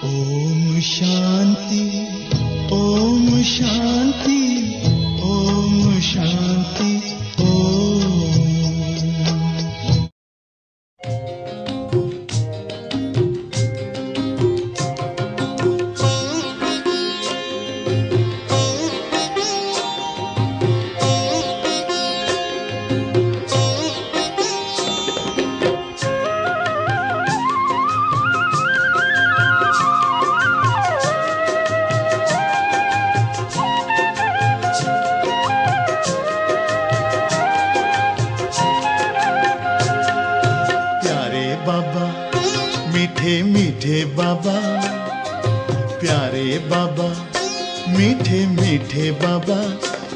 ओम शांति, ओम शांति, ओम शांति, ओम। मीठे मीठे बाबा, प्यारे बाबा, मीठे मीठे बाबा,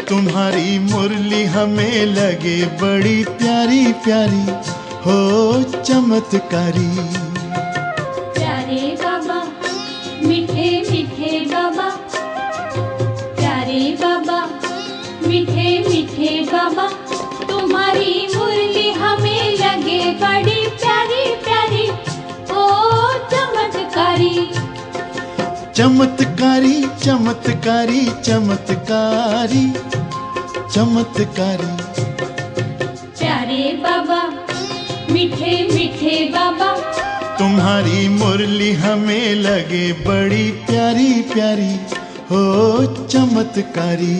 तुम्हारी मुरली हमें लगे बड़ी प्यारी प्यारी, हो चमत्कारी। प्यारे बाबा, मीठे मीठे बाबा, प्यारे बाबा, मीठे मीठे बाबा, तुम्हारी मुरली हमें लगे बड़ी प्यारी प्यारी, ओ चमत्कारी। चमत्कारी चमत्कारी चमत्कारी चमत्कारी। प्यारे बाबा, मीठे मीठे बाबा, तुम्हारी मुरली हमें लगे बड़ी प्यारी प्यारी, हो चमत्कारी।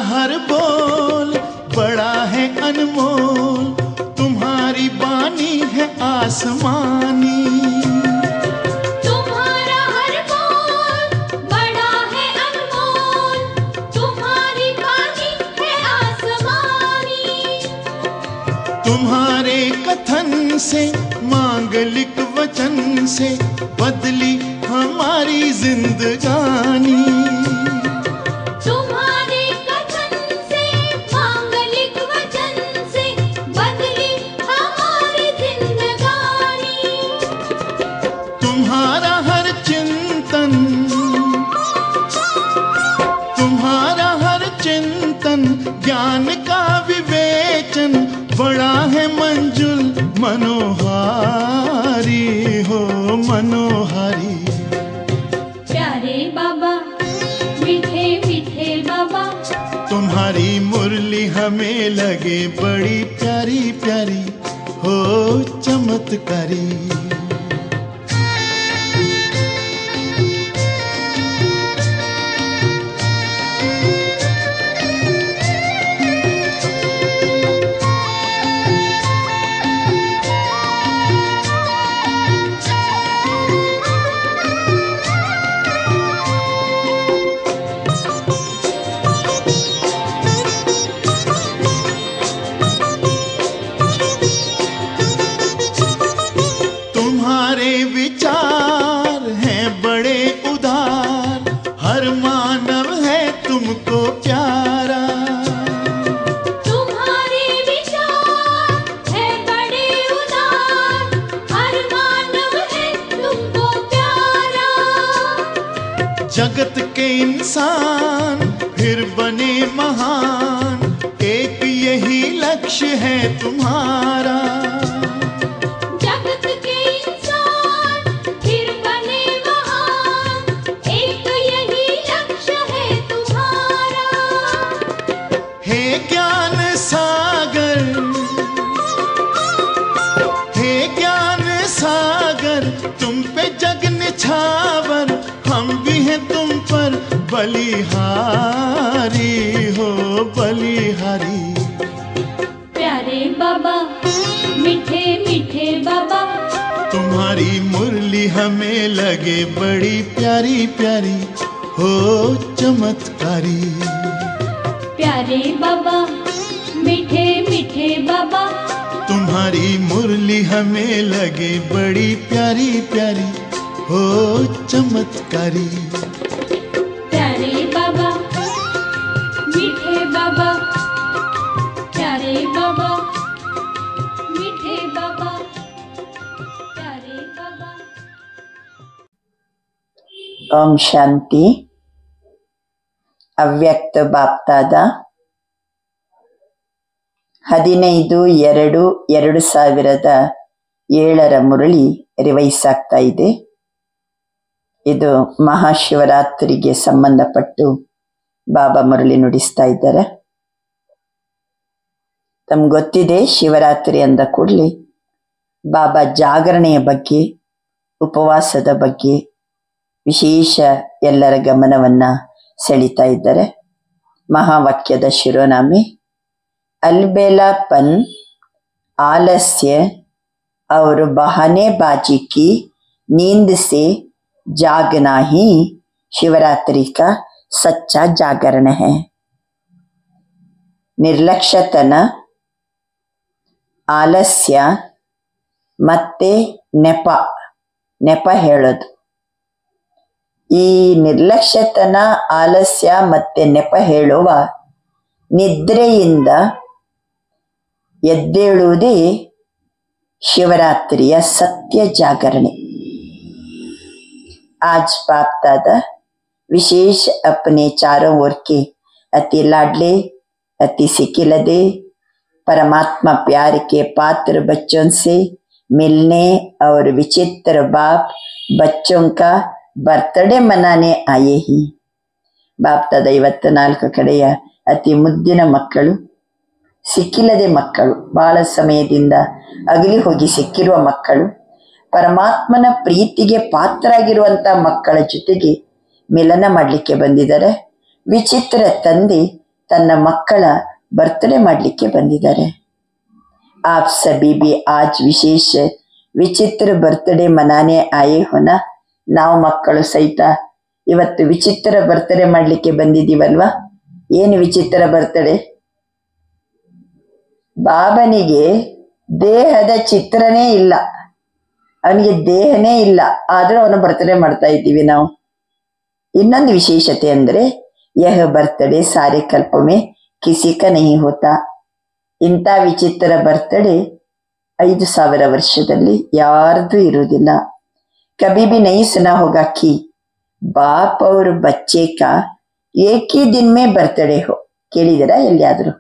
हर बोल बड़ा है अनमोल, तुम्हारी बानी है आसमानी। तुम्हारा हर बोल बड़ा है अनमोल, तुम्हारी बानी है आसमानी। तुम्हारे कथन से, मांगलिक वचन से, बदली हमारी जिंदगानी। तुम्हारा हर चिंतन, तुम्हारा हर चिंतन, ज्ञान का विवेचन, बड़ा है मंजुल मनोहारी, हो मनोहारी। प्यारे बाबा, मीठे मीठे बाबा, तुम्हारी मुरली हमें लगे बड़ी प्यारी प्यारी, हो चमत्कारी। तुम्हारे विचार हैं बड़े उदार, हर मानव है तुमको प्यारा। तुम्हारे विचार हैं बड़े उदार, हर मानव है तुमको प्यारा। जगत के इंसान फिर बने महान, एक यही लक्ष्य है तुम्हारा। तुम पे जग निछावर, हम भी हैं तुम पर बलिहारी, हो बलिहारी। प्यारे बाबा, मीठे मीठे बाबा, तुम्हारी मुरली हमें लगे बड़ी प्यारी प्यारी, हो चमत्कारी। प्यारे बाबा मीठे मीठे बाबा। तुम्हारी मुरली हमें लगे बड़ी प्यारी प्यारी, हो चमत्कारी। प्यारे बाबा मीठे बाबा, प्यारे बाबा मीठे बाबा, प्यारे बाबा। ಓಂ ಶಾಂತಿ. ಅವ್ಯಕ್ತ ಬಾಪ್ತಾದ 15/2/2007 ಮುರಳಿ ರಿವೈಸ್ ಆಗ್ತಾ ಇದೆ. ಇದು ಮಹಾಶಿವರಾತ್ರಿಗೆ ಸಂಬಂಧಪಟ್ಟು ಬಾಬಾ ಮುರಳಿ ನುಡಿಸ್ತಾ ಇದ್ದಾರೆ. ತಮ್ಗೆ ಗೊತ್ತಿದೆ, ಶಿವರಾತ್ರಿ ಅಂದ ಕೂಡಲೇ ಬಾಬಾ ಜಾಗರಣೆಯ ಬಗ್ಗೆ, ಉಪವಾಸದ ಬಗ್ಗೆ ವಿಶೇಷ ಎಲ್ಲರ ಗಮನವನ್ನ ಸೆಳೀತಾ ಇದ್ದಾರೆ. ಮಹಾವಾಕ್ಯದ ಶಿರೋನಾಮೆ अलबेलापन, आलस्य और बहानेबाजी की नींद से जागना ही शिवरात्रि का सच्चा जागरण है. ನಿರ್ಲಕ್ಷ್ಯತನ, ಆಲಸ್ಯ ಮತ್ತೆ ನೆಪ ಹೇಳೋದು. ಈ ನಿರ್ಲಕ್ಷ್ಯತನ, ಆಲಸ್ಯ ಮತ್ತೆ ನೆಪ ಹೇಳುವ ನಿದ್ರೆಯಿಂದ ಎದ್ದೇಳುವುದೇ ಶಿವರಾತ್ರಿಯ ಸತ್ಯ ಜಾಗರಣೆ. आज बाप दादा विशेष अपने चारों ओर के अति लाडले, अति सिकिलदे, परमात्मा प्यार के पात्र बच्चों से मिलने और विचित्र बाप बच्चों का बर्थडे मनाने आए ही. बाप दादा 54 ಕಡೆಯ ಅತಿ ಮುದ್ದಿನ ಮಕ್ಕಳು, ಸಿಕ್ಕಿಲ್ಲದೆ ಮಕ್ಕಳು, ಬಹಳ ಸಮಯದಿಂದ ಅಗಲಿ ಹೋಗಿ ಸಿಕ್ಕಿರುವ ಮಕ್ಕಳು, ಪರಮಾತ್ಮನ ಪ್ರೀತಿಗೆ ಪಾತ್ರರಾಗಿರುವಂಥ ಮಕ್ಕಳ ಜೊತೆಗೆ ಮಿಲನ ಮಾಡಲಿಕ್ಕೆ ಬಂದಿದ್ದಾರೆ. ವಿಚಿತ್ರ ತಂದೆ ತನ್ನ ಮಕ್ಕಳ ಬರ್ತ್ಡೇ ಮಾಡಲಿಕ್ಕೆ ಬಂದಿದ್ದಾರೆ. आप सभी भी आज विशेष ವಿಚಿತ್ರ ಬರ್ತ್ಡೇ ಮನಾನೆ ಆಯೇ ಹೋನ. ನಾವು ಮಕ್ಕಳು ಸಹಿತ ಇವತ್ತು ವಿಚಿತ್ರ ಬರ್ತ್ಡೇ ಮಾಡಲಿಕ್ಕೆ ಬಂದಿದ್ದೀವಲ್ವಾ? ಏನು ವಿಚಿತ್ರ ಬರ್ತಡೆ? ಬಾಬನಿಗೆ ದೇಹದ ಚಿತ್ರನೇ ಇಲ್ಲ, ಅವನಿಗೆ ದೇಹನೇ ಇಲ್ಲ, ಆದ್ರೂ ಅವನ ಬರ್ತಡೇ ಮಾಡ್ತಾ ಇದ್ದೀವಿ ನಾವು. ಇನ್ನೊಂದು ವಿಶೇಷತೆ ಅಂದ್ರೆ ಯಹ ಬರ್ತಡೇ ಸಾರೆ ಕಲ್ಪಮೆ ಕಿಸಿಕ ನಹಿ ಹೋತಾ. ಇಂಥ ವಿಚಿತ್ರ ಬರ್ತಡೇ 5000 ವರ್ಷದಲ್ಲಿ ಯಾರ್ದು ಇರುವುದಿಲ್ಲ. ಕಭಿ ಭಿ ನಹಿ ಸುನಾ ಹೋಗಾ ಕಿ ಬಾಪ್ ಅವ್ರ ಬಚ್ಚೆ ಕಾ ಏಕ್ ಹಿ ದಿನ ಮೇ ಬರ್ತಡೇ ಹೋ. ಕೇಳಿದಿರಾ ಎಲ್ಲಿಯಾದ್ರು?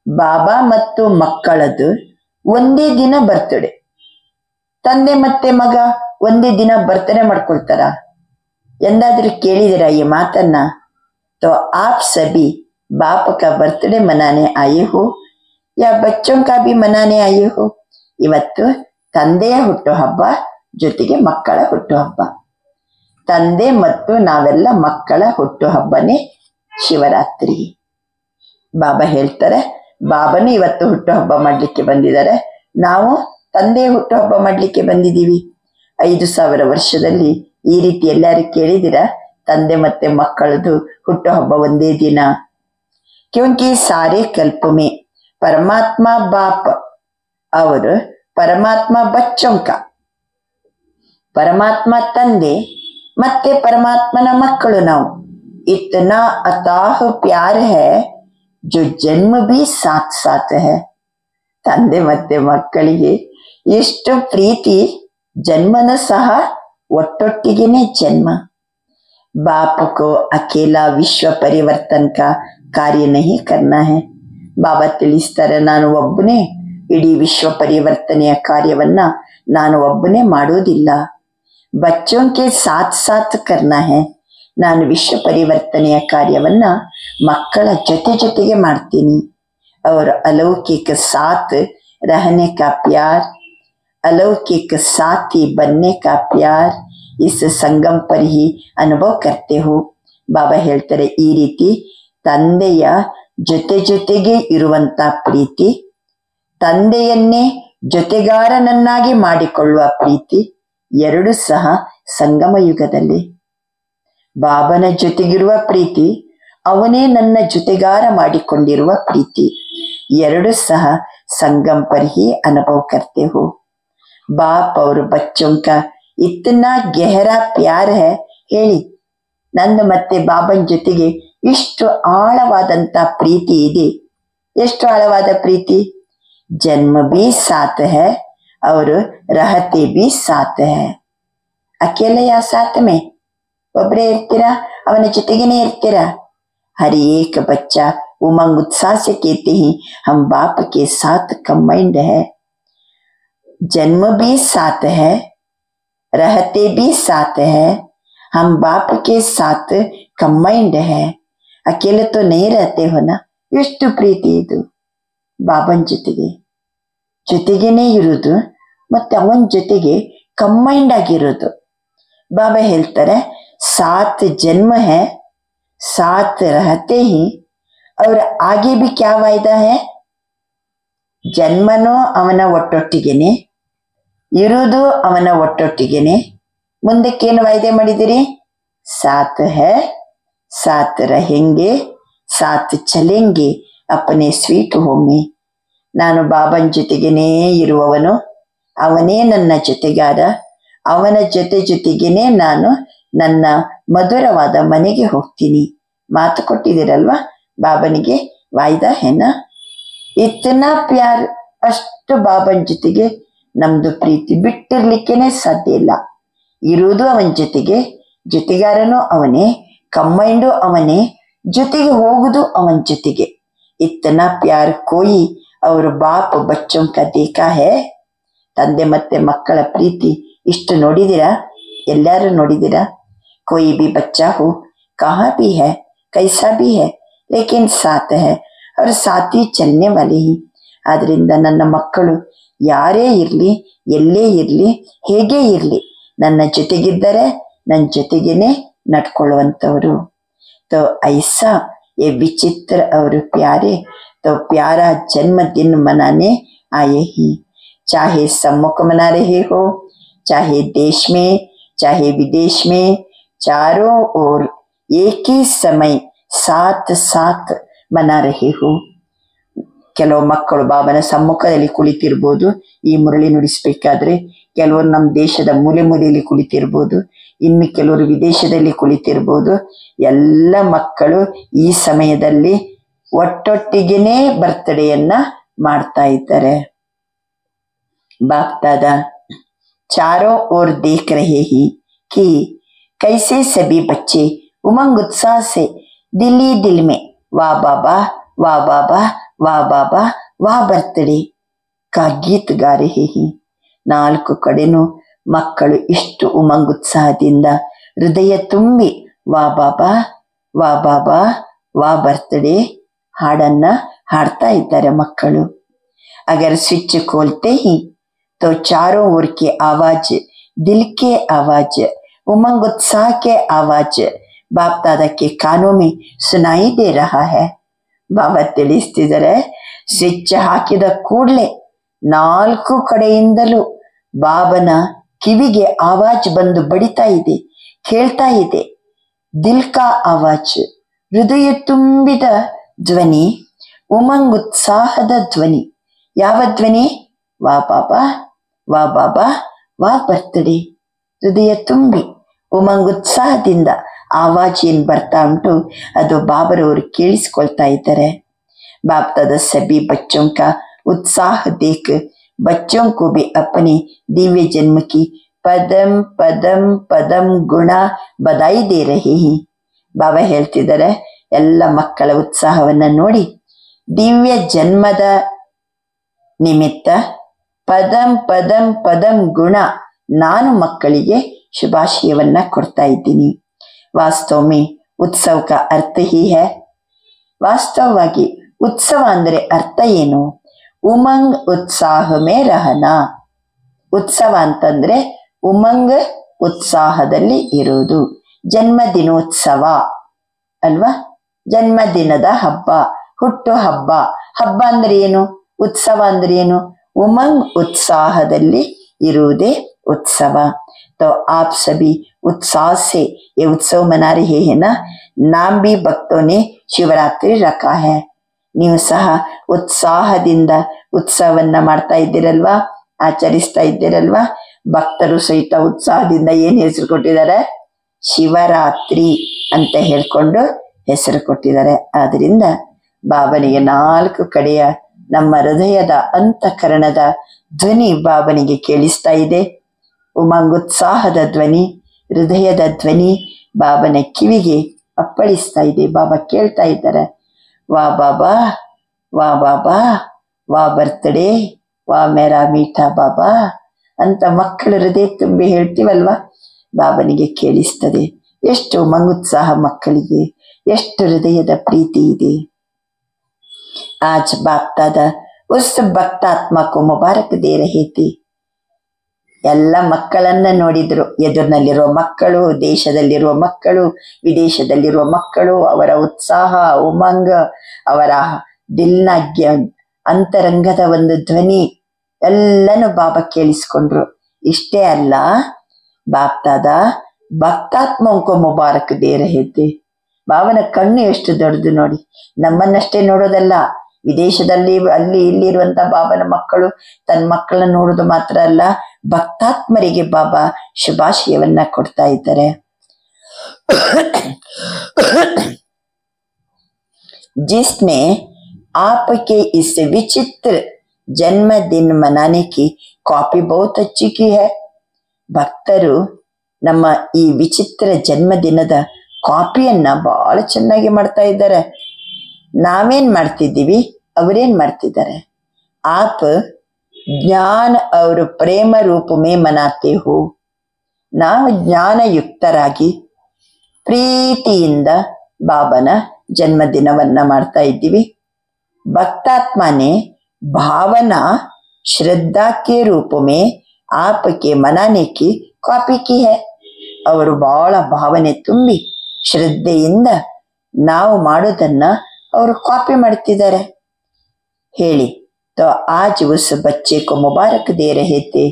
ಬಾಬಾ ಮತ್ತು ಮಕ್ಕಳದು ಒಂದೇ ದಿನ ಬರ್ತಡೇ. ತಂದೆ ಮತ್ತೆ ಮಗ ಒಂದೇ ದಿನ ಬರ್ತಡೇ ಮಾಡ್ಕೊಳ್ತಾರ? ಎಂದಾದ್ರೂ ಕೇಳಿದಿರಾ ಈ ಮಾತನ್ನ? तो आप सभी बाप का बर्थडे मनाने आए हो या बच्चों का भी मनाने आए हो. ಇವತ್ತು ತಂದೆಯ ಹುಟ್ಟುಹಬ್ಬ ಜೊತೆಗೆ ಮಕ್ಕಳ ಹುಟ್ಟುಹಬ್ಬ. ತಂದೆ ಮತ್ತು ನಾವೆಲ್ಲ ಮಕ್ಕಳ ಹುಟ್ಟುಹಬ್ಬನೇ ಶಿವರಾತ್ರಿ. ಬಾಬಾ ಹೇಳ್ತಾರೆ, ಬಾಬನು ಇವತ್ತು ಹುಟ್ಟುಹಬ್ಬ ಮಾಡ್ಲಿಕ್ಕೆ ಬಂದಿದ್ದಾರೆ, ನಾವು ತಂದೆಯ ಹುಟ್ಟುಹಬ್ಬ ಮಾಡ್ಲಿಕ್ಕೆ ಬಂದಿದ್ದೀವಿ. 5000 ವರ್ಷದಲ್ಲಿ ಈ ರೀತಿ ಎಲ್ಲಾರು ಕೇಳಿದಿರಾ? ತಂದೆ ಮತ್ತೆ ಮಕ್ಕಳದು ಹುಟ್ಟುಹಬ್ಬ ಒಂದೇ ದಿನ. ಕ್ಯೂಂಕಿ ಸಾರೆ ಕಲ್ಪ ಮೇ ಪರಮಾತ್ಮ ಬಾಪ್ ಅವರು ಪರಮಾತ್ಮ ಬಚ್ಚೊಂಕ, ಪರಮಾತ್ಮ ತಂದೆ ಮತ್ತೆ ಪರಮಾತ್ಮನ ಮಕ್ಕಳು ನಾವು. ಇತ್ನಾ ಅತಾಹ್ ಪ್ಯಾರ್ ಹೈ ಜೋ ಜನ್ಮ ಭಿ ಸಾಥ್ ಸಾಥ್ ಹೈ. ತಂದೆ ಮತ್ತೆ ಮಕ್ಕಳಿಗೆ ಎಷ್ಟು ಪ್ರೀತಿ, ಜನ್ಮನೂ ಸಹ ಒಟ್ಟೊಟ್ಟಿಗೆನೆ ಜನ್ಮ. बाप को अकेला विश्व परिवर्तन का कार्य नहीं करना है. ಬಾಬಾ ತಿಳಿಸ್ತಾರೆ, ನಾನು ಒಬ್ಬನೇ ಇಡೀ ವಿಶ್ವ ಪರಿವರ್ತನೆಯ ಕಾರ್ಯವನ್ನ ನಾನು ಒಬ್ಬನೇ ಮಾಡೋದಿಲ್ಲ. ಬಚ್ಚೋಂ ಕೆ ಸಾಥ್ ಸಾಥ್ ಕರ್ನಾ ಹೈ. ನಾನು ವಿಶ್ವ ಪರಿವರ್ತನೆಯ ಕಾರ್ಯವನ್ನ ಮಕ್ಕಳ ಜೊತೆಗೆ ಮಾಡ್ತೀನಿ. ಅವರ अलौकिक साथ रहने का प्यार, अलौकिक साथी बनने का प्यार इस संगम पर ही ಅನುಭವ करते हो. ಬಾಬಾ ಹೇಳ್ತಾರೆ, ಈ ರೀತಿ ತಂದೆಯ ಜೊತೆಗೆ ಇರುವಂತ ಪ್ರೀತಿ, ತಂದೆಯನ್ನೇ ಜೊತೆಗಾರನನ್ನಾಗಿ ಮಾಡಿಕೊಳ್ಳುವ ಪ್ರೀತಿ ಎರಡು ಸಹ ಸಂಗಮ ಯುಗದಲ್ಲಿ. ಬಾಬನ ಜೊತೆಗಿರುವ ಪ್ರೀತಿ ಅವನೇ ನನ್ನ ಜೊತೆಗಾರ ಮಾಡಿಕೊಂಡಿರುವ ಪ್ರೀತಿ. ಎರಡು ಸಹ संगम पर ही अनुभव करते हो। बाप और बच्चों का इतना गहरा प्यार है ಹೇಳಿ. ನಂದು ಮತ್ತೆ ಬಾಬನ್ ಜೊತೆಗೆ ಇಷ್ಟು ಆಳವಾದಂತ ಪ್ರೀತಿ ಇದೆ. ಎಷ್ಟು ಆಳವಾದ ಪ್ರೀತಿ? ಜನ್ಮ भी साथ है और रहते भी साथ है। अकेले या साथ में? ಒಬ್ಬರೇ ಇರ್ತೀರಾ? ಅವನ ಜೊತೆಗೇನೆ ಇರ್ತೀರಾ? हर एक बच्चा उमंग उत्साह से कहते हैं हम बाप के साथ कंबाइंड है। जन्म भी साथ है, रहते भी साथ है, हम बाप के साथ कंबाइंड है। अकेले तो नहीं रहते हो ना। ಎಷ್ಟು ಪ್ರೀತಿ ಇದು ಬಾಬನ್ ಜೊತೆಗೇನೆ ಇರುವುದು ಮತ್ತೆ ಅವನ ಜೊತೆಗೆ ಕಂಬೈಂಡ್ ಆಗಿರೋದು. ಬಾಬಾ ಹೇಳ್ತಾರೆ सात जन्म है, साथ रहते ही और आगे भी क्या वायदा है? ಜನ್ಮನೂ ಅವನ ಒಟ್ಟೊಟ್ಟಿಗೆನೆ, ಇರುವುದು ಅವನ ಒಟ್ಟೊಟ್ಟಿಗೆನೆ. ಮುಂದಕ್ಕೇನು ವಾಯ್ದೆ ಮಾಡಿದಿರಿ? ಸಾತ್ ಹೈ, ಸಾತ್ रहेंगे, ಸಾತ್ ಚಲೆಂಗೆ ಅಪನೆ ಸ್ವೀಟ್ ಹೋಮೆ. ನಾನು ಬಾಬನ್ ಜೊತೆಗೇನೆ ಇರುವವನು, ಅವನೇ ನನ್ನ ಜೊತೆಗಾರ, ಅವನ ಜೊತೆಗೇನೆ ನಾನು ನನ್ನ ಮಧುರವಾದ ಮನೆಗೆ ಹೋಗ್ತೀನಿ. ಮಾತು ಕೊಟ್ಟಿದ್ದೀರಲ್ವಾ ಬಾಬನಿಗೆ, ವಾಯ್ದಾ ಹೆನ. ಇತ್ತನಾ ಪ್ಯಾರ್, ಅಷ್ಟು ಬಾಬನ್ ಜೊತೆಗೆ ನಮ್ದು ಪ್ರೀತಿ ಬಿಟ್ಟಿರ್ಲಿಕ್ಕೇನೆ ಸಾಧ್ಯ ಇಲ್ಲ. ಇರುವುದು ಅವನ ಜೊತೆಗೆ, ಜೊತೆಗಾರನು ಅವನೇ, ಕಂಬೈಂಡು ಅವನೇ, ಜೊತೆಗೆ ಹೋಗುದು ಅವನ ಜೊತೆಗೆ. ಇತ್ತನಾ ಪ್ಯಾರ್ ಕೋಯಿ ಅವರು ಬಾಪ್ ಬಚ್ಚೋಂ ಕಾ ದೇಖಾ ಹೇ. ತಂದೆ ಮತ್ತೆ ಮಕ್ಕಳ ಪ್ರೀತಿ ಇಷ್ಟು ನೋಡಿದಿರಾ? ಎಲ್ಲಾರು ನೋಡಿದಿರಾ? कोई भी बच्चा हो, कहाँ भी है, कैसा भी है, लेकिन साथ है और साथ ही चलने वाले ही. ಆದ್ರಿಂದ ನನ್ನ ಮಕ್ಕಳು ಯಾರೇ ಇರ್ಲಿ, ಎಲ್ಲೇ ಇರ್ಲಿ, ಹೇಗೆ ಇರ್ಲಿ, ನನ್ನ ಜೊತೆಗಿದ್ದರೆ ನನ್ನ ಜೊತೆಗೇನೆ ನಡ್ಕೊಳ್ಳುವಂಥವ್ರು. तो ऐसा ये विचित्र और प्यारे तो प्यारा जन्मदिन मनाने आए ही. चाहे सम्मुख मना रहे हो, चाहे देश में, चाहे विदेश में, चारों ओर एक ही समय साथ साथ मना रहे हो. ಕೆಲವು ಮಕ್ಕಳು ಬಾಬನ ಸಮ್ಮುಖದಲ್ಲಿ ಕುಳಿತಿರ್ಬೋದು ಈ ಮುರಳಿ ನುಡಿಸ್ಬೇಕಾದ್ರೆ, ಕೆಲವರು ನಮ್ಮ ದೇಶದ ಮೂಲೆ ಮೂಲೆಯಲ್ಲಿ ಕುಳಿತಿರ್ಬೋದು, ಇನ್ನು ಕೆಲವರು ವಿದೇಶದಲ್ಲಿ ಕುಳಿತಿರ್ಬೋದು. ಎಲ್ಲ ಮಕ್ಕಳು ಈ ಸಮಯದಲ್ಲಿ ಒಟ್ಟೊಟ್ಟಿಗೆನೇ ಬರ್ತ್ಡೇಯನ್ನ ಮಾಡ್ತಾ ಇದ್ದಾರೆ. ಬಾಪ್ ದಾದಾ चारों ओर देख रहे ही कि कैसे सभी बच्चे उमंग उत्साह से दिल ही दिल में वाह बाबा, वाह बाबा, वाह बाबा, वाह बर्थडे का गीत गा रहे ही. ನಾಲ್ಕು ಕಡೆನೂ ಮಕ್ಕಳು ಇಷ್ಟು ಉಮಂಗ್ ಉತ್ಸಾಹದಿಂದ ಹೃದಯ ತುಂಬಿ ವಾ ಬಾಬಾ, ವಾ ಬಾಬಾ, ವಾ बर्थडे ಹಾಡನ್ನ ಹಾಡ್ತಾ ಇದ್ದಾರೆ ಮಕ್ಕಳು. अगर स्विच खोलते ही तो चारों ओर की आवाज, दिल के आवाज, उमंग उत्साह के आवाज बाप दादा के कानों में सुनाई दे रहा है. ಬಾಬಾ ತಿಳಿಸ್ತಿದ್ದಾರೆ, ಸ್ವಿಚ್ ಹಾಕಿದ ಕೂಡಲೇ ನಾಲ್ಕು ಕಡೆಯಿಂದಲೂ ಬಾಬನ ಕಿವಿಗೆ ಆವಾಜ್ ಬಂದು ಬಡಿತಾ ಇದೆ, ಕೇಳ್ತಾ ಇದೆ. ದಿಲ್ ಕಾ ಆವಾಜ್, ಹೃದಯ ತುಂಬಿದ ಧ್ವನಿ, ಉಮಂಗ್ ಉತ್ಸಾಹದ ಧ್ವನಿ. ಯಾವ ಧ್ವನಿ? ವಾ ಬಾಬಾ, ವಾ ಬಾಬಾ, ವಾ ಬರ್ತಡೇ. ಹೃದಯ ತುಂಬಿ ಉಮಂಗ್ ಉತ್ಸಾಹದಿಂದ ಆವಾಜ್ ಏನ್ ಬರ್ತಾ ಉಂಟು ಅದು ಬಾಬರವರು ಕೇಳಿಸ್ಕೊಳ್ತಾ ಇದ್ದಾರೆ. ಬಾಪ್ दादा सभी बच्चों का उत्साह देख बच्चों को भी अपने दिव्य जन्म की पदम पदम पदम गुಣ ಬಧಾಯಿ ದೇ ರಹೆ ಹಿ. ಬಾಬಾ ಹೇಳ್ತಿದ್ದಾರೆ, ಎಲ್ಲ ಮಕ್ಕಳ ಉತ್ಸಾಹವನ್ನ ನೋಡಿ ದಿವ್ಯ ಜನ್ಮದ ನಿಮಿತ್ತ ಪದಂ ಪದಂ ಪದಂ ಗುಣ ನಾನು ಮಕ್ಕಳಿಗೆ ಶುಭಾಶಯವನ್ನ ಕೊಡ್ತಾ ಇದ್ದೀನಿ. ವಾಸ್ತವಮೇ ಉತ್ಸವ का अर्थ ही है. ವಾಸ್ತವವಾಗಿ ಉತ್ಸವ ಅಂದ್ರೆ ಅರ್ಥ ಏನು? ಉಮಂಗ್ ಉತ್ಸಾಹ ಮೇ ರಹನಾ. ಉತ್ಸವ ಅಂತಂದ್ರೆ ಉಮಂಗ್ ಉತ್ಸಾಹದಲ್ಲಿ ಇರೋದು. ಜನ್ಮದಿನೋತ್ಸವ ಅಲ್ವಾ? ಜನ್ಮದಿನದ ಹಬ್ಬ, ಹುಟ್ಟು ಹಬ್ಬ. ಹಬ್ಬ ಅಂದ್ರೆ ಏನು? ಉತ್ಸವ ಅಂದ್ರೆ ಏನು? ಉಮಂಗ್ ಉತ್ಸಾಹದಲ್ಲಿ ಇರುವುದೇ ಉತ್ಸವ. तो आप सभी उत्साह से ये उत्सव मना रहे हैं ना। नाम भी भक्तों ने ಶಿವರಾತ್ರಿ रखा है. ನೀವು ಸಹ ಉತ್ಸಾಹದಿಂದ ಉತ್ಸವವನ್ನ ಮಾಡ್ತಾ ಇದ್ದೀರಲ್ವಾ, ಆಚರಿಸ್ತಾ ಇದ್ದೀರಲ್ವಾ. ಭಕ್ತರು ಸಹಿತ ಉತ್ಸಾಹದಿಂದ ಏನ್ ಹೆಸರು ಕೊಟ್ಟಿದ್ದಾರೆ? ಶಿವರಾತ್ರಿ ಅಂತ ಹೇಳ್ಕೊಂಡು ಹೆಸರು ಕೊಟ್ಟಿದ್ದಾರೆ. ಆದ್ರಿಂದ ಬಾಬನಿಗೆ 4 ಕಡೆಯ ನಮ್ಮ ಹೃದಯದ ಅಂತಃಕರಣದ ಧ್ವನಿ ಬಾಬನಿಗೆ ಕೇಳಿಸ್ತಾ ಇದೆ. ಉಮಂಗುತ್ಸಾಹದ ಧ್ವನಿ, ಹೃದಯದ ಧ್ವನಿ ಬಾಬನ ಕಿವಿಗೆ ಅಪ್ಪಳಿಸ್ತಾ ಇದೆ. ಬಾಬಾ ಕೇಳ್ತಾ ಇದ್ದಾರೆ, ವಾ ಬಾಬಾ, ವಾ ಬಾಬಾ, ವಾ ಬರ್ತ್ಡೇ, ವಾ ಮೇರಾ ಮೀಠಾ ಬಾಬಾ ಅಂತ ಮಕ್ಕಳ ಹೃದಯ ತುಂಬಿ ಹೇಳ್ತೀವಲ್ವಾ, ಬಾಬನಿಗೆ ಕೇಳಿಸ್ತದೆ. ಎಷ್ಟು ಮಂಗುತ್ಸಾಹ ಮಕ್ಕಳಿಗೆ, ಎಷ್ಟು ಹೃದಯದ ಪ್ರೀತಿ ಇದೆ. ಆಜ್ ಬಾಪ್ ದಾದಾ ಉಸ್ ಭಕ್ತಾತ್ಮ ಕೋ ಮುಬಾರಕ್ ದೇ ರಹೇ ಥೇ. ಎಲ್ಲ ಮಕ್ಕಳನ್ನ ನೋಡಿದ್ರು, ಎದುರಿನಲ್ಲಿರುವ ಮಕ್ಕಳು, ದೇಶದಲ್ಲಿರುವ ಮಕ್ಕಳು, ವಿದೇಶದಲ್ಲಿರುವ ಮಕ್ಕಳು, ಅವರ ಉತ್ಸಾಹ, ಉಮಂಗ, ಅವರ ದಿಲ್ನ ಅಂತರಂಗದ ಒಂದು ಧ್ವನಿ ಎಲ್ಲನೂ ಬಾಬಾ ಕೇಳಿಸ್ಕೊಂಡ್ರು. ಇಷ್ಟೇ ಅಲ್ಲ, ಬಾಪ್ ದಾದಾ ಭಕ್ತಾತ್ಮಂಕೋ ಮುಬಾರಕ್ ದೇ ರಹೇ ಥೇ. ಬಾಬನ ಕಣ್ಣು ಎಷ್ಟು ದೊಡ್ಡದು ನೋಡಿ. ನಮ್ಮನ್ನಷ್ಟೇ ನೋಡೋದಲ್ಲ, ವಿದೇಶದಲ್ಲಿ ಅಲ್ಲಿ ಇಲ್ಲಿ ಇರುವಂತ ಬಾಬನ ಮಕ್ಕಳು ತನ್ನ ಮಕ್ಕಳನ್ನ ನೋಡೋದು ಮಾತ್ರ ಅಲ್ಲ, ಭಕ್ತಾತ್ಮರಿಗೆ ಬಾಬಾ ಶುಭಾಶಯವನ್ನ ಕೊಡ್ತಾ ಇದ್ದಾರೆ. जिसने आपके इस विचित्र जन्मदिन मनाने की कॉपी बहुत अच्छी की है. ಭಕ್ತರು ನಮ್ಮ ಈ ವಿಚಿತ್ರ ಜನ್ಮದಿನದ ಕಾಪಿಯನ್ನ ಬಹಳ ಚೆನ್ನಾಗಿ ಮಾಡ್ತಾ ಇದ್ದಾರೆ. ನಾವೇನ್ ಮಾಡ್ತಿದ್ದೀವಿ, ಅವರೇನ್ ಮಾಡ್ತಿದ್ದಾರೆ. ಆಪ್ ಜ್ಞಾನ ಅವರು ಪ್ರೇಮ ರೂಪ ಮೇ ಮನಾತೆ ಹೋ. ನಾವು ಜ್ಞಾನಯುಕ್ತರಾಗಿ ಪ್ರೀತಿಯಿಂದ ಬಾಬನ ಜನ್ಮದಿನವನ್ನ ಮಾಡ್ತಾ ಇದ್ದೀವಿ. ಭಕ್ತಾತ್ಮನೆ ಭಾವನಾ ಶ್ರದ್ಧಾ ಕೆ ರೂಪ ಮೇ ಆಪಕ್ಕೆ ಮನಾನೆ ಕಿ ಕಾಪಿ ಕಿ ಹೈ. ಅವರು ಬಹಳ ಭಾವನೆ ತುಂಬಿ ಶ್ರದ್ಧೆಯಿಂದ ನಾವು ಮಾಡೋದನ್ನ ಅವರು ಕಾಪಿ ಮಾಡ್ತಿದ್ದಾರೆ. ಹೇಳಿ, ತೋ ಆಜ್ ಉಸ್ ಬಚ್ಚೆ ಕೋ ಮುಬಾರಕ್ ದೇ ರಹೇ ಥೇ.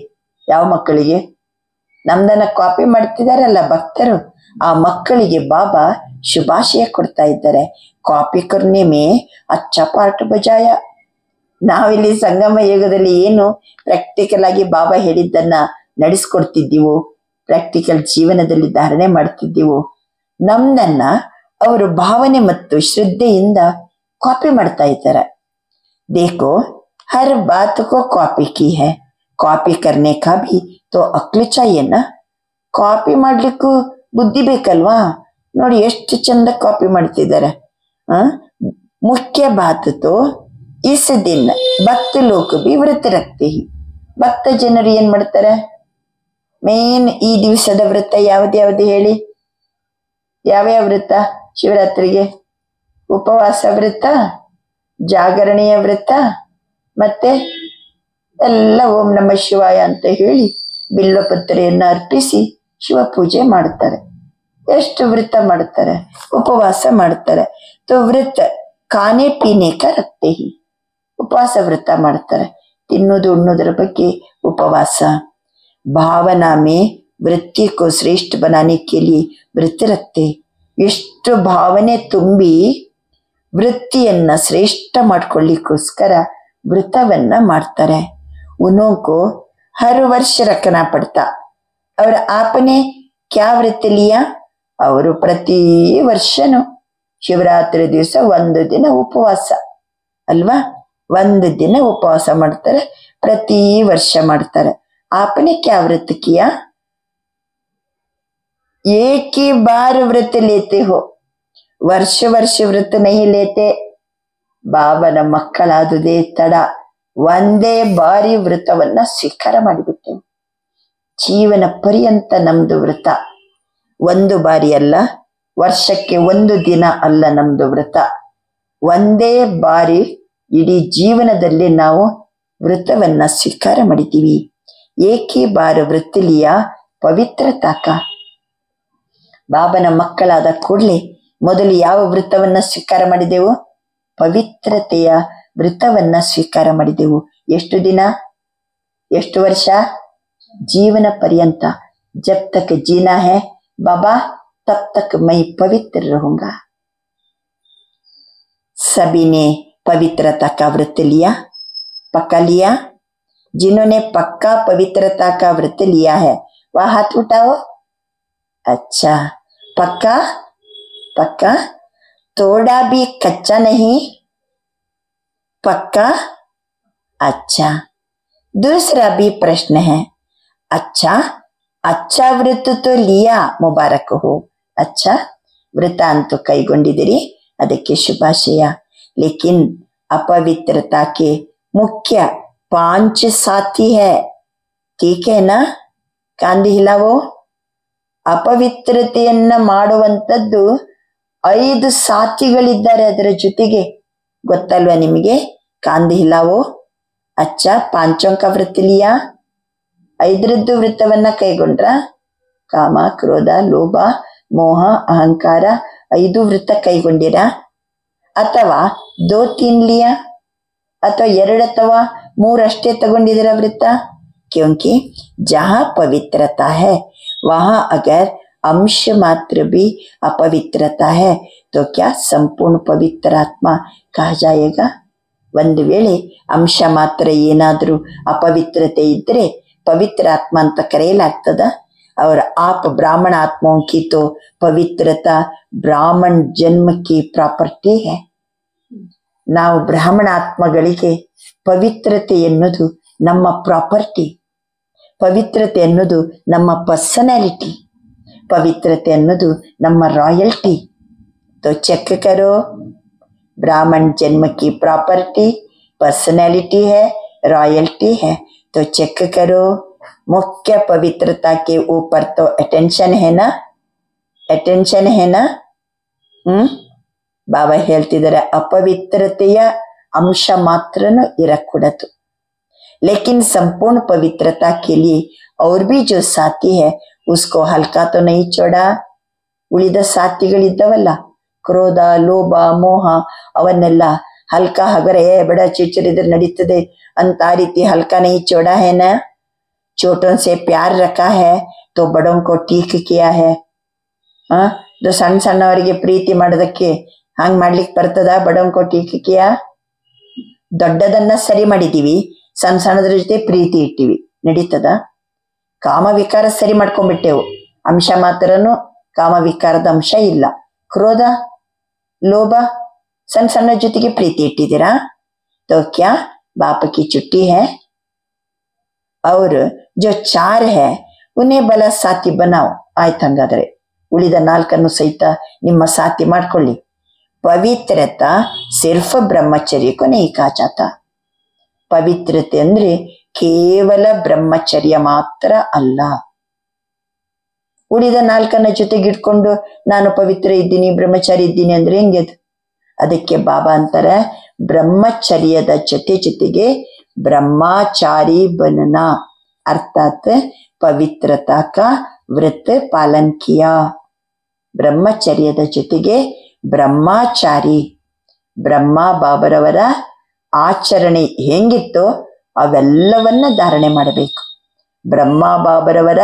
ಯಾವ ಮಕ್ಕಳಿಗೆ? ನಮ್ದನ್ನ ಕಾಪಿ ಮಾಡ್ತಿದಾರಲ್ಲ ಭಕ್ತರು, ಆ ಮಕ್ಕಳಿಗೆ ಬಾಬಾ ಶುಭಾಶಯ ಕೊಡ್ತಾ ಇದ್ದಾರೆ. ಕಾಪಿ ಕರ್ನೆ ಮೇ ಅಚ್ಚಾ ಪಾರ್ಟ್ ಬಜಾಯ. ನಾವಿಲ್ಲಿ ಸಂಗಮ ಯುಗದಲ್ಲಿ ಏನು ಪ್ರಾಕ್ಟಿಕಲ್ ಆಗಿ ಬಾಬಾ ಹೇಳಿದ್ದನ್ನ ನಡೆಸ್ಕೊಡ್ತಿದ್ದೀವೋ, ಪ್ರಾಕ್ಟಿಕಲ್ ಜೀವನದಲ್ಲಿ ಧಾರಣೆ ಮಾಡ್ತಿದ್ದೀವೋ, ನಮ್ದನ್ನ ಅವರು ಭಾವನೆ ಮತ್ತು ಶ್ರದ್ಧೆಯಿಂದ ಕಾಪಿ ಮಾಡ್ತಾ ಇದ್ದಾರೆ. देखो हर बात को कॉपी की है, कॉपी करने का भी तो अक्ल चाहिए ना. ಕಾಪಿ ಮಾಡ್ಲಿಕ್ಕೂ ಬುದ್ಧಿ ಬೇಕಲ್ವಾ. ನೋಡಿ ಎಷ್ಟು ಚಂದ ಕಾಪಿ ಮಾಡ್ತಿದ್ದಾರೆ. ಮುಖ್ಯ ಬಾತ್ ತೋ ಇಸ್ ದಿನ ಭಕ್ತ ಲೋಕ ಬಿ ವ್ರತ ರಕ್ತೆ ಹಿ. ಭಕ್ತ ಜನರು ಏನ್ ಮಾಡ್ತಾರೆ? ಮೇನ್ ಈ ದಿವಸದ ವ್ರತ ಯಾವ್ದು ಹೇಳಿ? ಯಾವ್ಯಾವ ವ್ರತ? ಶಿವರಾತ್ರಿಗೆ ಉಪವಾಸ ವ್ರತ, ಜಾಗರಣೆಯ ವ್ರತ, ಮತ್ತೆ ಎಲ್ಲ ಓಂ ನಮ ಶಿವಾಯ ಅಂತ ಹೇಳಿ ಬಿಲ್ವಪತ್ರೆಯನ್ನು ಅರ್ಪಿಸಿ ಶಿವ ಪೂಜೆ ಮಾಡುತ್ತಾರೆ. ಎಷ್ಟು ವ್ರತ ಮಾಡುತ್ತಾರೆ, ಉಪವಾಸ ಮಾಡುತ್ತಾರೆ. ತೋ ವ್ರತ ಖಾನೆ ಪೀನೆ ಕ ರಕ್ತೆ ಹಿ. ಉಪವಾಸ ವ್ರತ ಮಾಡ್ತಾರೆ, ತಿನ್ನೋದು ಉಣ್ಣೋದ್ರ ಬಗ್ಗೆ ಉಪವಾಸ. ಭಾವನಾ ಮೇ ವೃತ್ತಿ ಕೋ ಶ್ರೇಷ್ಠ ಬನಾನೆ ಕೆ ಲಿಯೆ ವ್ರತ ರಕ್ತೆ. ಎಷ್ಟು ಭಾವನೆ ತುಂಬಿ ವೃತ್ತಿಯನ್ನ ಶ್ರೇಷ್ಠ ಮಾಡ್ಕೊಳ್ಳಿಕ್ಕೋಸ್ಕರ ವ್ರತವನ್ನ ಮಾಡ್ತಾರೆ. ಉನೋಕೋ ಹರ್ ವರ್ಷ ರಖನಾ ಪಡ್ತಾ. ಅವರ ಆಪನೆ ಕ್ಯಾ ವ್ರತ ಲಿಯಾ? ಅವರು ಪ್ರತಿ ವರ್ಷನೂ ಶಿವರಾತ್ರಿ ದಿವಸ 1 ದಿನ ಉಪವಾಸ ಅಲ್ವಾ, 1 ದಿನ ಉಪವಾಸ ಮಾಡ್ತಾರೆ, ಪ್ರತಿ ವರ್ಷ ಮಾಡ್ತಾರೆ. ಆಪನೆ ಕ್ಯಾ ವ್ರತ ಕಿಯಾ? एक ही बार व्रत लेते हो, ವರ್ಷ ವರ್ಷ ವ್ರತ ನಹಿ ಲೇತೆ. ಬಾಬನ ಮಕ್ಕಳಾದುದೇ ತಡ, ಒಂದೇ ಬಾರಿ ವ್ರತವನ್ನ ಸ್ವೀಕಾರ ಮಾಡಿಬಿಟ್ಟೆವು. ಜೀವನ ಪರ್ಯಂತ ನಮ್ದು ವ್ರತ 1 ಬಾರಿ ಅಲ್ಲ, ವರ್ಷಕ್ಕೆ 1 ದಿನ ಅಲ್ಲ ನಮ್ದು ವ್ರತ. ಒಂದೇ ಬಾರಿ ಇಡೀ ಜೀವನದಲ್ಲಿ ನಾವು ವ್ರತವನ್ನ ಸ್ವೀಕಾರ ಮಾಡಿದ್ದೀವಿ. ಏಕೇ ಬಾರ ವೃತ್ತಿಲಿಯ ಪವಿತ್ರತಾಕ. ಬಾಬನ ಮಕ್ಕಳಾದ ಕೂಡಲೇ ಮೊದಲು ಯಾವ ವೃತ್ತವನ್ನ ಸ್ವೀಕಾರ ಮಾಡಿದೆವು? ಪವಿತ್ರತೆಯ ವೃತ್ತವನ್ನ ಸ್ವೀಕಾರ ಮಾಡಿದೆವು. ಎಷ್ಟು ದಿನ, ಎಷ್ಟು ವರ್ಷ? ಜೀವನ ಪರ್ಯಂತ जब तक जीना है बाबा तब तक मैं पवित्र रहूंगा। सभी ने पवित्रता का व्रत लिया, पक्का लिया। जिन्होंने पक्का पवित्रता का व्रत लिया है वह हाथ उठाओ। अच्छा, पक्का पक्का, थोड़ा भी कच्चा नहीं, पक्का। अच्छा, दूसरा भी प्रश्न है। अच्छा व्रत तो लिया, मुबारक हो। अच्छा व्रತ ಅಂತೂ ಕೈಗೊಂಡಿದ್ದೀರಿ, ಅದಕ್ಕೆ ಶುಭಾಶಯ। लेकिन अपवित्रता के मुख्य 5 साथी है, ठीक है ना? ಕಾಂದಿ ಹಿಲಾವೋ। ಅಪವಿತ್ರತೆಯನ್ನ ಮಾಡುವಂತದ್ದು 5 ಸಾಥಿಗಳಿದ್ದಾರೆ ಅದರ ಜೊತೆಗೆ, ಗೊತ್ತಲ್ವಾ ನಿಮಗೆ? ಕಾಂದಿ ಹಿಲಾವೋ। ಅಚ್ಚ, 5 का व्रत लिया, 5ರದ್ದು ವೃತ್ತವನ್ನ ಕೈಗೊಂಡ್ರ? ಕಾಮ, ಕ್ರೋಧ, ಲೋಭ, ಮೋಹ, ಅಹಂಕಾರ 5 ವೃತ್ತ ಕೈಗೊಂಡಿರಾ? ಅಥವಾ 2-3 लिया, ಅಥವಾ 2 ಅಥವಾ 3 ಅಷ್ಟೇ ತಗೊಂಡಿದ್ದೀರಾ ವೃತ್ತ? क्योंकि जहाँ पवित्रता है वहां अगर अंश मात्र भी अपवित्रता है तो क्या संपूर्ण पवित्र आत्मा कहा जाएगा? ಒಂದು ವೇಳೆ ಅಂಶ ಮಾತ್ರ ಏನಾದರೂ ಅಪವಿತ್ರತೆ ಇದ್ರೆ पवित्र आत्मा ಅಂತ ಕರೆಯಲಾಗ್ತದ? और आप ब्राह्मण आत्माओं की तो पवित्रता ब्राह्मण जन्म की प्रॉपर्टी है। ನಾವು ಬ್ರಾಹ್ಮಣ ಆತ್ಮಗಳಿಗೆ ಪವಿತ್ರತೆ ಎನ್ನುವುದು ನಮ್ಮ ಪ್ರಾಪರ್ಟಿ, ಪವಿತ್ರತೆ ಅನ್ನೋದು ನಮ್ಮ ಪರ್ಸನಾಲಿಟಿ, ಪವಿತ್ರತೆ ಅನ್ನೋದು ನಮ್ಮ ರಾಯಲ್ಟಿ। तो चेक करो, ब्राह्मण जन्म की प्रॉपर्टी पर्सनैलिटी है, रॉयल्टी है। तो चेक करो, मुख्य पवित्रता के ऊपर तो अटेंशन है ना, अटेंशन है ना? बाबा ಹೇಳ್ತಿದ್ದಾರೆ ಅಪವಿತ್ರತೆಯ अंश ಮಾತ್ರನೂ ಇರಕೂಡದು, लेकिन संपूर्ण पवित्रता के लिए और भी जो साथी है उसको हल्का तो नहीं छोड़ा। ಉಳಿದ ಸಾಥಿಗಳಿದ್ದವಲ್ಲ, ಕ್ರೋಧ, ಲೋಭ, ಮೋಹ ಅವನ್ನೆಲ್ಲ ಹಲ್ಕಾ ಹಗರೆ ಬಡ ಚಿಚ್ಚರಿದ್ರೆ ನಡೀತದೆ ಅಂತ ಆ ರೀತಿ ಹಲ್ಕಾ नहीं छोड़ा है ना। छोटों से प्यार रखा है तो बड़ों को ठीक किया है। ಸಣ್ಣ ಸಣ್ಣವರಿಗೆ ಪ್ರೀತಿ ಮಾಡೋದಕ್ಕೆ ಹಂಗ್ ಮಾಡ್ಲಿಕ್ಕೆ ಬರ್ತದ? ಬಡೋं को ठीक किया, ದೊಡ್ಡದನ್ನ ಸರಿ ಮಾಡಿದೀವಿ, ಸಣ್ಣ ಸಣ್ಣದ್ರ ಜೊತೆ ಪ್ರೀತಿ ಇಟ್ಟಿವಿ, ನಡೀತದ? ಕಾಮವಿಕಾರ ಸರಿ ಮಾಡ್ಕೊಂಡ್ಬಿಟ್ಟೆವು, ಅಂಶ ಮಾತ್ರನು ಕಾಮವಿಕಾರದ ಅಂಶ ಇಲ್ಲ। ಕ್ರೋಧ, ಲೋಭ, ಸಣ್ಣ ಸಣ್ಣ ಜೊತೆಗೆ ಪ್ರೀತಿ ಇಟ್ಟಿದ್ದೀರಾ? तो क्या बाप की छुट्टी है? और जो 4 है उन्हें भला साथी बनाओ। ಆಯ್ತು, ಹಂಗಾದ್ರೆ ಉಳಿದ 4 ಸಹಿತ ನಿಮ್ಮ ಸಾಥಿ ಮಾಡ್ಕೊಳ್ಳಿ। ಪವಿತ್ರತಾ ಸಿರ್ಫ್ ಬ್ರಹ್ಮಚರ್ಯ को नहीं कहा जाता। ಪವಿತ್ರತೆ ಅಂದ್ರೆ ಕೇವಲ ಬ್ರಹ್ಮಚರ್ಯ ಮಾತ್ರ ಅಲ್ಲ। ಉಳಿದ 4 ಜೊತೆಗಿಟ್ಕೊಂಡು ನಾನು ಪವಿತ್ರ ಇದ್ದೀನಿ, ಬ್ರಹ್ಮಚಾರಿ ಇದ್ದೀನಿ ಅಂದ್ರೆ ಹೆಂಗದು? ಅದಕ್ಕೆ ಬಾಬಾ ಅಂತಾರೆ, ಬ್ರಹ್ಮಚರ್ಯದ ಜೊತೆಗೆ ಬ್ರಹ್ಮಚಾರಿ ಬನನಾ ಅರ್ಥಾತ್ ಪವಿತ್ರತಾ ಕಾ ವ್ರತ ಪಾಲನ್ ಕಿಯಾ। ಬ್ರಹ್ಮಚರ್ಯದ ಜೊತೆಗೆ ಬ್ರಹ್ಮಚಾರಿ, ಬ್ರಹ್ಮ ಬಾಬರವರ ಆಚರಣೆ ಹೆಂಗಿತ್ತೋ ಅವೆಲ್ಲವನ್ನ ಧಾರಣೆ ಮಾಡಬೇಕು। ಬ್ರಹ್ಮ ಬಾಬರವರ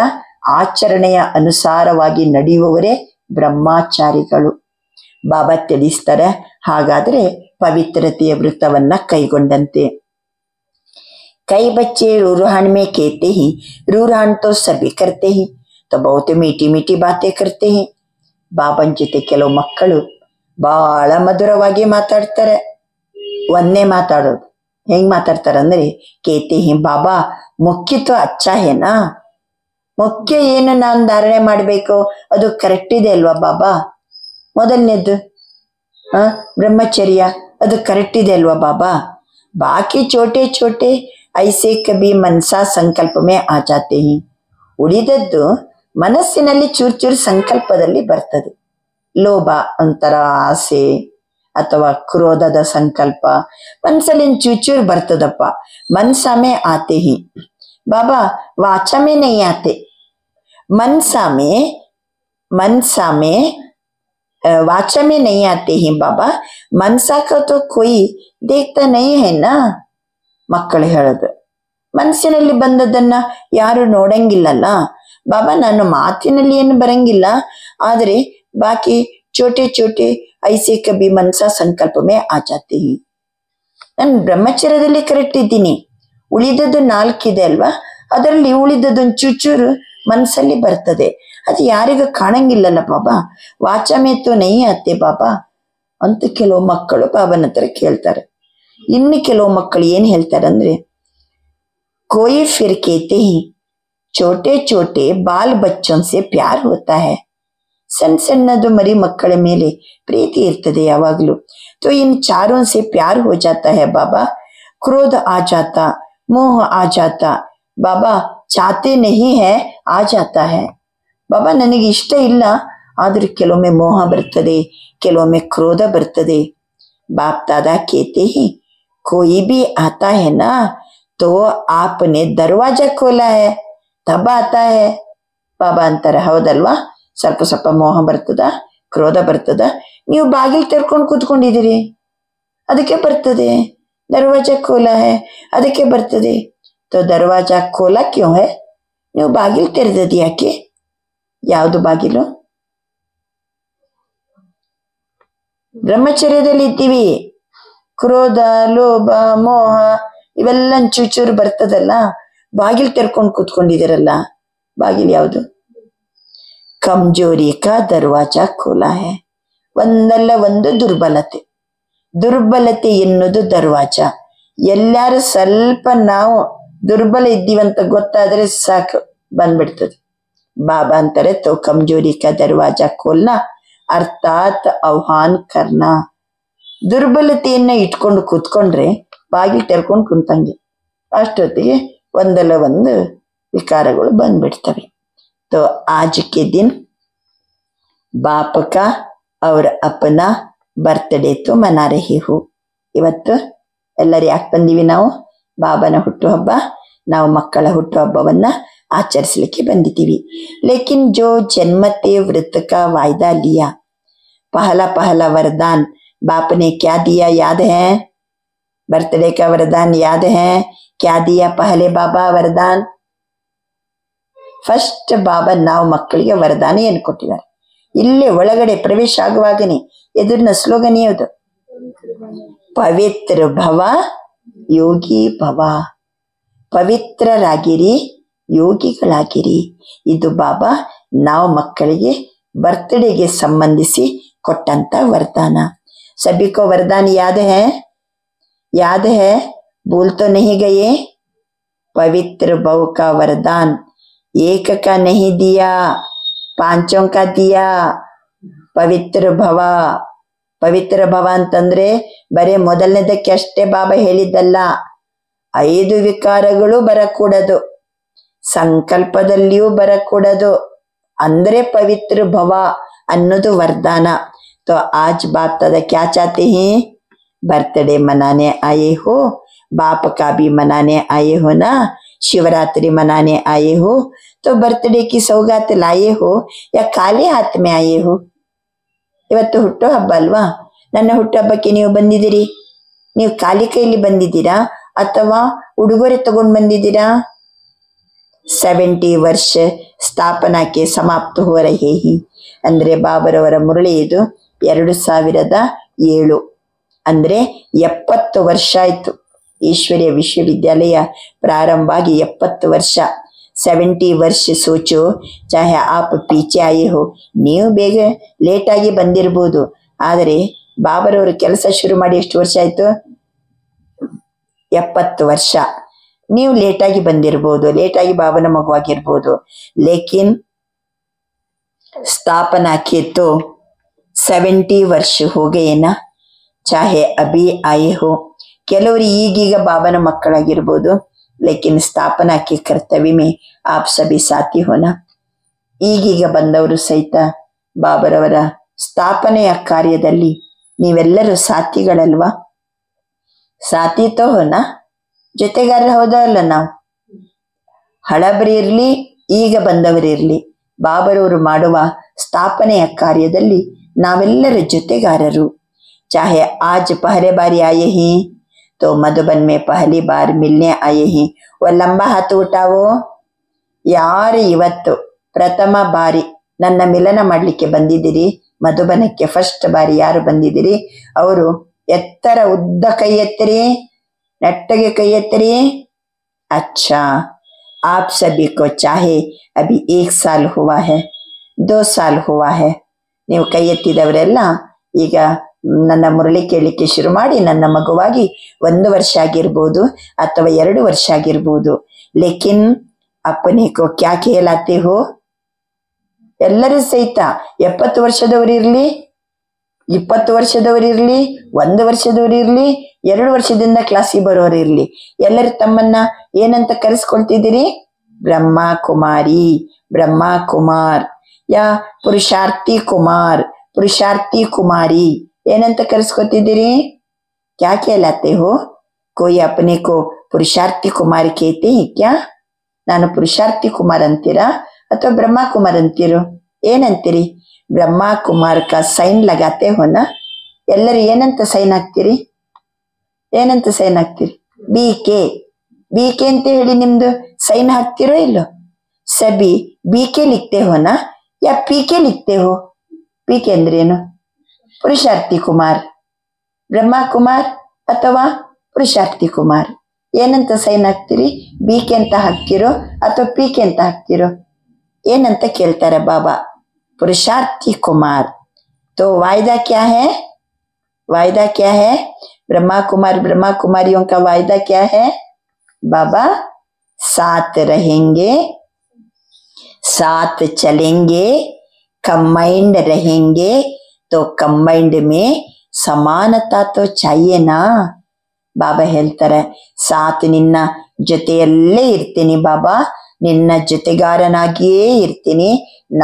ಆಚರಣೆಯ ಅನುಸಾರವಾಗಿ ನಡೆಯುವವರೇ ಬ್ರಹ್ಮಚಾರಿಗಳು। ಬಾಬಾ ತಿಳಿಸ್ತಾರೆ, ಹಾಗಾದ್ರೆ ಪವಿತ್ರತೆಯ ವೃತ್ತವನ್ನ ಕೈಗೊಂಡಂತೆ। कई बच्चे रूहान में कहते हैं रूहान तो सभी करते हैं, तो बहुत मीठी मीठी बातें करते हैं। ಬಾಬನ್ ಜೊತೆ ಕೆಲವು ಮಕ್ಕಳು ಬಹಳ ಮಧುರವಾಗಿ ಮಾತಾಡ್ತಾರೆ, ಒಂದೇ ಮಾತಾಡೋದು। ಹೆಂಗ್ ಮಾತಾಡ್ತಾರಂದ್ರೆ, ಕೇತೆ ಹಿ ಬಾಬಾ ಮುಖ್ಯ ತೋ ಅಚ್ಚಾ ಹೇನಾ, ಮುಖ್ಯ ಏನು ನಾನು ಧಾರಣೆ ಮಾಡ್ಬೇಕು ಅದು ಕರೆಕ್ಟ್ ಇದೆ ಅಲ್ವಾ ಬಾಬಾ? ಮೊದಲನೇದ್ದು ಬ್ರಹ್ಮಚರ್ಯ, ಅದು ಕರೆಕ್ಟ್ ಇದೆ ಅಲ್ವಾ ಬಾಬಾ? ಬಾಕಿ ಚೋಟೆ ಚೋಟೆ ಐಸೆ ಕಬಿ ಮನಸಾ ಸಂಕಲ್ಪ ಮೇ ಆ ಜಾತೆ ಹಿ, ಉಳಿದದ್ದು ಮನಸ್ಸಿನಲ್ಲಿ ಚೂರ್ ಚೂರ್ ಸಂಕಲ್ಪದಲ್ಲಿ ಬರ್ತದೆ। ಲೋಭ ಒಂಥರ ಆಸೆ ಅಥವಾ ಕ್ರೋಧದ ಸಂಕಲ್ಪ ಮನ್ಸಲ್ಲಿ ಚೂಚೂರ್ ಬರ್ತದಪ್ಪ, ಮನ್ಸಾಮೆ ಆತೆ ಹಿ ಬಾಬಾ, ವಾಚಾಮೆ ನೈ ಆತೆ। मनसामे वाचा में नहीं आते हैं बाबा, मनसा का तो कोई देखता नहीं है ना। ಮಕ್ಕಳು ಹೇಳೋದು, ಮನಸ್ಸಿನಲ್ಲಿ ಬಂದದ್ದನ್ನ ಯಾರು ನೋಡಂಗಿಲ್ಲಲ್ಲ, ಬಾಬಾ ನಾನು ಮಾತಿನಲ್ಲಿ ಏನು ಬರಂಗಿಲ್ಲ, ಆದರೆ ಬಾಕಿ ಚೋಟೆ ಚೋಟೆ ಐಸೆ ಕಬಿ ಮನ್ಸಾ ಸಂಕಲ್ಪ ಮೇ ಆ ಜಾತೆ ಹಿ. ನಾನು ಬ್ರಹ್ಮಚರ್ಯದಲ್ಲಿ ಕರೆಕ್ಟ್ ಇದ್ದೀನಿ, ಉಳಿದದ್ದು 4 ಇದೆ ಅಲ್ವಾ, ಅದರಲ್ಲಿ ಉಳಿದದ್ದೊಂದು ಚೂಚೂರು ಮನಸ್ಸಲ್ಲಿ ಬರ್ತದೆ, ಅದು ಯಾರಿಗೂ ಕಾಣಂಗಿಲ್ಲಲ್ಲ ಬಾಬಾ. ವಾಚಮೇತು ನೈ ಅತ್ತೆ ಬಾಬಾ ಅಂತ ಕೆಲವು ಮಕ್ಕಳು ಬಾಬನ ಹತ್ರ ಕೇಳ್ತಾರೆ. ಇನ್ನು ಕೆಲವು ಮಕ್ಕಳು ಏನ್ ಹೇಳ್ತಾರೆ ಅಂದ್ರೆ, कोई फिर कहते ही छोटे छोटे बाल बच्चों से प्यार होता है. ಸಣ್ಣ ಸಣ್ಣದು ಮರಿ ಮಕ್ಕಳ ಮೇಲೆ ಪ್ರೀತಿ ಇರ್ತದೆ ಯಾವಾಗ್ಲೂ. तो इन चारों से प्यार हो जाता है बाबा. क्रोध आ जाता, मोह आ जाता, बाबा चाहते नहीं है आ जाता है. ಬಾಬಾ ನನಗೆ ಇಷ್ಟ ಇಲ್ಲ, ಆದ್ರೆ ಕೆಲವೊಮ್ಮೆ ಮೋಹ ಬರ್ತದೆ, ಕೆಲವೊಮ್ಮೆ ಕ್ರೋಧ ಬರ್ತದೆ. बाप दादा कहते ही कोई भी आता है ना तो आपने दरवाजा खोला है तब आता है. ಬಾಬಾ ಅಂತಾರೆ, ಹೌದಲ್ವಾ, ಸ್ವಲ್ಪ ಸ್ವಲ್ಪ ಮೋಹ ಬರ್ತದ, ಕ್ರೋಧ ಬರ್ತದ, ನೀವು ಬಾಗಿಲು ತೆರ್ಕೊಂಡು ಕೂತ್ಕೊಂಡಿದ್ದೀರಿ ಅದಕ್ಕೆ ಬರ್ತದೆ. ದರ್ವಾಜಾ ಖೋಲಾ ಹೈ ಅದಕ್ಕೆ ಬರ್ತದೆ. तो दरवाजा खोला क्यों है? ನೀವು ಬಾಗಿಲು ತೆರೆದದ್ದು ಯಾಕೆ? ಯಾವುದು ಬಾಗಿಲು? ಬ್ರಹ್ಮಚರ್ಯದಲ್ಲಿ ಇದ್ದೀವಿ, ಕ್ರೋಧ ಲೋಭ ಮೋಹ ಇವೆಲ್ಲ ಚೂಚೂರು ಬರ್ತದಲ್ಲ, ಬಾಗಿಲು ತೆರ್ಕೊಂಡು ಕೂತ್ಕೊಂಡಿದ್ದೀರಲ್ಲ, ಬಾಗಿಲು ಯಾವುದು? ಕಮ್ಜೋರಿ ಕಾ ದರ್ವಾಜಾ ಖೋಲಾ ಹೈ. ಒಂದಲ್ಲ ಒಂದು ದುರ್ಬಲತೆ, ದುರ್ಬಲತೆ ಎನ್ನುವುದು ದರ್ವಾಜ. ಎಲ್ಲಾರು ಸ್ವಲ್ಪ ನಾವು ದುರ್ಬಲ ಇದ್ದೀವಂತ ಗೊತ್ತಾದ್ರೆ ಸಾಕು, ಬಂದ್ಬಿಡ್ತದೆ. ಬಾಬಾ ಅಂತಾರೆ, ತೋ ಕಮ್ಜೋರಿ ಕಾ ದರ್ವಾಜಾ ಖೋಲ್ನಾ ಅರ್ಥಾತ್ ಆಹ್ವಾನ್ ಕರ್ನಾ. ದುರ್ಬಲತೆಯನ್ನ ಇಟ್ಕೊಂಡು ಕೂತ್ಕೊಂಡ್ರೆ ಬಾಗಿಲು ತೆರ್ಕೊಂಡು ಕುಂತಂಗೆ, ಅಷ್ಟೊತ್ತಿಗೆ ಒಂದಲ್ಲ ಒಂದು ವಿಕಾರಗಳು ಬಂದ್ಬಿಡ್ತವೆ. तो आज के दिन बाप का और अपना बर्थडे तो मना रही हूँ. ಇವತ್ತು ಎಲ್ಲರೂ ಯಾಕೆ ಬಂದೀವಿ ನಾವು? ಬಾಬನ ಹುಟ್ಟುಹಬ್ಬ, ನಾವು ಮಕ್ಕಳ ಹುಟ್ಟುಹಬ್ಬವನ್ನ ಆಚರಿಸಲಿಕ್ಕೆ ಬಂದಿದ್ದೀವಿ. ಲೇಕಿನ್ ಜೋ ಜನ್ಮತೆ ವೃತ್ का वायदा लिया, पहला पहला वरदान बाप ने क्या दिया याद है? बर्थडे का वरदान याद है? क्या दिया पहले बाबा वरदान? ಫಸ್ಟ್ ಬಾಬಾ ನಾವು ಮಕ್ಕಳಿಗೆ ವರದಾನ ಏನು ಕೊಟ್ಟಿದ್ದಾರೆ? ಇಲ್ಲೇ ಒಳಗಡೆ ಪ್ರವೇಶ ಆಗುವಾಗನೇ ಎದುರಿನ ಸ್ಲೋಗನ್ ಯಾವುದು? ಪವಿತ್ರ ಭವ ಯೋಗಿ ಭವ. ಪವಿತ್ರರಾಗಿರಿ, ಯೋಗಿಗಳಾಗಿರಿ. ಇದು ಬಾಬಾ ನಾವು ಮಕ್ಕಳಿಗೆ ಬರ್ತ್ಡೇಗೆ ಸಂಬಂಧಿಸಿ ಕೊಟ್ಟಂತ ವರದಾನ. सभी को वरदान याद है? याद है? भूल तो नहीं गए? पवित्र भव का वरदान एक का नहीं दिया, 5 का दिया. ಪವಿತ್ರ ಭವ, ಪವಿತ್ರ ಭವ ಅಂತಂದ್ರೆ ಬರೇ ಮೊದಲನೇದಕ್ಕೆ ಅಷ್ಟೇ ಬಾಬಾ ಹೇಳಿದ್ದಲ್ಲ, 5 ವಿಕಾರಗಳು ಬರಕೂಡದು, ಸಂಕಲ್ಪದಲ್ಲಿಯೂ ಬರಕೂಡದು, ಅಂದ್ರೆ ಪವಿತ್ರ ಭವ ಅನ್ನೋದು ವರದಾನ. तो आज बाप दादा क्या चाहते हैं? बर्थडे मनाने आए हो, बाप का भी मनाने आए हो ना, शिवरात्रि मनाने आए हो, तो बर्थडे की सौगात लाए हो या खाली हाथ में आए हो? ಇವತ್ತು ಹುಟ್ಟು ಹಬ್ಬ ಅಲ್ವಾ, ನನ್ನ ಹುಟ್ಟುಹಬ್ಬಕ್ಕೆ ನೀವು ಬಂದಿದ್ದೀರಿ, ನೀವು ಖಾಲಿ ಕೈಲಿ ಬಂದಿದ್ದೀರಾ ಅಥವಾ ಉಡುಗೊರೆ ತಗೊಂಡು ಬಂದಿದ್ದೀರಾ? 70 ವರ್ಷ ಸ್ಥಾಪನಾಕ್ಕೆ ಸಮಾಪ್ತ ಹೋ ರಹೇ ಹಿ ಅಂದ್ರೆ ಬಾಬರವರ ಮುರಳಿ ಇದು 2007 ಅಂದ್ರೆ 70 ವರ್ಷ ಆಯ್ತು. ಈಶ್ವರ್ಯ ವಿಶ್ವವಿದ್ಯಾಲಯ ಪ್ರಾರಂಭ ಆಗಿ 70 ವರ್ಷ. 70 ವರ್ಷ ಸೋಚೋ, ಚಾಹೆ ಆಪ್ ಪೀಚೆ ಆಯೇ ಹೋ, ನೀವು ಬೇಗ ಲೇಟ್ ಆಗಿ ಬಂದಿರ್ಬೋದು, ಆದರೆ ಬಾಬರವರು ಕೆಲಸ ಶುರು ಮಾಡಿ ಎಷ್ಟು ವರ್ಷ ಆಯ್ತು? 70 ವರ್ಷ. ನೀವು ಲೇಟಾಗಿ ಬಂದಿರ್ಬೋದು, ಲೇಟಾಗಿ ಬಾಬನ ಮಗುವಾಗಿರ್ಬೋದು, ಲೇಕಿನ್ ಸ್ಥಾಪನಾ के तो 70 ವರ್ಷ हो गए ना, चाहे अभी आए हो. ಕೆಲವರು ಈಗೀಗ ಬಾಬನ ಮಕ್ಕಳಾಗಿರ್ಬೋದು, ಲೇಕಿನ್ ಸ್ಥಾಪನಾ के कर्तव्य में आप सभी साथी हो ना. ಈಗೀಗ ಬಂದವರು ಸಹಿತ ಬಾಬರವರ ಸ್ಥಾಪನೆಯ ಕಾರ್ಯದಲ್ಲಿ ನೀವೆಲ್ಲರೂ ಸಾಥಿಗಳಲ್ವಾ? ಸಾಥಿ ತೋ ಹೋನಾ, ಜೊತೆಗಾರರು ಹೌದಲ್ಲ ನಾವು? ಹಳಬರಿರ್ಲಿ, ಈಗ ಬಂದವರಿರ್ಲಿ, ಬಾಬರವರು ಮಾಡುವ ಸ್ಥಾಪನೆಯ ಕಾರ್ಯದಲ್ಲಿ ನಾವೆಲ್ಲರ ಜೊತೆಗಾರರು. चाहे आज पहले बारी आए ही तो मधुबन में पहली बार मिलने आए ही वो लंबा हाथ उठाओ. ಯಾರು ಇವತ್ತು ಪ್ರಥಮ ಬಾರಿ ನನ್ನ ಮಿಲನ ಮಾಡ್ಲಿಕ್ಕೆ ಬಂದಿದ್ದೀರಿ ಮಧುಬನಕ್ಕೆ. ಫಸ್ಟ್ ಬಾರಿ ಯಾರು ಬಂದಿದ್ದೀರಿ ಅವರು ಎತ್ತರ ಉದ್ದ ಕೈ ಎತ್ತರಿ, ನೆಟ್ಟಗೆ ಕೈ ಎತ್ತರಿ. अच्छा, आप सभी को चाहे अभी 1 साल हुआ है, 2 साल हुआ है. ನೀವು ಕೈ ಎತ್ತಿದವರೆಲ್ಲ ಈಗ ನನ್ನ ಮುರಳಿ ಕೇಳಲಿಕ್ಕೆ ಶುರು ಮಾಡಿ ನನ್ನ ಮಗುವಾಗಿ 1 ವರ್ಷ ಆಗಿರ್ಬೋದು ಅಥವಾ 2 ವರ್ಷ ಆಗಿರ್ಬೋದು. ಲೇಕಿನ್ ಅಪ್ಪನೇ ಕೋ ಕ್ಯಾ ಕೇಳಾತೆ ಹೋ? ಎಲ್ಲರೂ ಸಹಿತ 70 ವರ್ಷದವರಿರ್ಲಿ, 20 ವರ್ಷದವರಿರ್ಲಿ, 1 ವರ್ಷದವರಿರ್ಲಿ, 2 ವರ್ಷದಿಂದ ಕ್ಲಾಸಿಗೆ ಬರೋರು ಇರ್ಲಿ, ಎಲ್ಲರೂ ತಮ್ಮನ್ನ ಏನಂತ ಕರೆಸ್ಕೊಳ್ತಿದ್ದೀರಿ? ಬ್ರಹ್ಮ ಕುಮಾರಿ, ಬ್ರಹ್ಮ ಕುಮಾರ್, ಯಾ ಪುರುಷಾರ್ಥಿ ಕುಮಾರ್, ಪುರುಷಾರ್ಥಿ ಕುಮಾರಿ ಏನಂತ ಕರೆಸ್ಕೊತಿದ್ದೀರಿ? ಕ್ಯಾ ಕೇಳಾತೆ ಹೋ? ಕೋಯಿ ಅಪನೆ ಕೋ ಪುರುಷಾರ್ಥಿ ಕುಮಾರ್ ಕೇತೆ ಕ್ಯಾ? ನಾನು ಪುರುಷಾರ್ಥಿ ಕುಮಾರ್ ಅಂತೀರಾ ಅಥವಾ ಬ್ರಹ್ಮ ಕುಮಾರ್ ಅಂತೀರೋ? ಏನಂತೀರಿ? ಬ್ರಹ್ಮ ಕುಮಾರ್ ಕಾ ಸೈನ್ ಲಗಾತೆ ಹೋನಾ? ಎಲ್ಲರೂ ಏನಂತ ಸೈನ್ ಹಾಕ್ತೀರಿ? ಏನಂತ ಸೈನ್ ಹಾಕ್ತೀರಿ? BK, BK ಅಂತ ಹೇಳಿ ನಿಮ್ದು ಸೈನ್ ಹಾಕ್ತಿರೋ ಇಲ್ಲೋ? ಸಬಿ BK ಲಿಖತೆ ಹೋನಾ ಯಾ PK ಲಿಖತೆ ಹೋ? PK ಅಂದ್ರೇನು? ಪುರುಷಾರ್ಥಿ ಕುಮಾರ್, ಬ್ರಹ್ಮ ಕುಮಾರ್ ಅಥವಾ ಪುರುಷಾರ್ಥಿ ಕುಮಾರ್ ಏನಂತ ಸೈನ್ ಹಾಕ್ತೀರಿ? BK ಅಂತ ಹಾಕ್ತಿರೋ ಅಥವಾ PK ಅಂತ ಹಾಕ್ತಿರೋ? ಏನಂತ ಕೇಳ್ತಾರೆ ಬಾಬಾ? पुरुषार्थी कुमार. तो वायदा क्या है? वायदा क्या है? ब्रह्मा कुमार ब्रह्मा कुमारियों का वायदा क्या है? बाबा साथ रहेंगे, साथ चलेंगे, कंबाइंड रहेंगे. तो कंबाइंड में समानता तो चाहिए ना. ಬಾಬಾ ಹೇಳ್ತಾರೆ, ಸಾತ್ ನಿನ್ನ ಜೊತೆಯಲ್ಲೇ ಇರ್ತೀನಿ ಬಾಬಾ, ನಿನ್ನ ಜೊತೆಗಾರನಾಗಿಯೇ ಇರ್ತೀನಿ,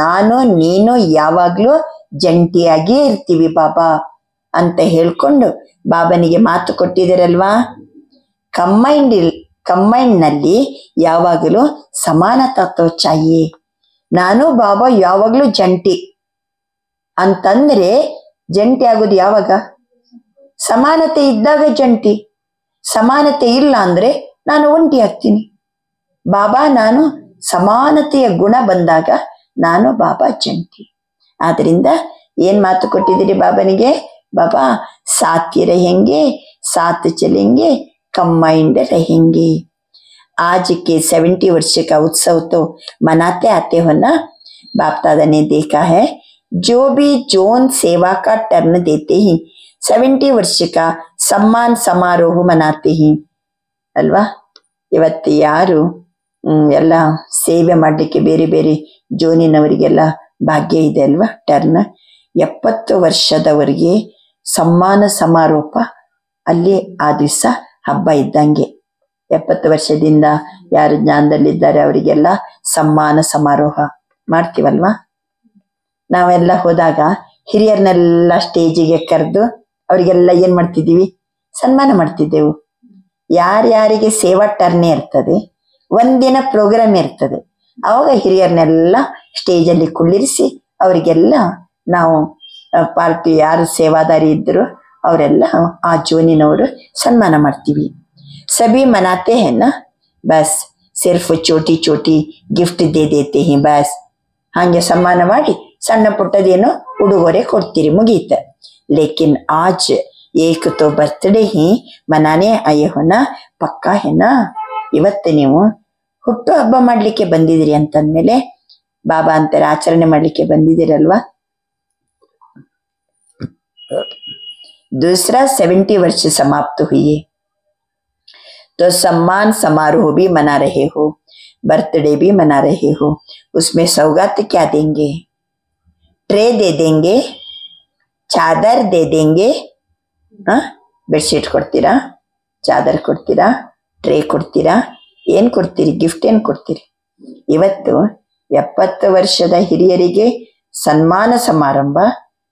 ನಾನು ನೀನು ಯಾವಾಗ್ಲೂ ಜಂಟಿಯಾಗಿಯೇ ಇರ್ತೀವಿ ಬಾಬಾ ಅಂತ ಹೇಳ್ಕೊಂಡು ಬಾಬನಿಗೆ ಮಾತು ಕೊಟ್ಟಿದ್ದೀರಲ್ವಾ. ಕಂಬೈಂಡ್ ನಲ್ಲಿ ಯಾವಾಗಲೂ ಸಮಾನತಾ ತೋ ಚಾಹಿಯೇ. ನಾನು ಬಾಬಾ ಯಾವಾಗ್ಲೂ ಜಂಟಿ ಅಂತಂದ್ರೆ ಜಂಟಿ ಆಗೋದು ಯಾವಾಗ? ಸಮಾನತೆ ಇದ್ದಾಗ ಜಂಟಿ, ಸಮಾನತೆ ಇಲ್ಲ ಅಂದ್ರೆ ನಾನು ಒಂಟಿ ಆಗ್ತೀನಿ. ಬಾಬಾ ನಾನು ಸಮಾನತೆಯ ಗುಣ ಬಂದಾಗ ನಾನು ಬಾಬಾ ಜಂಟಿ. ಆದ್ರಿಂದ ಏನ್ ಮಾತು ಕೊಟ್ಟಿದ್ದೀರಿ ಬಾಬನಿಗೆ? ಬಾಬಾ ಸಾಥ್ रहेंगे, साथ चलेंगे, कंबाइंड रहेंगे. आज के 70 वर्ष का उत्सव तो मनाते आते हो ना. बाप दादा ने देखा है जो भी जोन सेवा का टर्न देते ही 70 वर्ष का सम्मान समारोह मनाते ही ಅಲ್ವಾ. ಇವತ್ತು ಯಾರು ಎಲ್ಲ ಸೇವೆ ಮಾಡಲಿಕ್ಕೆ ಬೇರೆ ಬೇರೆ ಜೋನಿನವರಿಗೆಲ್ಲ ಭಾಗ್ಯ ಇದೆ ಅಲ್ವಾ. ಟರ್ನ್ 70 ವರ್ಷದವರಿಗೆ ಸಮ್ಮಾನ ಸಮಾರೋಪ ಅಲ್ಲಿ ಆ ದಿವಸ ಹಬ್ಬ ಇದ್ದಂಗೆ. 70 ವರ್ಷದಿಂದ ಯಾರು ಜ್ಞಾನದಲ್ಲಿದ್ದಾರೆ ಅವರಿಗೆಲ್ಲ ಸಮ್ಮಾನ ಸಮಾರೋಹ ಮಾಡ್ತೀವಲ್ವಾ. ನಾವೆಲ್ಲ ಹೋದಾಗ ಹಿರಿಯರನ್ನೆಲ್ಲ ಸ್ಟೇಜಿಗೆ ಕರೆದು ಅವರಿಗೆಲ್ಲ ಏನ್ ಮಾಡ್ತಿದ್ದೀವಿ? ಸನ್ಮಾನ ಮಾಡ್ತಿದ್ದೆವು. ಯಾರ್ಯಾರಿಗೆ ಸೇವಾ ಟರ್ನೇ ಇರ್ತದೆ, ಒಂದಿನ ಪ್ರೋಗ್ರಾಮ್ ಇರ್ತದೆ, ಅವಾಗ ಹಿರಿಯರನ್ನೆಲ್ಲ ಸ್ಟೇಜಲ್ಲಿ ಕುಳ್ಳಿರಿಸಿ ಅವರಿಗೆಲ್ಲ ನಾವು ಪಾರ್ಟಿ ಯಾರು ಸೇವಾದಾರಿ ಇದ್ರು ಅವರೆಲ್ಲ ಆ ಜೋನಿನವರು ಸನ್ಮಾನ ಮಾಡ್ತೀವಿ. ಸಭಿ ಮನಾತೆ ಹೈ ನಾ, ಬಸ್ ಸಿರ್ಫ್ ಚೋಟಿ ಚೋಟಿ ಗಿಫ್ಟ್ ದೇ ದೇತೆ ಹಿ ಬಸ್. ಹಾಗೆ ಸನ್ಮಾನ ಮಾಡಿ ಸಣ್ಣ ಪುಟ್ಟದೇನೋ ಉಡುಗೊರೆ ಕೊಡ್ತೀರಿ, ಮುಗೀತ. ಲೇಕಿನ್ ಆಜ್ ಏಕ್ ತೋ ಬರ್ತ್ಡೇ ಹಿ ಮನಾನೆ ಆಯೆ ಹೋನಾ, ಪಕ್ಕಾ ಹೆನಾ. ಇವತ್ತು ನೀವು ಹುಟ್ಟು ಹಬ್ಬ ಮಾಡ್ಲಿಕ್ಕೆ ಬಂದಿದ್ದೀರಿ ಅಂತಂದ್ಮೇಲೆ ಬಾಬಾ ಅಂತಾರೆ ಆಚರಣೆ ಮಾಡ್ಲಿಕ್ಕೆ ಬಂದಿದ್ದೀರಲ್ವಾ. दूसरा 70 वर्ष समाप्त हुई तो सम्मान समारोह भी मना रहे हो, बर्थडे भी मना रहे हो. उसमें सौगात क्या देंगे? ट्रे दे देंगे, चादर दे देंगे. ಬೆಡ್ಶೀಟ್ ಕೊಡ್ತೀರಾ, ಚಾದರ್ ಕೊಡ್ತೀರಾ, ಟ್ರೇ ಕೊಡ್ತೀರಾ, ಏನ್ ಕೊಡ್ತೀರಿ? ಗಿಫ್ಟ್ ಏನ್ ಕೊಡ್ತೀರಿ? ಇವತ್ತು 70 ವರ್ಷದ ಹಿರಿಯರಿಗೆ ಸನ್ಮಾನ ಸಮಾರಂಭ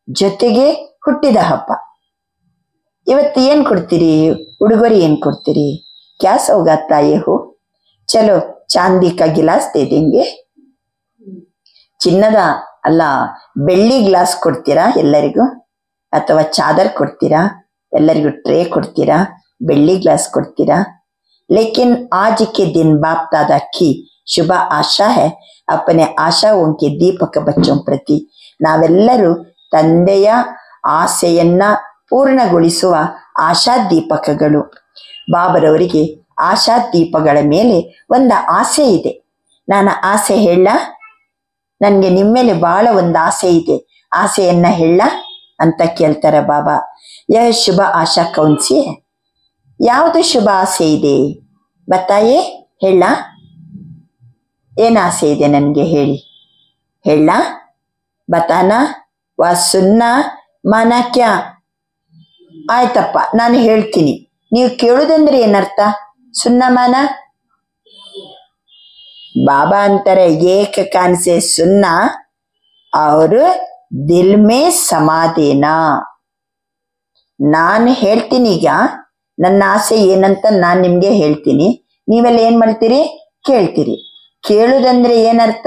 ಜೊತೆಗೆ ಹುಟ್ಟಿದ ಹಬ್ಬ. ಇವತ್ತು ಏನ್ ಕೊಡ್ತೀರಿ? ಉಡುಗೊರೆ ಏನ್ ಕೊಡ್ತೀರಿ? ಕ್ಯಾ ಸೌಗಾತ್ ಲಾಯೆ ಹೋ? ಚಲೋ ಚಾಂದಿ ಕಾ ಗಿಲಾಸ್ ದೇ ದೇಂಗೆ. ಚಿನ್ನದ ಅಲ್ಲ ಬೆಳ್ಳಿ ಗ್ಲಾಸ್ ಕೊಡ್ತೀರಾ ಎಲ್ಲರಿಗೂ? ಅಥವಾ ಚಾದರ್ ಕೊಡ್ತೀರಾ? ಎಲ್ಲರಿಗೂ ಟ್ರೇ ಕೊಡ್ತೀರಾ? ಬೆಳ್ಳಿ ಗ್ಲಾಸ್ ಕೊಡ್ತೀರಾ? ಲೇಕಿನ್ ಆಜ್ ಕೆ ದಿನ್ ಬಾಪ್ ದಾದಾ ಕಿ ಶುಭ ಆಶಾ ಹೈ ಅಪನೆ ಆಶಾओं के दीपक बच्चों ಪ್ರತಿ. ನಾವೆಲ್ಲರೂ ತಂದೆಯ ಆಸೆಯನ್ನ ಪೂರ್ಣಗೊಳಿಸುವ ಆಶಾ ದೀಪಕಗಳು. ಬಾಬರವರಿಗೆ ಆಶಾ ದೀಪಗಳ ಮೇಲೆ ಒಂದು ಆಸೆ ಇದೆ. ನಾನು ಆಸೆ ಹೇಳ, ನನಗೆ ನಿಮ್ಮ ಮೇಲೆ ಬಹಳ ಒಂದು ಆಸೆ ಇದೆ, ಆಸೆಯನ್ನ ಹೇಳ ಅಂತ ಕೇಳ್ತಾರೆ ಬಾಬಾ. ಯಹ ಶುಭ ಆಶಾ ಕೌನ್ಸಿ ಹೈ? ಯಾವುದು ಶುಭ ಆಸೆ ಇದೆ ಬತ್ತಾಯೇ, ಹೇಳ. ಏನು ಆಸೆ ಇದೆ ನನಗೆ ಹೇಳಿ, ಹೇಳ ಬತಾನ ವಾ ಸುನ್ನ ಮಾನ ಕ್ಯಾ. ಆಯ್ತಪ್ಪ, ನಾನು ಹೇಳ್ತೀನಿ, ನೀವು ಕೇಳುದಂದ್ರೆ ಏನರ್ಥ? ಸುನ್ನ ಮಾನ बाबा अंतर एक कान से सुनना और दिल में समा देना. ನಾನು ಹೇಳ್ತೀನಿ, ಈಗ ನನ್ನ ಆಸೆ ಏನಂತ ನಾನು ನಿಮ್ಗೆ ಹೇಳ್ತೀನಿ, ನೀವೆಲ್ಲ ಏನ್ ಮಾಡ್ತೀರಿ? ಕೇಳ್ತೀರಿ. ಕೇಳುದಂದ್ರೆ ಏನರ್ಥ?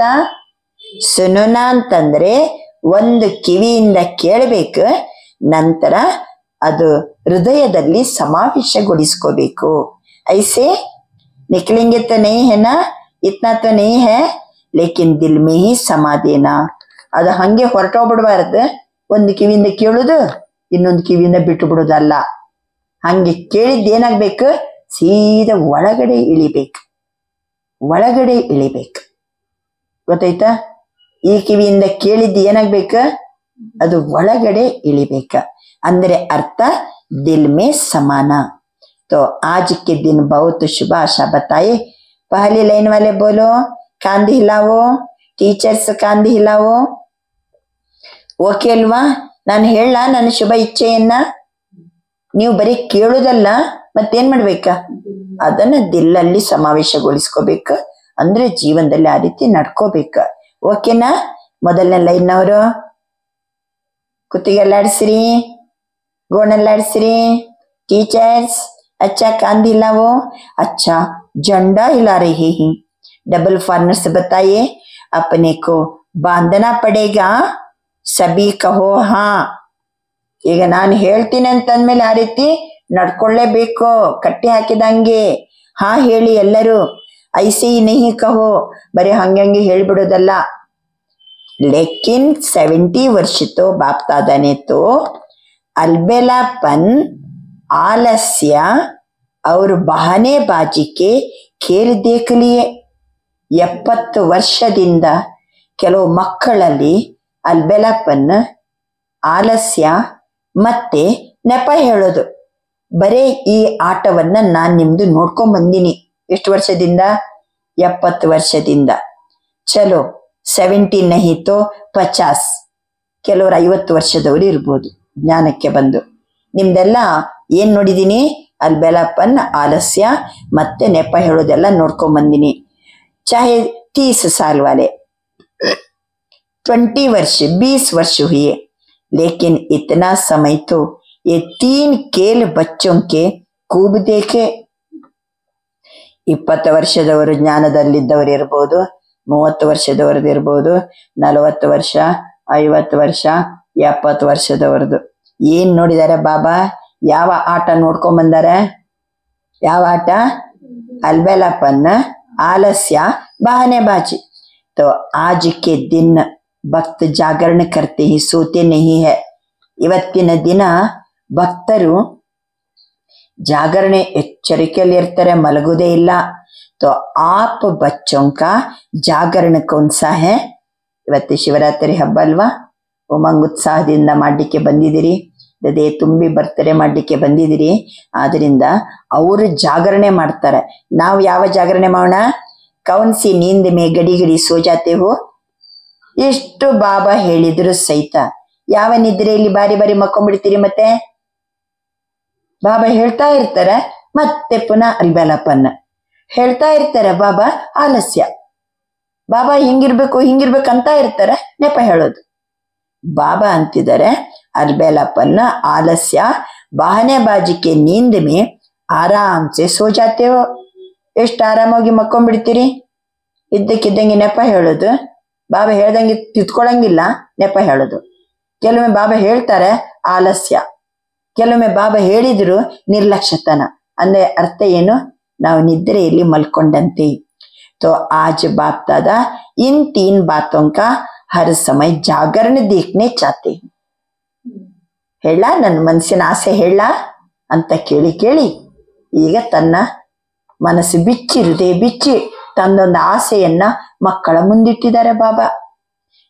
ಸುನುನ ಅಂತಂದ್ರೆ ಒಂದು ಕಿವಿಯಿಂದ ಕೇಳಬೇಕು, ನಂತರ ಅದು ಹೃದಯದಲ್ಲಿ ಸಮಾವೇಶಗೊಳಿಸ್ಕೋಬೇಕು. ಐಸೆ निकलेंगे तो नहीं है ना, इतना तो नहीं है, लेकिन दिल में ही समा देना. ಅದು ಹಂಗೆ ಹೊರಟೋಗ್ಬಿಡ್ಬಾರ್ದು. ಒಂದು ಕಿವಿಯಿಂದ ಕೇಳುದು, ಇನ್ನೊಂದು ಕಿವಿಯಿಂದ ಬಿಟ್ಟು ಬಿಡುದಲ್ಲ. ಹಂಗೆ ಕೇಳಿದ್ದು ಏನಾಗ್ಬೇಕು? ಸೀದಾ ಒಳಗಡೆ ಇಳಿಬೇಕು, ಒಳಗಡೆ ಇಳಿಬೇಕು. ಗೊತ್ತಾಯ್ತಾ? ಈ ಕಿವಿಯಿಂದ ಕೇಳಿದ್ದು ಏನಾಗ್ಬೇಕು? ಅದು ಒಳಗಡೆ ಇಳಿಬೇಕ. ಅಂದ್ರೆ ಅರ್ಥ ದಿಲ್ ಮೇ ಸಮಾನ. तो आज के दिन बहुत शुभ आशा बताए. पहली लाइन वाले बोलो, कांध हिलावो, टीचर्स कांध हिलावो. ಓಕೆ ಅಲ್ವಾ? ನಾನು ಹೇಳ ನನ್ನ ಶುಭ ಇಚ್ಛೆಯನ್ನ, ನೀವು ಬರೀ ಕೇಳುದಲ್ಲ, ಮತ್ತೇನ್ ಮಾಡ್ಬೇಕ? ಅದನ್ನ ದಿಲ್ಲಲ್ಲಿ ಸಮಾವೇಶಗೊಳಿಸ್ಕೋಬೇಕ. ಅಂದ್ರೆ ಜೀವನದಲ್ಲಿ ಆ ರೀತಿ ನಡ್ಕೋಬೇಕ. ಓಕೆನಾ? ಮೊದಲನೇ ಲೈನ್ನವರು ಕುತ್ತಿಗೆ ಅಲ್ಲಾಡಿಸ್ರಿ, ಗೋಣಲ್ಲಾಡಿಸ್ರಿ. टीचर्स अच्छा कान हिलाओ, अच्छा झंडा हिला रही है. डबल फॉर्नर से बताइए, अपने को बांधना पड़ेगा, सभी कहो हाँ. ಈಗ ನಾನು ಹೇಳ್ತೀನಿ ಅಂತಂದ್ಮೇಲೆ ಆ ರೀತಿ ನಡ್ಕೊಳ್ಳೇಬೇಕು, ಕಟ್ಟಿ ಹಾಕಿದಂಗೆ. ಹಾ ಹೇಳಿ ಎಲ್ಲರೂ. ಐಸಿ ನಹಿ ಕಹೋ, ಬರೀ ಹಂಗೆ ಹೇಳ್ಬಿಡೋದಲ್ಲ. ಲೇಕಿನ್ 70 ವರ್ಷ तो बाप दादा ने तो अलबेलापन, आलस्य और बहानेबाजी के खेल देख लिए. 70 ವರ್ಷದಿಂದ ಕೆಲವು ಮಕ್ಕಳಲ್ಲಿ ಅಲ್ಬೆಲಾಪನ್, ಆಲಸ್ಯ ಮತ್ತೆ ನೆಪ ಹೇಳೋದು, ಬರೇ ಈ ಆಟವನ್ನ ನಾನ್ ನಿಮ್ದು ನೋಡ್ಕೊಂಡ್ ಬಂದಿನಿ. ಎಷ್ಟು ವರ್ಷದಿಂದ? 70 ವರ್ಷದಿಂದ. ಚಲೋ 70 ನಹಿ ತೋ 50, ಕೆಲವರು 50 ವರ್ಷದವರು ಇರ್ಬೋದು ಜ್ಞಾನಕ್ಕೆ ಬಂದು. ನಿಮ್ದೆಲ್ಲ ಏನ್ ನೋಡಿದೀನಿ? ಅಲ್ಬೆಲಾಪನ್, ಆಲಸ್ಯ ಮತ್ತೆ ನೆಪ ಹೇಳೋದೆಲ್ಲ ನೋಡ್ಕೊಂಡ್ ಬಂದಿನಿ. ಚಾಹೆ 30 साल वाले, 20 वर्ष, 20 वर्ष हुए, लेकिन इतना समय तो ये 3 खेल बच्चों के खूब देखे. 20 ವರ್ಷದವರು ಜ್ಞಾನದಲ್ಲಿದ್ದವರು ಇರ್ಬೋದು, 30 ವರ್ಷದವ್ರದ್ದು ಇರ್ಬೋದು, 40 ವರ್ಷ, 50 ವರ್ಷ, 70 ವರ್ಷದವ್ರದ್ದು. ಏನ್ ನೋಡಿದಾರೆ ಬಾಬಾ? ಯಾವ ಆಟ ನೋಡ್ಕೊಂಡ್ ಬಂದಾರೆ? ಯಾವ ಆಟ? ಅಲ್ಬೆಲಾಪನ್, आलस्य, बहानेबाजी. तो आज के दिन भक्त जागरण करते ही सोते नहीं है. ಇವತ್ತಿನ ದಿನ ಭಕ್ತರು ಜಾಗರಣೆ ಎಚ್ಚರಿಕೆಯಲ್ಲಿ ಇರ್ತಾರೆ, ಮಲಗುವುದೇ ಇಲ್ಲ. तो आप बच्चों का ಜಾಗರಣ कौन सा है? ಇವತ್ತು ಶಿವರಾತ್ರಿ ಹಬ್ಬ ಅಲ್ವಾ? ಉಮಂಗ್ ಉತ್ಸಾಹದಿಂದ ಮಾಡ್ಲಿಕ್ಕೆ ಬಂದಿದ್ದೀರಿ, ಹೃದಯ ತುಂಬಿ ಬರ್ತಡೆ ಮಾಡ್ಲಿಕ್ಕೆ ಬಂದಿದ್ದೀರಿ. ಆದ್ರಿಂದ ಅವರು ಜಾಗರಣೆ ಮಾಡ್ತಾರೆ, ನಾವು ಯಾವ ಜಾಗರಣೆ ಮಾಡೋಣ? ಕೌನ್ಸಿ ನೀಂದ ಮೇ ಗಡಿ ಗಡಿ ಸೋ ಜಾತೆ ಹೋ. ಎಷ್ಟು ಬಾಬಾ ಹೇಳಿದ್ರು ಸಹಿತ ಯಾವ ನಿದ್ರೆಯಲ್ಲಿ ಬಾರಿ ಬಾರಿ ಮಕ್ಕೊಂಡ್ಬಿಡ್ತೀರಿ. ಮತ್ತೆ ಬಾಬಾ ಹೇಳ್ತಾ ಇರ್ತಾರೆ, ಮತ್ತೆ ಪುನಃ ಅಲ್ಬೆಲಾಪನ್ ಹೇಳ್ತಾ ಇರ್ತಾರೆ. ಬಾಬಾ ಆಲಸ್ಯ, ಬಾಬಾ ಹಿಂಗಿರ್ಬೇಕಂತ ಇರ್ತಾರೆ, ನೆಪ ಹೇಳೋದು. ಬಾಬಾ ಅಂತಿದ್ದಾರೆ ಅಲ್ಬೆಲಾಪನ್, ಆಲಸ್ಯ, ಬಹಾನೆಬಾಜಿ ಕೆ ನೀಂದ್ ಮೇ ಆರಾಮ್ ಸೆ ಸೋ ಜಾತೆ ಹೋ. ಎಷ್ಟು ಆರಾಮಾಗಿ ಮಕ್ಕೊಂಡ್ಬಿಡ್ತೀರಿ. ಇದ್ದಕ್ಕಿದ್ದಂಗೆ ನೆಪ ಹೇಳೋದು, ಬಾಬಾ ಹೇಳ್ದಂಗೆ ತಿತ್ಕೊಳಂಗಿಲ್ಲ, ನೆಪ ಹೇಳೋದು. ಕೆಲವೊಮ್ಮೆ ಬಾಬಾ ಹೇಳ್ತಾರೆ ಆಲಸ್ಯ, ಕೆಲವೊಮ್ಮೆ ಬಾಬಾ ಹೇಳಿದ್ರು ನಿರ್ಲಕ್ಷ್ಯತನ. ಅಂದ್ರೆ ಅರ್ಥ ಏನು? ನಾವು ನಿದ್ರೆಯಲ್ಲಿ ಮಲ್ಕೊಂಡಂತೆ. तो आज बाप दादा इन 3 बातों का हर समय जागरण देखने चाहते हैं. ಹೇಳ, ನನ್ನ ಮನಸ್ಸಿನ ಆಸೆ ಹೇಳ ಅಂತ ಕೇಳಿ ಕೇಳಿ ಈಗ ತನ್ನ ಮನಸ್ಸು ಬಿಚ್ಚಿ ಹೃದಯ ಬಿಚ್ಚಿ ತನ್ನೊಂದು ಆಸೆಯನ್ನ ಮಕ್ಕಳ ಮುಂದಿಟ್ಟಿದ್ದಾರೆ ಬಾಬಾ.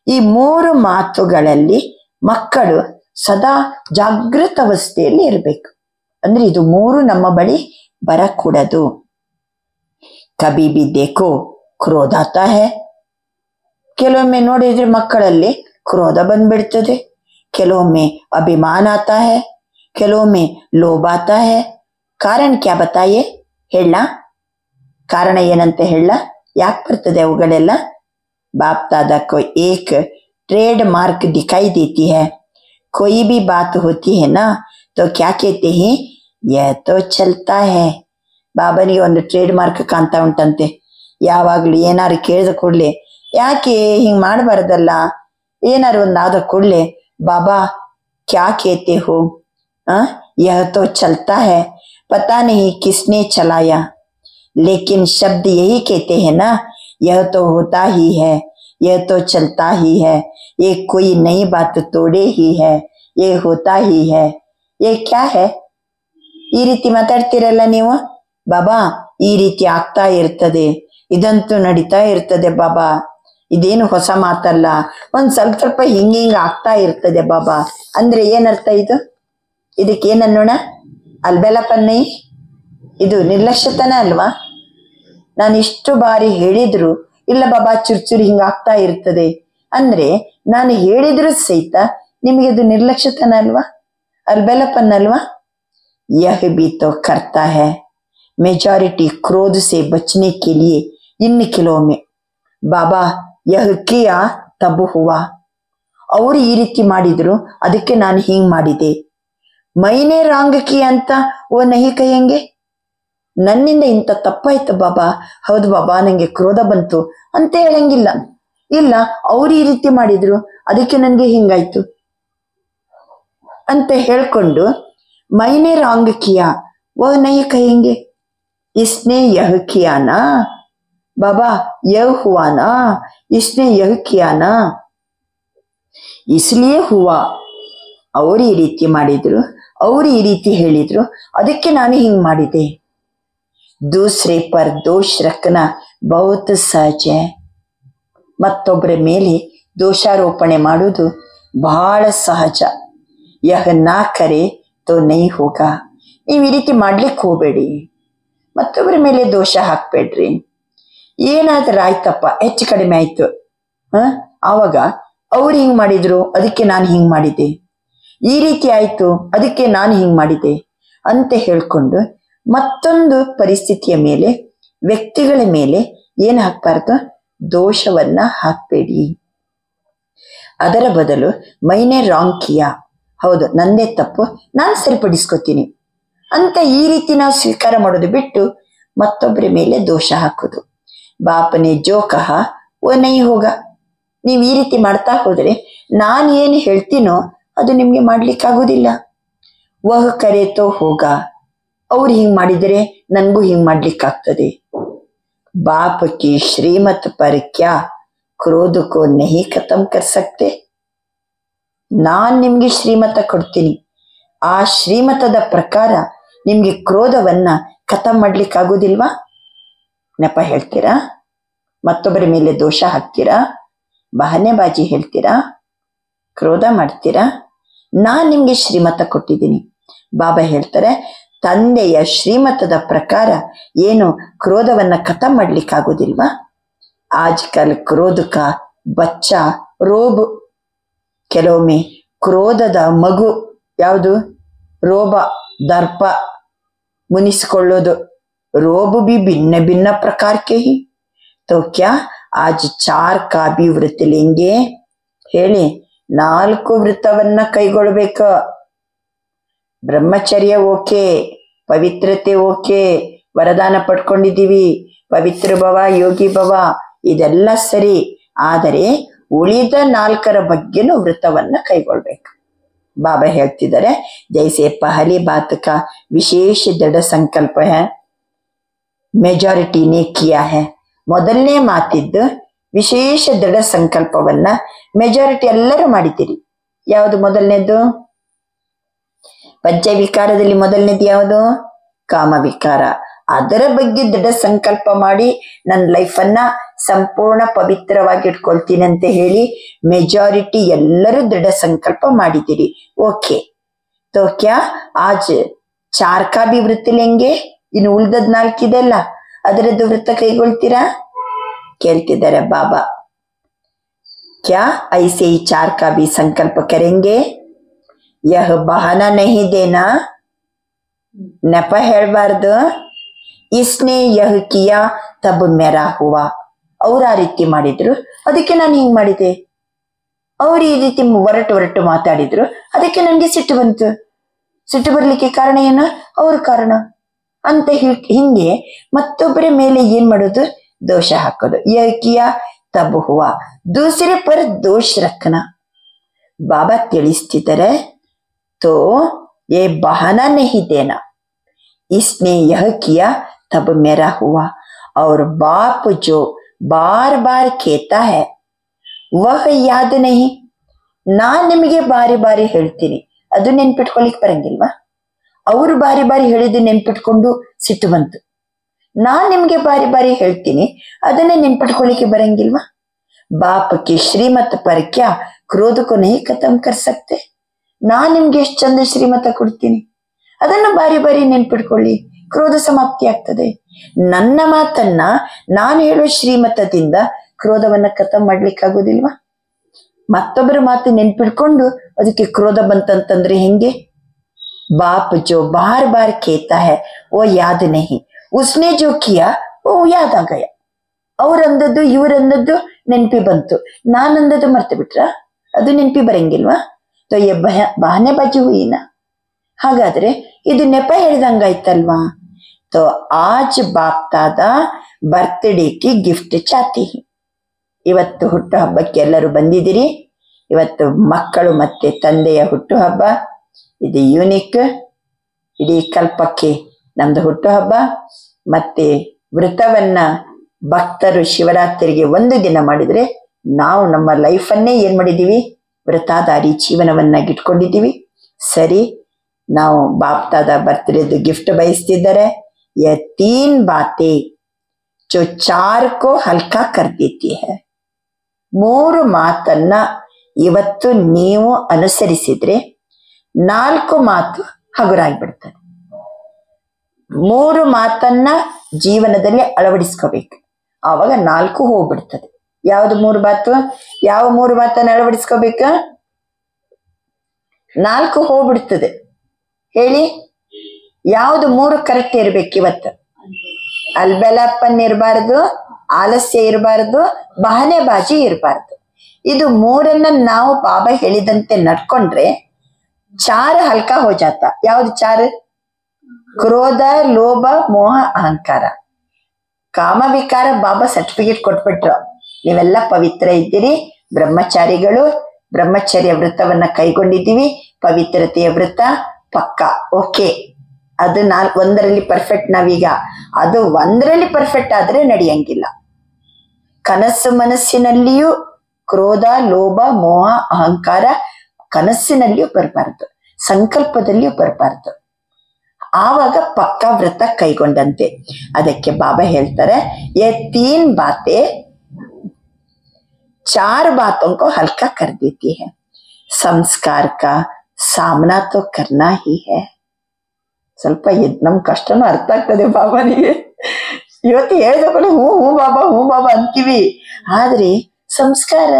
ಈ 3 ಮಾತುಗಳಲ್ಲಿ ಮಕ್ಕಳು ಸದಾ ಜಾಗೃತ ಅವಸ್ಥೆಯಲ್ಲಿ ಇರಬೇಕು. ಅಂದ್ರೆ ಇದು 3 ನಮ್ಮ ಬಳಿ ಬರಕೂಡದು. ಕಬಿ ಬಿ ದೇಖೋ ಕ್ರೋಧ ಆತಾ ಹೈ. ಕೆಲವೊಮ್ಮೆ ನೋಡಿದ್ರೆ ಮಕ್ಕಳಲ್ಲಿ ಕ್ರೋಧ ಬಂದ್ಬಿಡ್ತದೆ, ಕೆಲವೊಮ್ಮೆ ಅಭಿಮಾನ ಆತಾ ಹೈ, ಕೆಲವೊಮ್ಮೆ ಲೋಭ ಆತಾ ಹೈ. ಕಾರಣ ಕ್ಯಾ ಬತಾಯೆ, ಹೇಳ ಕಾರಣ ಏನಂತ ಹೇಳ, ಯಾಕೆ ಬರ್ತದೆ ಅವುಗಳೆಲ್ಲ? बाप दादा को एक ट्रेड मार्क दिखाई देती है. कोई भी बात होती है ना तो क्या कहते हैं, यह तो चलता है. ಬಾಬನಿಗೆ ಒಂದು ಟ್ರೇಡ್ ಮಾರ್ಕ್ ಕಾಣ್ತಾ ಉಂಟಂತೆ. ಯಾವಾಗ್ಲೂ ಏನಾರು ಕೇಳಿದ ಕೂಡ್ಲೆ, ಯಾಕೆ ಹಿಂಗ್ ಮಾಡಬಾರ್ದಲ್ಲ, ಏನಾರು ಒಂದು ಆದ ಕೂಡ್ಲೆ ಬಾಬಾ ಕ್ಯಾ कहते हो, यह तो चलता है, पता नहीं किसने चलाया, लेकिन शब्द यही कहते हैं ना, यह तो होता ही है, यह तो चलता ही है, ये कोई नई बात तोड़े ही है, ये होता ही है. ये क्या है? ಈ ರೀತಿ ಮಾತಾಡ್ತಿರಲ್ಲ ನೀವು, ಬಾಬಾ ಈ ರೀತಿ ಆಗ್ತಾ ಇರ್ತದೆ, ಇದಂತೂ ನಡೀತಾ ಇರ್ತದೆ ಬಾಬಾ, ಇದೇನು ಹೊಸ ಮಾತಲ್ಲ, ಒಂದ್ ಸ್ವಲ್ಪ ಸ್ವಲ್ಪ ಹಿಂಗ ಆಗ್ತಾ ಇರ್ತದೆ ಬಾಬಾ ಅಂದ್ರೆ ಏನರ್ಥ ಇದು? ಇದಕ್ಕೆ ಏನನ್ನೋಣ? ಅಲ್ಬೆಲಪನ್ನೈ, ಇದು ನಿರ್ಲಕ್ಷ್ಯತನ ಅಲ್ವಾ? ನಾನು ಇಷ್ಟು ಬಾರಿ ಹೇಳಿದ್ರು ಇಲ್ಲ ಬಾಬಾ ಚುರ್ಚುರು ಹಿಂಗಾಗ್ತಾ ಇರ್ತದೆ ಅಂದ್ರೆ ನಾನು ಹೇಳಿದ್ರು ಸಹಿತ ನಿಮಗೆ ಇದು ನಿರ್ಲಕ್ಷ್ಯತನ ಅಲ್ವಾ, ಅಲ್ಬೆಲಪನ್ ಅಲ್ವಾ? यह भी तो करता है. मेजॉरिटी क्रोध से बचने के लिए इन किलो में बाबा यह किया तब हुआ. ಅವರು ಈ ರೀತಿ ಮಾಡಿದ್ರು ಅದಕ್ಕೆ ನಾನು ಹಿಂಗ್ ಮಾಡಿದೆ. ಮೈನೆ ರಾಂಗ್ ಕಿ ಅಂತ ಓ ನಹಿ ಕಹೆಂಗೆ, ನನ್ನಿಂದ ಇಂಥ ತಪ್ಪಾಯ್ತು ಬಾಬಾ, ಹೌದು ಬಾಬಾ ನಂಗೆ ಕ್ರೋಧ ಬಂತು ಅಂತ ಹೇಳಂಗಿಲ್ಲ. ಇಲ್ಲ, ಅವ್ರು ಈ ರೀತಿ ಮಾಡಿದ್ರು ಅದಕ್ಕೆ ನನ್ಗೆ ಹಿಂಗಾಯ್ತು ಅಂತ ಹೇಳ್ಕೊಂಡು मैंने रॉन्ग किया वह नहीं कहेंगे. इसने यह किया ना बाबा, यह हुआ ना, इसने यह किया ना, इसलिए हुआ. ಅವರು ಈ ರೀತಿ ಮಾಡಿದ್ರು, ಅವರು ಈ ರೀತಿ ಹೇಳಿದ್ರು ಅದಕ್ಕೆ ನಾನು ಹಿಂಗ್ ಮಾಡಿದೆ. दूसरे पर दोष रखना बहुत सहज है. ಮತ್ತೊಬ್ಬರ ಮೇಲೆ ದೋಷಾರೋಪಣೆ ಮಾಡುವುದು ಬಹಳ ಸಹಜ. ಯಹ ನಾ ಕರೆ ತೋ ನೈ ಹೋಗ. ನೀವು ಈ ರೀತಿ ಮಾಡ್ಲಿಕ್ಕೆ ಹೋಗ್ಬೇಡಿ, ಮತ್ತೊಬ್ಬರ ಮೇಲೆ ದೋಷ ಹಾಕ್ಬೇಡ್ರಿ. ಏನಾದ್ರೂ ಆಯ್ತಪ್ಪ, ಹೆಚ್ಚು ಕಡಿಮೆ ಆಯ್ತು, ಆವಾಗ ಅವ್ರು ಹಿಂಗ್ ಮಾಡಿದ್ರು ಅದಕ್ಕೆ ನಾನು ಹಿಂಗ್ ಮಾಡಿದೆ, ಈ ರೀತಿ ಆಯ್ತು ಅದಕ್ಕೆ ನಾನು ಹಿಂಗ್ ಮಾಡಿದೆ ಅಂತ ಹೇಳ್ಕೊಂಡು ಮತ್ತೊಂದು ಪರಿಸ್ಥಿತಿಯ ಮೇಲೆ, ವ್ಯಕ್ತಿಗಳ ಮೇಲೆ ಏನ್ ಹಾಕ್ಬಾರ್ದು? ದೋಷವನ್ನ ಹಾಕ್ಬೇಡಿ. ಅದರ ಬದಲು ಮೈನೆ ರಾಂಗ್ ಕಿಯಾ, ಹೌದು ನಂದೇ ತಪ್ಪು, ನಾನು ಸರಿಪಡಿಸ್ಕೋತೀನಿ ಅಂತ ಈ ರೀತಿ ನಾವು ಸ್ವೀಕಾರ ಮಾಡೋದು ಬಿಟ್ಟು ಮತ್ತೊಬ್ಬರ ಮೇಲೆ ದೋಷ ಹಾಕೋದು. ಬಾಪನೆ ಜೋ ಕಹ ಓ ನೈ ಹೋಗ. ನೀವು ಈ ರೀತಿ ಮಾಡ್ತಾ ಹೋದ್ರೆ ನಾನು ಏನು ಹೇಳ್ತೀನೋ ಅದು ನಿಮ್ಗೆ ಮಾಡ್ಲಿಕ್ಕಾಗೋದಿಲ್ಲ. ವಹ ಕರೆ ತೋ ಹೋಗ, ಅವ್ರು ಹಿಂಗ್ ಮಾಡಿದರೆ ನನ್ಗೂ ಹಿಂಗ್ ಮಾಡ್ಲಿಕ್ಕಾಗ್ತದೆ. बाप की श्रीमत पर क्या क्रोध को नहीं खत्म कर सकते. ನಾನ್ ನಿಮ್ಗೆ ಶ್ರೀಮತ ಕೊಡ್ತೀನಿ, ಆ ಶ್ರೀಮತದ ಪ್ರಕಾರ ನಿಮ್ಗೆ ಕ್ರೋಧವನ್ನ ಖತಮ್ ಮಾಡ್ಲಿಕ್ಕಾಗೋದಿಲ್ವಾ? ನೆಪ ಹೇಳ್ತೀರಾ, ಮತ್ತೊಬ್ಬರ ಮೇಲೆ ದೋಷ ಹಾಕ್ತೀರಾ, ಬಹನೆಬಾಜಿ ಹೇಳ್ತೀರಾ, ಕ್ರೋಧ ಮಾಡ್ತೀರಾ. ನಾನ್ ನಿಮ್ಗೆ ಶ್ರೀಮತ ಕೊಟ್ಟಿದ್ದೀನಿ. ಬಾಬಾ ಹೇಳ್ತಾರೆ, ತಂದೆಯ ಶ್ರೀಮತದ ಪ್ರಕಾರ ಏನು ಕ್ರೋಧವನ್ನ ಖತಮ್ ಮಾಡ್ಲಿಕ್ಕಾಗೋದಿಲ್ವಾ? ಆಜ್ಕಲ್ ಕ್ರೋಧ ಕಾ ಬಚ್ಚಾ ರೋಬ್. ಕೆಲವೊಮ್ಮೆ ಕ್ರೋಧದ ಮಗು ಯಾವುದು? ರೋಬ, ದರ್ಪ, ಮುನಿಸಿಕೊಳ್ಳೋದು. ರೋಬ್ ಬಿ ಭಿನ್ನ ಭಿನ್ನ ಪ್ರಕಾರ ಕೆ ಹಿ. ತೋ ಕ್ಯಾ ಆಜ್ 4 ಕಾ ಬಿ ವೃತ್ತ ಲೇಂಗೆ. ಹೇಳಿ, 4 ವೃತ್ತವನ್ನ ಕೈಗೊಳ್ಬೇಕ. ಬ್ರಹ್ಮಚರ್ಯ ಓಕೆ, ಪವಿತ್ರತೆ ಓಕೆ, ವರದಾನ ಪಡ್ಕೊಂಡಿದ್ದೀವಿ, ಪವಿತ್ರ ಭವ, ಯೋಗಿ ಭವ, ಇದೆಲ್ಲ ಸರಿ. ಆದರೆ ಉಳಿದ 4ರ ಬಗ್ಗೆನೂ ವೃತ್ತವನ್ನ ಕೈಗೊಳ್ಬೇಕು. ಬಾಬಾ ಹೇಳ್ತಿದ್ದಾರೆ, ಜೈಸೆ ಪಹಲಿ ಬಾತ್ ಕಾ ವಿಶೇಷ ದೃಢ ಸಂಕಲ್ಪ ಹೈ, मेजॉरिटी ने किया है, ಮೊದಲನೇ ಮಾತಿದ್ದು ವಿಶೇಷ ದೃಢ ಸಂಕಲ್ಪವನ್ನ ಮೆಜಾರಿಟಿ ಎಲ್ಲರೂ ಮಾಡಿದ್ದೀರಿ. ಯಾವುದು ಮೊದಲನೇದು? ಪಂಚವಿಕಾರದಲ್ಲಿ ಮೊದಲನೇದು ಯಾವುದು? ಕಾಮವಿಕಾರ. ಅದರ ಬಗ್ಗೆ ದೃಢ ಸಂಕಲ್ಪ ಮಾಡಿ ನನ್ನ ಲೈಫನ್ನ ಸಂಪೂರ್ಣ ಪವಿತ್ರವಾಗಿ ಇಟ್ಕೊಳ್ತೀನಿ ಅಂತ ಹೇಳಿ ಮೆಜಾರಿಟಿ ಎಲ್ಲರೂ ದೃಢ ಸಂಕಲ್ಪ ಮಾಡಿದ್ದೀರಿ. ಓಕೆ, तो क्या आज 4 का भी ವೃತ್ತ ಲೆಂಗೆ? ಇನ್ನು ಉಳಿದದ್ 4 ಇದೆಲ್ಲ, ಅದರದ್ದು ವೃತ್ತ ಕೈಗೊಳ್ತೀರಾ? ಕೇಳ್ತಿದ್ದಾರೆ ಬಾಬಾ. क्या ऐसे ही 4 का भी संकल्प करेंगे? यह बहाना नहीं देना, ನೆಪ ಹೇಳ್ಬಾರ್ದು. इसने यह किया तब मेरा हुआ. ಅವ್ರು ಆ ರೀತಿ ಮಾಡಿದ್ರು, ಅದಕ್ಕೆ ನಾನು ಹಿಂಗ್ ಮಾಡಿದೆ. ಅವ್ರು ಈ ರೀತಿ ಹೊರಟು ಮಾತಾಡಿದ್ರು, ಅದಕ್ಕೆ ನನ್ಗೆ ಸಿಟ್ಟು ಬಂತು. ಸಿಟ್ಟು ಬರ್ಲಿಕ್ಕೆ ಕಾರಣ ಏನ? ಅವ್ರ ಕಾರಣ ಅಂತ ಹಿಂಗೆ ಮತ್ತೊಬ್ಬರ ಮೇಲೆ ಏನ್ ಮಾಡೋದು? ದೋಷ ಹಾಕೋದು. ಯಹ ಕಿಯಾ ತಬ್ ಹುವಾ, ದೂಸರೆ ಪರ್ ದೋಷ ರಖನಾ. ಬಾಬಾ ತಿಳಿಸ್ತಿದ್ದಾರೆ, तो ये बहाना नहीं देना, इसने यह किया तब मेरा हुआ. और बाप जो बार बार कहता है वह याद नहीं. ನಾನ್ ನಿಮಗೆ ಬಾರಿ ಬಾರಿ ಹೇಳ್ತೀನಿ, ಅದು ನೆನ್ಪಿಟ್ಕೊಳಿಕ್ ಬರಂಗಿಲ್ವಾ? ಅವ್ರು ಬಾರಿ ಬಾರಿ ಹೇಳಿದ್ದು ನೆನ್ಪಿಟ್ಕೊಂಡು ಸಿಟ್ಟು ಬಂತು. ನಾನ್ ನಿಮ್ಗೆ ಬಾರಿ ಬಾರಿ ಹೇಳ್ತೀನಿ, ಅದನ್ನೇ ನೆನ್ಪಿಟ್ಕೊಳಿಕ್ಕೆ ಬರಂಗಿಲ್ವಾ? ಬಾಪ್ ಕಿ ಶ್ರೀಮತ್ ಪರ್ ಕ್ಯಾ ಕ್ರೋಧ ಕೋ ನಹಿ ಖತಮ್ ಕರ್ ಸಕ್ತೆ. ನಾನ್ ನಿಮ್ಗೆ ಎಷ್ಟು ಚಂದ ಶ್ರೀಮತ ಕೊಡ್ತೀನಿ, ಅದನ್ನು ಬಾರಿ ಬಾರಿ ನೆನ್ಪಿಟ್ಕೊಳ್ಳಿ, ಕ್ರೋಧ ಸಮಾಪ್ತಿ ಆಗ್ತದೆ. ನನ್ನ ಮಾತನ್ನ ನಾನು ಹೇಳೋ ಶ್ರೀಮತದಿಂದ ಕ್ರೋಧವನ್ನ ಖತಮ್ ಮಾಡ್ಲಿಕ್ಕಾಗೋದಿಲ್ವಾ? ಮತ್ತೊಬ್ಬರ ಮಾತು ನೆನ್ಪಿಡ್ಕೊಂಡು ಅದಕ್ಕೆ ಕ್ರೋಧ ಬಂತಂತಂದ್ರೆ ಹೆಂಗೆ? ಬಾಪ್ ಜೋ ಬಾರ್ ಬಾರ್ ಕೇತಾ ಹೈ ಓ ಯಾದ್ ನಹಿ, ಉಸ್ನೆ ಜೋ ಕಿಯಾ ಓ ಯಾದ್ ಆ ಗಯಾ. ಅವ್ರಂದದ್ದು ಇವ್ರಂದದ್ದು ನೆನ್ಪಿ ಬಂತು, ನಾನಂದದ್ದು ಮರ್ತು ಬಿಟ್ರ? ಅದು ನೆನ್ಪಿ ಬರಂಗಿಲ್ವಾ? ತೋ ಯೆ ಬಹನೆ ಬಾಜಿ ಹುಯಿನಾ. ಹಾಗಾದ್ರೆ ಇದು ನೆಪ ಹೇಳ್ದಂಗಾಯ್ತಲ್ವಾ? ತೋ ಆಜ್ ಬಾಪ್ ದಾದಾ ಬರ್ತ್ಡೇ ಕಿ ಗಿಫ್ಟ್ ಚಾತಿ ಹಿ. ಇವತ್ತು ಹುಟ್ಟು ಹಬ್ಬಕ್ಕೆ ಎಲ್ಲರೂ ಬಂದಿದ್ದೀರಿ. ಇವತ್ತು ಮಕ್ಕಳು ಮತ್ತೆ ತಂದೆಯ ಹುಟ್ಟು ಹಬ್ಬ. ಇದು ಯೂನಿಕ್, ಇಡೀ ಕಲ್ಪಕ್ಕೆ ನಮ್ದು ಹುಟ್ಟು ಹಬ್ಬ. ಮತ್ತೆ ವೃತವನ್ನ ಭಕ್ತರು ಶಿವರಾತ್ರಿಗೆ 1 ದಿನ ಮಾಡಿದ್ರೆ, ನಾವು ನಮ್ಮ ಲೈಫನ್ನೇ ಏನ್ ಮಾಡಿದೀವಿ? ವೃತಾಧಾರಿ ಜೀವನವನ್ನಾಗಿಟ್ಕೊಂಡಿದ್ದೀವಿ. ಸರಿ, ನಾವು ಬಾಪ್ ದಾದಾ ಬರ್ತ್ಡೇದು ಗಿಫ್ಟ್ ಬಯಸ್ತಿದ್ದಾರೆ. ಯ 3 ಬಾತೆ ಜೋ 4 ಕೋ ಹಲ್ಕಾ ಕರ್ ದೇತಿ ಹೈ. 3 ಮಾತನ್ನ ಇವತ್ತು ನೀವು ಅನುಸರಿಸಿದ್ರೆ 4 ಮಾತು ಹಗುರಾಗ್ಬಿಡ್ತದೆ. 3 ಮಾತನ್ನ ಜೀವನದಲ್ಲಿ ಅಳವಡಿಸ್ಕೋಬೇಕು, ಆವಾಗ 4 ಹೋಗ್ಬಿಡ್ತದೆ. ಯಾವ್ದು 3 ಮಾತು? ಯಾವ 3 ಮಾತನ್ನ ಅಳವಡಿಸ್ಕೋಬೇಕ? 4 ಹೋಗ್ಬಿಡ್ತದೆ. ಹೇಳಿ, ಯಾವ್ದು 3 ಕರೆಕ್ಟ್ ಇರ್ಬೇಕು ಇವತ್ತು? ಅಲ್ಬೆಲಪ್ಪನ್ ಇರಬಾರ್ದು, ಆಲಸ್ಯ ಇರಬಾರ್ದು, ಬಹನೆ ಬಾಜಿ ಇರಬಾರ್ದು. ಇದು 3 ನಾವು ಬಾಬಾ ಹೇಳಿದಂತೆ ನಡ್ಕೊಂಡ್ರೆ 4 ಹಲ್ಕಾ ಹೋ ಜಾತ. ಯಾವ್ದು 4? ಕ್ರೋಧ, ಲೋಭ, ಮೋಹ, ಅಹಂಕಾರ. ಕಾಮವಿಕಾರ ಬಾಬಾ ಸರ್ಟಿಫಿಕೇಟ್ ಕೊಟ್ಬಿಟ್ರು, ನೀವೆಲ್ಲ ಪವಿತ್ರ ಇದ್ದೀರಿ, ಬ್ರಹ್ಮಚಾರಿಗಳು, ಬ್ರಹ್ಮಚರ್ಯ ವೃತ್ತವನ್ನ ಕೈಗೊಂಡಿದ್ದೀವಿ, ಪವಿತ್ರತೆಯ ವೃತ್ತ ಪಕ್ಕ. ಓಕೆ, ಅದು 1ರಲ್ಲಿ ಪರ್ಫೆಕ್ಟ್. ನಾವೀಗ ಅದು 1ರಲ್ಲಿ ಪರ್ಫೆಕ್ಟ್ ಆದ್ರೆ ನಡೆಯಂಗಿಲ್ಲ. ಕನಸು ಮನಸ್ಸಿನಲ್ಲಿಯೂ ಕ್ರೋಧ, ಲೋಭ, ಮೋಹ, ಅಹಂಕಾರ ಕನಸಿನಲ್ಲಿಯೂ ಬರಬಾರ್ದು, ಸಂಕಲ್ಪದಲ್ಲಿಯೂ ಬರಬಾರ್ದು. ಆವಾಗ ಪಕ್ಕ ವ್ರತ ಕೈಗೊಂಡಂತೆ. ಅದಕ್ಕೆ ಬಾಬಾ ಹೇಳ್ತಾರೆ, ये 3 बातें 4 बातों को हल्का कर देती है. संस्कार का सामना तो करना ही है. ಸ್ವಲ್ಪ ನಮ್ ಕಷ್ಟನೂ ಅರ್ಥ ಆಗ್ತದೆ ಬಾಬಾನಿಗೆ. ಇವತ್ತು ಹೇಳಿದಕ್ಕೂ ಹ್ಞೂ ಬಾಬಾ ಅಂತೀವಿ. ಆದ್ರೆ ಸಂಸ್ಕಾರ,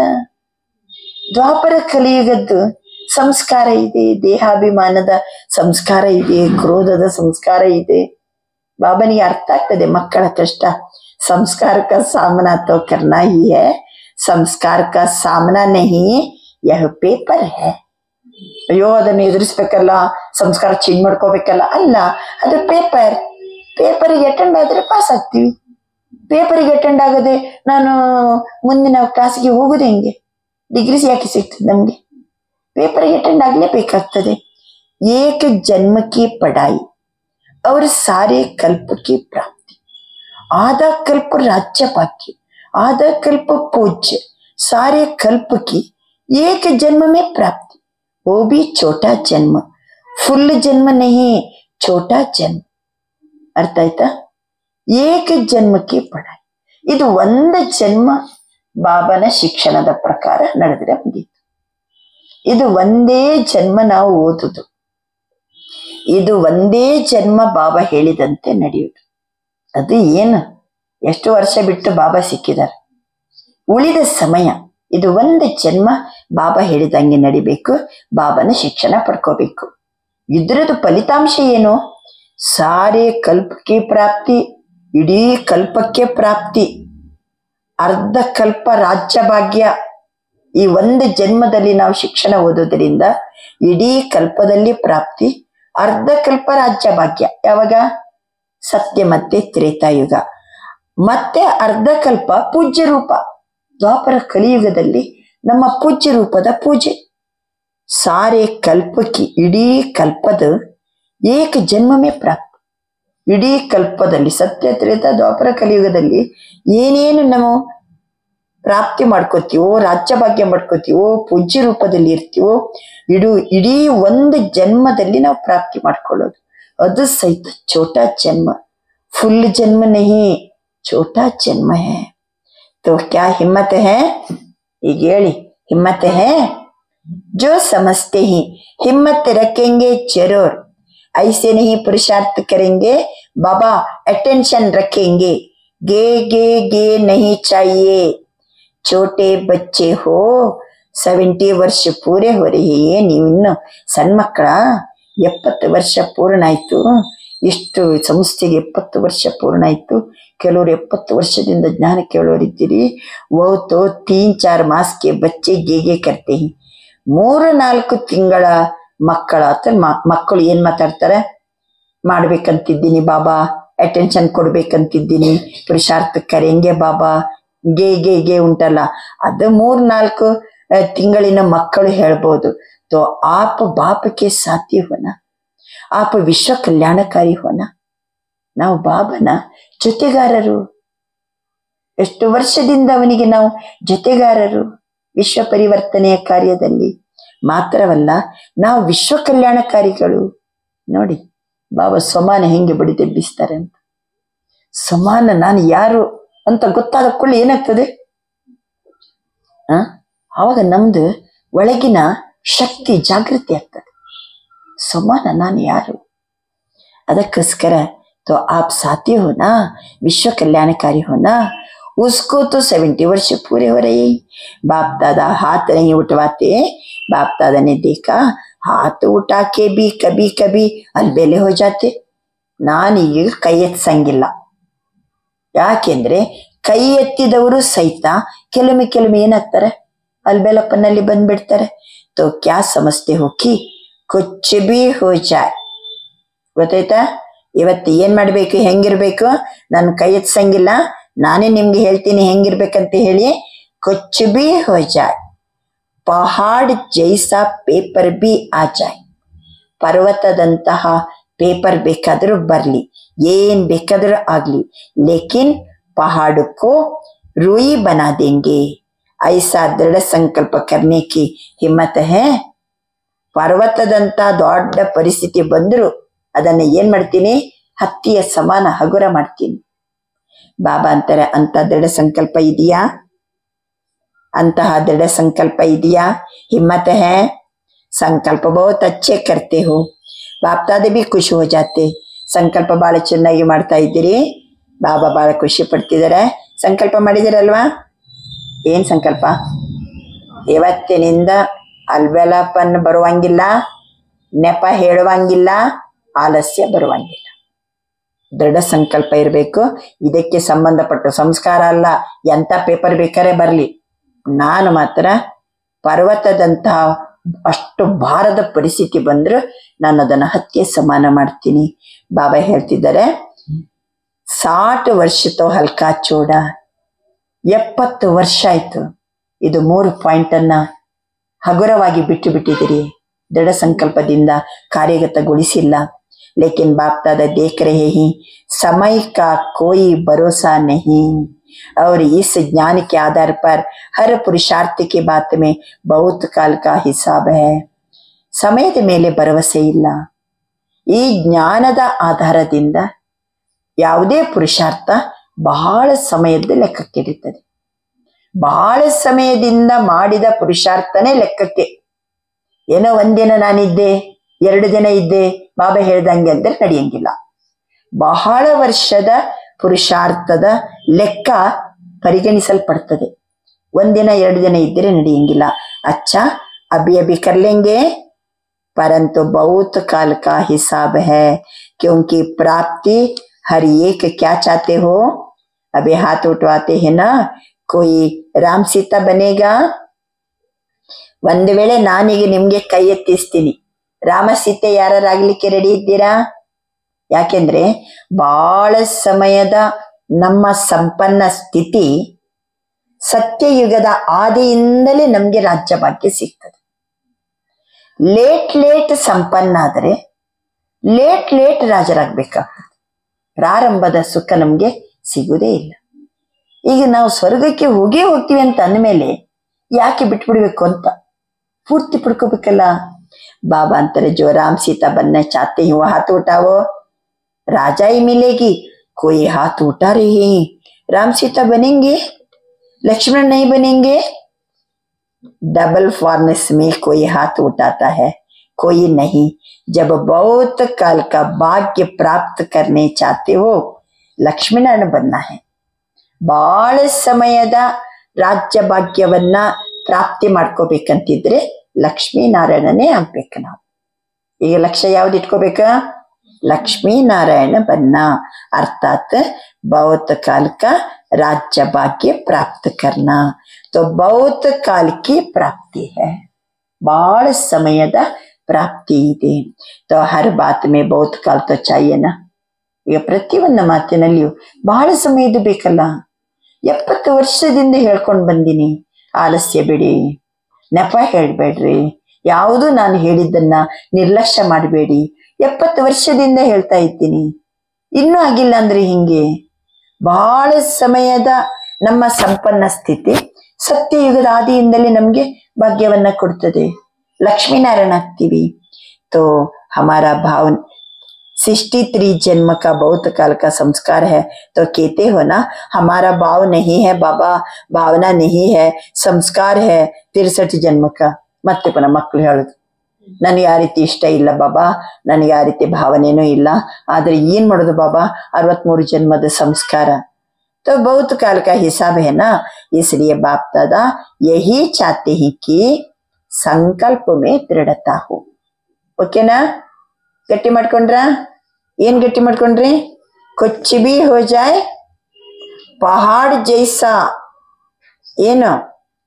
ದ್ವಾಪರ ಕಲಿಯುಗದ್ದು ಸಂಸ್ಕಾರ ಇದೆ, ದೇಹಾಭಿಮಾನದ ಸಂಸ್ಕಾರ ಇದೆ, ಕ್ರೋಧದ ಸಂಸ್ಕಾರ ಇದೆ. ಬಾಬನಿಗೆ ಅರ್ಥ ಆಗ್ತದೆ ಮಕ್ಕಳ ಕಷ್ಟ. ಸಂಸ್ಕಾರ ಕಾ ಸಾಮನಾ ತೋ ಕರ್ನಾ ಹಿ ಹೈ, ಸಂಸ್ಕಾರ ಕಾ ಸಾಮನಾ ನಹಿ ಯಹ ಪೇಪರ್ ಹೈ. ಅಯ್ಯೋ ಅದನ್ನು ಎದುರಿಸ್ಬೇಕಲ್ಲ, ಸಂಸ್ಕಾರ ಚೇಂಜ್ ಮಾಡ್ಕೋಬೇಕಲ್ಲ, ಅಲ್ಲ, ಅದು ಪೇಪರಿಗೆ ಅಟೆಂಡ್ ಆದ್ರೆ ಪಾಸ್ ಆಗ್ತೀವಿ. ಪೇಪರಿಗೆ ಅಟೆಂಡ್ ಆಗದೆ ನಾನು ಮುಂದಿನ ಕ್ಲಾಸ್ಗೆ ಹೋಗುದು ಹೆಂಗೆ? ಡಿಗ್ರೀಸ್ ಯಾಕೆ ಸಿಗ್ತದೆ ನಮ್ಗೆ? ಪೇಪರಿಗೆ ಅಟೆಂಡ್ ಆಗ್ಲೇಬೇಕಾಗ್ತದೆ. ಏಕ ಜನ್ಮ ಕಿ ಪಢಾಯಿ और सारे कल्प की प्राप्ति. आधा कल्प राज्य भाग्य, आधा कल्प पूज्य, सारे कल्प की एक जन्म में प्राप्ति, वो भी छोटा जन्म, फुल जन्म नहीं, छोटा जन्म. ಅರ್ಥ ಆಯ್ತಾ? ಏಕ ಜನ್ಮಕ್ಕೆ ಪಡಾಯಿ. ಇದು ಒಂದು ಜನ್ಮ ಬಾಬನ ಶಿಕ್ಷಣದ ಪ್ರಕಾರ ನಡೆದ್ರೆ ಮುಗೀತು. ಇದು ಒಂದೇ ಜನ್ಮ ನಾವು ಓದುದು, ಇದು ಒಂದೇ ಜನ್ಮ ಬಾಬಾ ಹೇಳಿದಂತೆ ನಡೆಯುವುದು. ಅದು ಏನು, ಎಷ್ಟು ವರ್ಷ ಬಿಟ್ಟು ಬಾಬಾ ಸಿಕ್ಕಿದ್ದಾರೆ, ಉಳಿದ ಸಮಯ ಇದು ಒಂದು ಜನ್ಮ ಬಾಬಾ ಹೇಳಿದಂಗೆ ನಡಿಬೇಕು, ಬಾಬನ ಶಿಕ್ಷಣ ಪಡ್ಕೋಬೇಕು. ಇದ್ರದ್ದು ಫಲಿತಾಂಶ ಏನು? ಸಾರೆ ಕಲ್ಪಕ್ಕೆ ಪ್ರಾಪ್ತಿ, ಇಡೀ ಕಲ್ಪಕ್ಕೆ ಪ್ರಾಪ್ತಿ, ಅರ್ಧ ಕಲ್ಪ ರಾಜ್ಯ ಭಾಗ್ಯ. ಈ ಒಂದು ಜನ್ಮದಲ್ಲಿ ನಾವು ಶಿಕ್ಷಣ ಓದೋದ್ರಿಂದ ಇಡೀ ಕಲ್ಪದಲ್ಲಿ ಪ್ರಾಪ್ತಿ, ಅರ್ಧ ಕಲ್ಪ ರಾಜ್ಯ ಭಾಗ್ಯ. ಯಾವಾಗ? ಸತ್ಯ ಮತ್ತೆ ತ್ರೇತಾಯುಗ. ಮತ್ತೆ ಅರ್ಧ ಕಲ್ಪ ಪೂಜ್ಯ ರೂಪ, ದ್ವಾಪರ ಕಲಿಯುಗದಲ್ಲಿ ನಮ್ಮ ಪೂಜ್ಯ ರೂಪದ ಪೂಜೆ. ಸಾರೆ ಕಲ್ಪಕ್ಕೆ, ಇಡೀ ಕಲ್ಪದ ಏಕ ಜನ್ಮವೇ ಪ್ರಾಪ್ತಿ. ಇಡೀ ಕಲ್ಪದಲ್ಲಿ ಸತ್ಯ ತ್ರೇತ ದ್ವಾಪರ ಕಲಿಯುಗದಲ್ಲಿ ಏನೇನು ನಾವು ಪ್ರಾಪ್ತಿ ಮಾಡ್ಕೋತೀವೋ, ರಾಜ್ಯ ಭಾಗ್ಯ ಮಾಡ್ಕೋತೀವೋ, ಪೂಜ್ಯ ರೂಪದಲ್ಲಿ ಇರ್ತೀವೋ, ಇಡೀ ಒಂದು ಜನ್ಮದಲ್ಲಿ ನಾವು ಪ್ರಾಪ್ತಿ ಮಾಡ್ಕೊಳ್ಳೋದು. ಅದು ಸಹಿತ ಛೋಟಾ ಜನ್ಮ, ಫುಲ್ ಜನ್ಮ ನಹಿ, ಛೋಟಾ ಜನ್ಮ ಹೈ. तो क्या हिम्मत है? ಈಗ ಹೇಳಿ, हिम्मत है? जो समझते ही हिम्मत रखेंगे जरूर, ऐसे नहीं पुरुषार्थ करेंगे, बाबा अटेंशन रखेंगे, गे गे गे नहीं चाहिए. छोटे बच्चे हो, 70 ವರ್ಷ ಪೂರೆ हो रही है, ನೀವು ಇನ್ನು ಸಣ್ಣ ಮಕ್ಕಳ. 70 ವರ್ಷ ಪೂರ್ಣ ಆಯ್ತು, ಇಷ್ಟು ಸಂಸ್ಥೆಗೆ 70 ವರ್ಷ ಪೂರ್ಣ ಆಯ್ತು. ಕೆಲವರು 70 ವರ್ಷದಿಂದ ಜ್ಞಾನ ಕೇಳೋರಿದ್ದೀರಿ. वो तो 3-4 ಮಾಸ ಕೆ ಬಚ್ಚೆ ಗೇಗೆ ಕರ್ತೆ ಹಿ. 3-4 ತಿಂಗಳ ಮಕ್ಕಳ ಮಕ್ಕಳು ಏನ್ ಮಾತಾಡ್ತಾರೆ? ಮಾಡ್ಬೇಕಂತಿದ್ದೀನಿ ಬಾಬಾ, ಅಟೆನ್ಷನ್ ಕೊಡ್ಬೇಕಂತಿದ್ದೀನಿ, ಪುರುಷಾರ್ಥ ಕರೆಂಗೆ ಬಾಬಾ, ಗೆ ಗೆ ಗೆ ಉಂಟಲ್ಲ, ಅದು 3-4 ತಿಂಗಳಿನ ಮಕ್ಕಳು ಹೇಳ್ಬೋದು. तो आप बाप के साथी होना, आप ವಿಶ್ವ ಕಲ್ಯಾಣಕಾರಿ ಹೋನ. ನಾವು ಬಾಬನ ಜೊತೆಗಾರರು. ಎಷ್ಟು ವರ್ಷದಿಂದ ಅವನಿಗೆ ನಾವು ಜೊತೆಗಾರರು ವಿಶ್ವ ಪರಿವರ್ತನೆಯ ಕಾರ್ಯದಲ್ಲಿ. ಮಾತ್ರವಲ್ಲ, ನಾವು ವಿಶ್ವ ಕಲ್ಯಾಣಕಾರಿಗಳು. ನೋಡಿ ಬಾಬಾ ಸಮಾನ ಹೆಂಗೆ ಬಡಿದೆಬ್ಬಿಸ್ತಾರೆ ಅಂತ. ಸಮಾನ ನಾನು ಯಾರು ಅಂತ ಗೊತ್ತಾದ ಕೂಡಲೇ ಏನಾಗ್ತದೆ? ಆವಾಗ ನಮ್ದು ಒಳಗಿನ ಶಕ್ತಿ ಜಾಗೃತಿ ಆಗ್ತದೆ. ಸಮಾನ ನಾನು ಯಾರು. ಅದಕ್ಕೋಸ್ಕರ तो आप साथी हो ना, विश्व कल्याणकारी हो ना. उसको तो 70 वर्ष पूरे हो रहे. बाप दादा हाथ नहीं उठवाते. बाप दादा ने देखा हाथ उठा के भी कभी कभी अलबेले हो जाते. ನಾನು ಈಗ ಕೈ ಎತ್ತಂಗಿಲ್ಲ. ಯಾಕೆಂದ್ರೆ ಕೈ ಎತ್ತಿದವರು ಸಹಿತ ಕೆಲವೊಮ್ಮೆ ಏನಾಗ್ತಾರೆ? ಅಲ್ಬೇಲಪ್ಪನಲ್ಲಿ ಬಂದ್ಬಿಡ್ತಾರೆ. तो क्या समझते हो कि कुछ भी हो जाए. ಗೊತ್ತಾಯ್ತಾ? ಇವತ್ತು ಏನ್ ಮಾಡ್ಬೇಕು, ಹೆಂಗಿರ್ಬೇಕು? ನಾನು ಕೈ ಎತ್ಸಂಗಿಲ್ಲ, ನಾನೇ ನಿಮ್ಗೆ ಹೇಳ್ತೀನಿ ಹೆಂಗಿರ್ಬೇಕಂತ ಹೇಳಿ. ಕುಚ್ ಬಿ ಹೋ ಜಾಯ್, ಪಹಾಡ್ ಜೈಸಾ ಪೇಪರ್ ಬಿ ಆ ಜಾಯ್. ಪರ್ವತದಂತಹ ಪೇಪರ್ ಬೇಕಾದ್ರೂ ಬರ್ಲಿ, ಏನ್ ಬೇಕಾದ್ರೂ ಆಗ್ಲಿ, ಲೇಕಿನ್ ಪಹಾಡಕ್ಕೂ ರೂಯಿ ಬನಾ ದೇಂಗೆ. ಐಸಾ ದೃಢ ಸಂಕಲ್ಪ ಕರ್ನೆ ಕಿ ಹಿಮ್ಮತ್ ಹೇ. ಪರ್ವತದಂತ ದೊಡ್ಡ ಪರಿಸ್ಥಿತಿ ಬಂದ್ರು ಅದನ್ನ ಏನ್ ಮಾಡ್ತೀನಿ? ಹತ್ತಿಯ ಸಮಾನ ಹಗುರ ಮಾಡ್ತೀನಿ. ಬಾಬಾ ಅಂತಾರೆ, ಅಂತ ದೃಢ ಸಂಕಲ್ಪ ಇದೆಯಾ? ಅಂತಹ ದೃಢ ಸಂಕಲ್ಪ ಇದೆಯಾ? ಹಿಮ್ಮತ್ ಹೇ. ಸಂಕಲ್ಪ ಬಹುತ್ ಅಚ್ಚೆ ಕರ್ತೆ ಹೋ, ಬಾಪ್ ದಾದೆ ಬಿ ಖುಷಿ ಹೋ ಜಾತೆ. ಸಂಕಲ್ಪ ಬಹಳ ಚೆನ್ನಾಗಿ ಮಾಡ್ತಾ ಇದ್ದೀರಿ, ಬಾಬಾ ಬಹಳ ಖುಷಿ ಪಡ್ತಿದ್ದಾರೆ. ಸಂಕಲ್ಪ ಮಾಡಿದಿರಲ್ವಾ? ಏನ್ ಸಂಕಲ್ಪ? ಇವತ್ತಿನಿಂದ ಅಲ್ಬೆಲಪನ್ ಬರುವಂಗಿಲ್ಲ, ನೆಪ ಹೇಳುವಂಗಿಲ್ಲ, ಆಲಸ್ಯ ಬರುವಂಗಿಲ್ಲ. ದೃಢ ಸಂಕಲ್ಪ ಇರಬೇಕು. ಇದಕ್ಕೆ ಸಂಬಂಧಪಟ್ಟ ಸಂಸ್ಕಾರ ಅಲ್ಲ, ಎಂತ ಪೇಪರ್ ಬೇಕಾರೆ ಬರ್ಲಿ, ನಾನು ಮಾತ್ರ ಪರ್ವತದಂತಹ ಅಷ್ಟು ಭಾರದ ಪರಿಸ್ಥಿತಿ ಬಂದ್ರು ನಾನು ಅದನ್ನ ಹತ್ತಿಯ ಸಮಾನ ಮಾಡ್ತೀನಿ. ಬಾಬಾ ಹೇಳ್ತಿದ್ದಾರೆ, 60 ವರ್ಷ ತೋ ಹಲ್ಕಾ ಚೋಡ. 70 ವರ್ಷ ಆಯ್ತು, ಇದು 3 ಪಾಯಿಂಟ್ ಅನ್ನ ಹಗುರವಾಗಿ ಬಿಟ್ಟು ಬಿಟ್ಟಿದ್ದೀರಿ. ದೃಢ ಸಂಕಲ್ಪದಿಂದ ಕಾರ್ಯಗತಗೊಳಿಸಿಲ್ಲ. लेकिन बाप दादा देख रहे हैं समय का कोई भरोसा नहीं। और इस ज्ञान के आधार पर हर पुरुषार्थ की बात में बहुत काल का हिसाब है। ಸಮಯದ ಮೇಲೆ ಭರವಸೆ ಇಲ್ಲ। ಈ ಜ್ಞಾನದ ಆಧಾರದಿಂದ ಯಾವುದೇ ಪುರುಷಾರ್ಥ ಬಹಳ ಸಮಯದ ಲೆಕ್ಕಕ್ಕೆ ಹಿಡಿತದೆ। ಬಹಳ ಸಮಯದಿಂದ ಮಾಡಿದ ಪುರುಷಾರ್ಥನೇ ಲೆಕ್ಕಕ್ಕೆ। ಏನೋ ಒಂದಿನ ನಾನಿದ್ದೆ, 2 ದಿನ ಇದ್ದೆ, ಬಾಬಾ ಹೇಳ್ದಂಗೆ ಅಂದ್ರೆ ನಡೆಯಂಗಿಲ್ಲ। ಬಹಳ ವರ್ಷದ ಪುರುಷಾರ್ಥದ ಲೆಕ್ಕ ಪರಿಗಣಿಸಲ್ಪಡ್ತದೆ। 1 ದಿನ 2 ದಿನ ಇದ್ದರೆ ನಡೆಯಂಗಿಲ್ಲ। अच्छा अभी अभी कर लेंगे, परंतु बहुत काल का हिसाब है, क्योंकि प्राप्ति हर एक क्या चाहते हो। अभी हाथ उठवाते हैं ना, कोई राम सीता बनेगा। ಒಂದು ವೇಳೆ ನಾನೀಗ ನಿಮ್ಗೆ ಕೈ ಎತ್ತಿಸ್ತೀನಿ, ರಾಮ ಸೀತೆ ಯಾರಾಗ್ಲಿಕ್ಕೆ ರೆಡಿ ಇದ್ದೀರಾ? ಯಾಕೆಂದ್ರೆ ಬಹಳ ಸಮಯದ ನಮ್ಮ ಸಂಪನ್ನ ಸ್ಥಿತಿ ಸತ್ಯಯುಗದ ಆದಿಯಿಂದಲೇ ನಮ್ಗೆ ರಾಜ್ಯ ಭಾಗ್ಯ ಸಿಗ್ತದೆ। ಲೇಟ್ ಸಂಪನ್ನ ಆದರೆ ಲೇಟ್ ರಾಜರಾಗ್ಬೇಕಾಗ್ತದೆ। ಪ್ರಾರಂಭದ ಸುಖ ನಮ್ಗೆ ಸಿಗುವುದೇ ಇಲ್ಲ। ಈಗ ನಾವು ಸ್ವರ್ಗಕ್ಕೆ ಹೋಗ್ತೀವಿ ಅಂತ ಅಂದಮೇಲೆ ಯಾಕೆ ಬಿಟ್ಬಿಡ್ಬೇಕು ಅಂತ ಪೂರ್ತಿ ಪಡ್ಕೋಬೇಕಲ್ಲ। बाबा अंतर जो राम सीता बनना चाहते हैं वो हाथ उठाओ, राजा ही मिलेगी। कोई हाथ उठा रहे हैं, राम सीता बनेंगे, लक्ष्मण नहीं बनेंगे। डबल फॉर्नेस में कोई हाथ उठाता है, कोई नहीं। जब बहुत काल का भाग्य प्राप्त करने चाहते हो, लक्ष्मण बनना है। ಬಹಳ ಸಮಯದ ರಾಜ್ಯ ಭಾಗ್ಯವನ್ನ ಪ್ರಾಪ್ತಿ ಮಾಡ್ಕೋಬೇಕಂತಿದ್ರೆ ಲಕ್ಷ್ಮೀನಾರಾಯಣನೇ ಆಗ್ಬೇಕು ನಾವು। ಈಗ ಲಕ್ಷ್ಯ ಯಾವ್ದು ಇಟ್ಕೋಬೇಕ? लक्ष्मीनारायण बनना, अर्थात बहुत काल का राज्य भाग्य प्राप्त करना। तो बहुत काल की प्राप्ति है, बहಳ समयದ प्राप्ति ಇದೆ। तो हर बात में बहुत काल तो चाहिए ना। ಈಗ ಪ್ರತಿಯೊಂದು ಮಾತಿನಲ್ಲಿಯೂ ಬಹಳ ಸಮಯದ ಬೇಕಲ್ಲ। 70 ವರ್ಷದಿಂದ ಹೇಳ್ಕೊಂಡು ಬಂದಿನಿ, ಆಲಸ್ಯ ಬಿಡಿ, ನೆಪ ಹೇಳ್ಬೇಡ್ರಿ, ಯಾವುದು ನಾನು ಹೇಳಿದ್ದನ್ನ ನಿರ್ಲಕ್ಷ್ಯ ಮಾಡಬೇಡಿ। 70 ವರ್ಷದಿಂದ ಹೇಳ್ತಾ ಇದ್ದೀನಿ, ಇನ್ನೂ ಆಗಿಲ್ಲ ಅಂದ್ರೆ ಹಿಂಗೆ। ಬಹಳ ಸಮಯದ ನಮ್ಮ ಸಂಪನ್ನ ಸ್ಥಿತಿ ಸತ್ಯಯುಗದ ಆದಿಯಿಂದಲೇ ನಮ್ಗೆ ಭಾಗ್ಯವನ್ನ ಕೊಡ್ತದೆ, ಲಕ್ಷ್ಮೀನಾರಾಯಣ ಆಗ್ತೀವಿ। तो हमारा भाव 63 जन्म का बहुत काल का संस्कार है। तो कहते हो ना, हमारा भाव नहीं है बाबा, भावना नहीं है, संस्कार है 63 जन्म का। ಮತ್ತೆ ಪುನಃ ಮಕ್ಕಳು ಹೇಳುದು, ನನಗೆ ಆ ರೀತಿ ಇಷ್ಟ ಇಲ್ಲ ಬಾಬಾ, ನನಗೆ ಆ ರೀತಿ ಭಾವನೆನೂ ಇಲ್ಲ, ಆದ್ರೆ ಏನ್ ಮಾಡೋದು ಬಾಬಾ, 63 ಜನ್ಮದ ಸಂಸ್ಕಾರ। तो बहुत काल का हिसाब है ना, इसलिए बाप दादा यही चाहते हैं कि संकल्प में दृढ़ता हो। ओकेನಾ? ಗಟ್ಟಿ ಮಾಡ್ಕೊಂಡ್ರ? ಏನ್ ಗಟ್ಟಿ ಮಾಡ್ಕೊಂಡ್ರಿ? कुछ भी हो जाए पहाड़ जैसा, ಏನು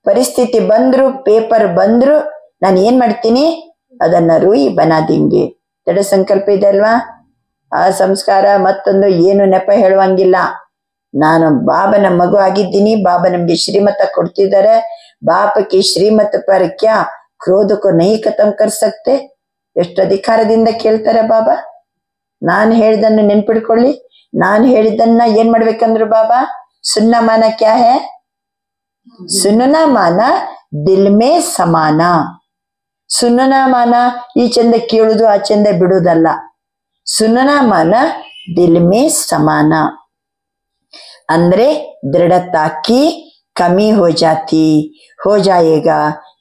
ಪರಿಸ್ಥಿತಿ ಬಂದ್ರು, ಪೇಪರ್ ಬಂದ್ರು, ನಾನು ಏನ್ ಮಾಡ್ತೀನಿ, ಅದನ್ನ ರೂಯಿ ಬನಾ ದಿಂಗೆ। ದೃಢ ಸಂಕಲ್ಪ ಇದೆ ಅಲ್ವಾ? ಆ ಸಂಸ್ಕಾರ ಮತ್ತೊಂದು ಏನು ನೆಪ ಹೇಳುವಂಗಿಲ್ಲ। ನಾನು ಬಾಬನ ಮಗು ಆಗಿದ್ದೀನಿ, ಬಾಬಾ ನಮ್ಗೆ ಶ್ರೀಮತ ಕೊಡ್ತಿದ್ದಾರೆ। बाप की श्रीमत पर क्या क्रोध को नहीं खत्म कर सकते। ಎಷ್ಟು ಅಧಿಕಾರದಿಂದ ಕೇಳ್ತಾರೆ ಬಾಬಾ। ನಾನು ಹೇಳಿದ್ದನ್ನು ನೆನ್ಪಿಡ್ಕೊಳ್ಳಿ, ನಾನು ಹೇಳಿದ್ದನ್ನ ಏನ್ ಮಾಡ್ಬೇಕಂದ್ರು ಬಾಬಾ, ಸುನ್ನ ಮಾನ ಕ್ಯಾ ಹೇ, ಸುನ್ನನಾ ಮಾನ ದಿಲ್ ಮೇ ಸಮಾನ। ಸುನ್ನನಾ ಮಾನ ಈ ಚಂದ ಕೇಳುದು ಆ ಚಂದ ಬಿಡುವುದಲ್ಲ, ಸುನ್ನನಾ ಮಾನ ದಿಲ್ ಮೇ ಸಮಾನ ಅಂದ್ರೆ दृढ़ता की कमी हो जाती, हो जाएगा,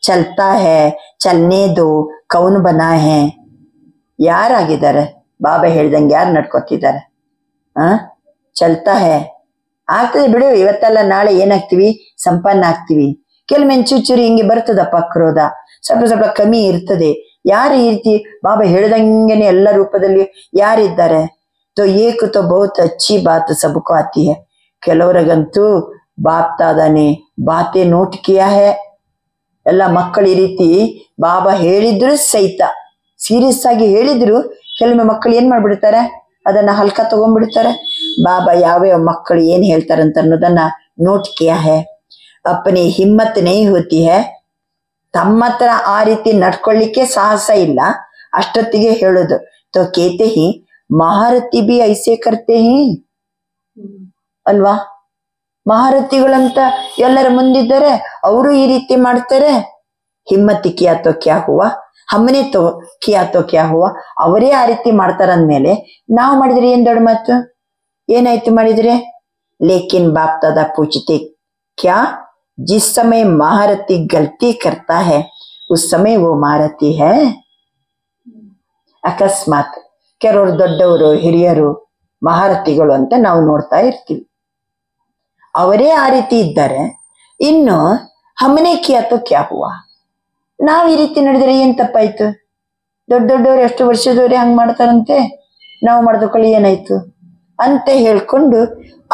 चलता है, चलने दो, कौन बना है। ಯಾರಾಗಿದ್ದಾರೆ ಬಾಬಾ ಹೇಳ್ದಂಗೆ, ಯಾರು ನಡ್ಕೊತಿದ್ದಾರೆ? ಚಲ್ತಾ ಹೇ, ಆಗ್ತದೆ ಬಿಡು, ಇವತ್ತಲ್ಲ ನಾಳೆ ಏನಾಗ್ತಿವಿ, ಸಂಪನ್ನ ಆಗ್ತಿವಿ। ಕೆಲವೊಮ್ಮೆ ಚೂಚೂರಿ ಹಿಂಗೆ ಬರ್ತದಪ್ಪ ಕ್ರೋಧ, ಸ್ವಲ್ಪ ಕಮ್ಮಿ ಇರ್ತದೆ। ಯಾರು ಈ ರೀತಿ ಬಾಬಾ ಹೇಳ್ದಂಗೆನೆ ಎಲ್ಲ ರೂಪದಲ್ಲಿ ಯಾರಿದ್ದಾರೆ? तो एक तो बहुत अच्छी बात सबको आती है। ಕೆಲವರಿಗಂತೂ ಬಾಪ್ ದಾದಾನೆ ಬಾತೆ ನೋಟ್ ಕಿಯಾ ಹೇ। ಎಲ್ಲ ಮಕ್ಕಳು ಈ ರೀತಿ ಬಾಬಾ ಹೇಳಿದ್ರು ಸಹಿತ, ಸೀರಿಯಸ್ ಆಗಿ ಹೇಳಿದ್ರು, ಕೆಲವೊಮ್ಮೆ ಮಕ್ಕಳು ಏನ್ ಮಾಡ್ಬಿಡ್ತಾರೆ, ಅದನ್ನ ಹಲ್ಕ ತಗೊಂಡ್ಬಿಡ್ತಾರೆ। ಬಾಬಾ ಯಾವ್ಯಾವ ಮಕ್ಕಳು ಏನ್ ಹೇಳ್ತಾರಂತ ಅನ್ನೋದನ್ನ ನೋಟ್ ಕಿಯಾ ಹೇ। ಅಪ್ಪನಿ ಹಿಮ್ಮತ್ ನೈ ಹೋತಿ ಹೇ, ತಮ್ಮ ಹತ್ರ ಆ ರೀತಿ ನಡ್ಕೊಳ್ಳಿಕ್ಕೆ ಸಾಹಸ ಇಲ್ಲ, ಅಷ್ಟೊತ್ತಿಗೆ ಹೇಳೋದು। तो कहते ही ಮಹಾರಥಿ ಬಿ ಐಸೆ ಕರ್ತೆ ಹಿ ಅಲ್ವಾ? ಮಹಾರಥಿಗಳಂತ ಎಲ್ಲರ ಮುಂದಿದ್ದಾರೆ, ಅವರು ಈ ರೀತಿ ಮಾಡ್ತಾರೆ. ಹಿಮ್ಮತಿ ಕಿಯಾ ತೋ ಕ್ಯಾ ಹುವಾ, ಹಮ್ಮನೆ ತೋ ಕಿಯಾ ತೋ ಕ್ಯಾ ಹುವಾ. ಅವರೇ ಆ ರೀತಿ ಮಾಡ್ತಾರಂದ್ಮೇಲೆ ನಾವು ಮಾಡಿದ್ರೆ ಏನ್ ದೊಡ್ಡ ಮಾತು? ಏನಾಯ್ತು ಮಾಡಿದ್ರೆ? ಲೇಕಿನ್ ಬಾಪ್ ದಾದಾ ಪೂछते क्या जिस समय महारथी गलती करता है उस समय वो महारथी है? ಅಕಸ್ಮಾತ್ ಕೆಲವರು ದೊಡ್ಡವರು ಹಿರಿಯರು ಮಹಾರಥಿಗಳು ಅಂತ ನಾವು ನೋಡ್ತಾ ಇರ್ತೀವಿ, ಅವರೇ ಆ ರೀತಿ ಇದ್ದಾರೆ. ಇನ್ನು ಹಮ್ಮನೆ ಕಿಯಾ ತೋ ಕ್ಯಾ ಹುವಾ, ನಾವ್ ಈ ರೀತಿ ನಡೆದ್ರೆ ಏನ್ ತಪ್ಪಾಯ್ತು? ದೊಡ್ಡವ್ರು ಎಷ್ಟು ವರ್ಷದವ್ರೆ ಹಂಗ್ ಮಾಡ್ತಾರಂತೆ, ನಾವು ಮಾಡ್ದಕೊಳ್ಳಿ ಏನಾಯ್ತು ಅಂತ ಹೇಳ್ಕೊಂಡು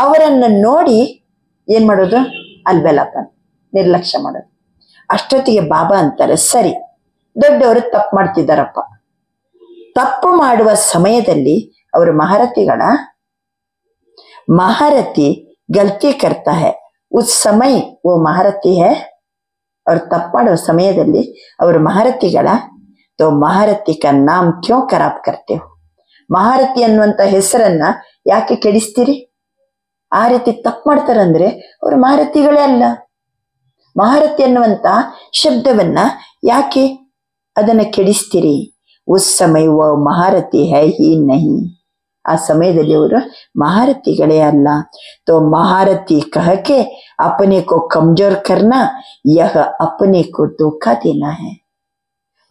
ಅವರನ್ನ ನೋಡಿ ಏನ್ ಮಾಡೋದು? ಅಲ್ಬೆಲಪ್ಪ ನಿರ್ಲಕ್ಷ್ಯ ಮಾಡೋದು. ಅಷ್ಟೊತ್ತಿಗೆ ಬಾಬಾ ಅಂತಾರೆ, ಸರಿ ದೊಡ್ಡವರು ತಪ್ಪು ಮಾಡ್ತಿದ್ದಾರಪ್ಪ. ತಪ್ಪು ಮಾಡುವ ಸಮಯದಲ್ಲಿ ಅವರು ಮಹಾರಥಿಗಳ ಮಹಾರಥಿ ಗಲ್ತಿ ಕರ್ತಾ ಹೈ ಉಸ್ ಸಮಯ ಓ ಮಹಾರಥಿ ಹೈ. ಅವ್ರು ತಪ್ಪು ಮಾಡುವ ಸಮಯದಲ್ಲಿ ಅವರು ಮಹಾರಥಿಗಳ ತೋ ಮಹಾರಥಿ ಕಾ ನಾಮ್ ಕ್ಯೋ ಖರಾಬ್ ಕರ್ತೆ ಹೋ, ಮಹಾರಥಿ ಅನ್ನುವಂತ ಹೆಸರನ್ನ ಯಾಕೆ ಕೆಡಿಸ್ತೀರಿ? ಆ ರೀತಿ ತಪ್ಪು ಮಾಡ್ತಾರಂದ್ರೆ ಅವರು ಮಹಾರಥಿಗಳೇ ಅಲ್ಲ. ಮಹಾರಥಿ ಅನ್ನುವಂತ ಶಬ್ದವನ್ನ ಯಾಕೆ ಅದನ್ನ ಕೆಡಿಸ್ತೀರಿ? ಉಸ್ ಸಮಯ ವ ಮಹಾರಥಿ ಹೈ ಹಿ ನಹಿ, ಆ ಸಮಯದಲ್ಲಿ ಅವರು ಮಹಾರಥಿಗಳೇ ಅಲ್ಲ. ತೋ ಮಹಾರಥಿ ಕಹಕೆ ಅಪನೆ ಕೋ ಕಮ್ಜೋರ್ ಕರ್ನಾ ಯಹ ಅಪನೆ ಕೋ ಧೋಖಾ ದೇನಾ ಹೈ.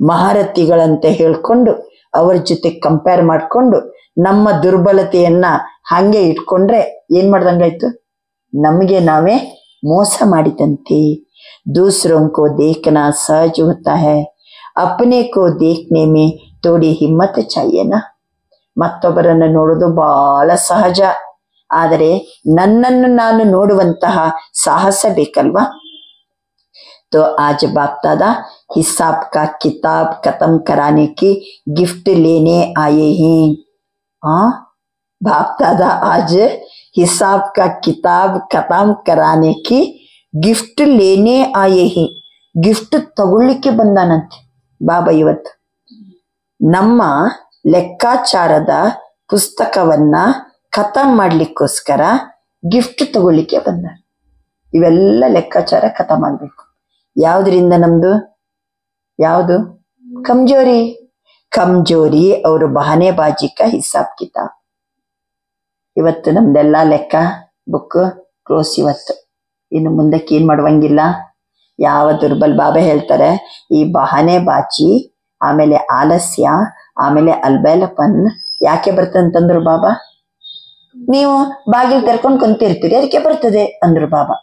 ಮಹಾರಥಿಗಳಂತ ಹೇಳ್ಕೊಂಡು ಅವ್ರ ಜೊತೆ ಕಂಪೇರ್ ಮಾಡ್ಕೊಂಡು ನಮ್ಮ ದುರ್ಬಲತೆಯನ್ನ ಹಂಗೆ ಇಟ್ಕೊಂಡ್ರೆ ಏನ್ ಮಾಡ್ದಂಗಾಯ್ತು? ನಮಗೆ ನಾವೇ ಮೋಸ ಮಾಡಿದಂತೆ. दूसरों को देखना सहज होता है, अपने को देखने में थोड़ी हिम्मत चाहिए ना. ಮತ್ತೊಬ್ಬರನ್ನು ನೋಡೋದು ಬಹಳ ಸಹಜ, ಆದರೆ ನನ್ನನ್ನು ನಾನು ನೋಡುವಂತಹ ಸಾಹಸ ಬೇಕಲ್ವಾ? तो आज बाप दादा हिसाब का किताब खत्म कराने की गिफ्ट लेने आए हैं. हाँ, बाप दादा आज हिसाब का किताब खत्म कराने की ಗಿಫ್ಟ್ ಲೇನೆ ಆಯೇ ಹಿ. ಗಿಫ್ಟ್ ತಗೊಳ್ಳಿಕ್ಕೆ ಬಂದಾನಂತೆ ಬಾಬಾ. ಇವತ್ತು ನಮ್ಮ ಲೆಕ್ಕಾಚಾರದ ಪುಸ್ತಕವನ್ನ ಖತಮ್ ಮಾಡ್ಲಿಕ್ಕೋಸ್ಕರ ಗಿಫ್ಟ್ ತಗೊಳ್ಳಿಕ್ಕೆ ಬಂದ. ಇವೆಲ್ಲ ಲೆಕ್ಕಾಚಾರ ಖತಮ್ ಆಗ್ಬೇಕು. ಯಾವ್ದ್ರಿಂದ? ನಮ್ದು ಯಾವುದು? ಕಮ್ಜೋರಿ. ಕಮ್ಜೋರಿ ಅವರು ಬಹನೆ ಬಾಜಿ ಕಾ ಹಿಸಾಬ್ ಕಿತಾಬ್. ಇವತ್ತು ನಮ್ದೆಲ್ಲ ಲೆಕ್ಕ ಬುಕ್ ಕ್ಲೋಸ್ ಇವತ್ತು. ಇನ್ನು ಮುಂದಕ್ಕೆ ಏನ್ ಮಾಡುವಂಗಿಲ್ಲ. ಯಾವ ದುರ್ಬಲ್ ಬಾಬಾ ಹೇಳ್ತಾರೆ, ಈ ಬಹನೆ ಬಾಚಿ, ಆಮೇಲೆ ಆಲಸ್ಯ, ಆಮೇಲೆ ಅಲ್ಬೆಲಪನ್ ಯಾಕೆ ಬರ್ತಂತಂದ್ರು ಬಾಬಾ? ನೀವು ಬಾಗಿಲು ತೆರ್ಕೊಂಡು ಕುಂತಿರ್ತೀರಿ, ಅದಕ್ಕೆ ಬರ್ತದೆ ಅಂದ್ರು ಬಾಬಾ.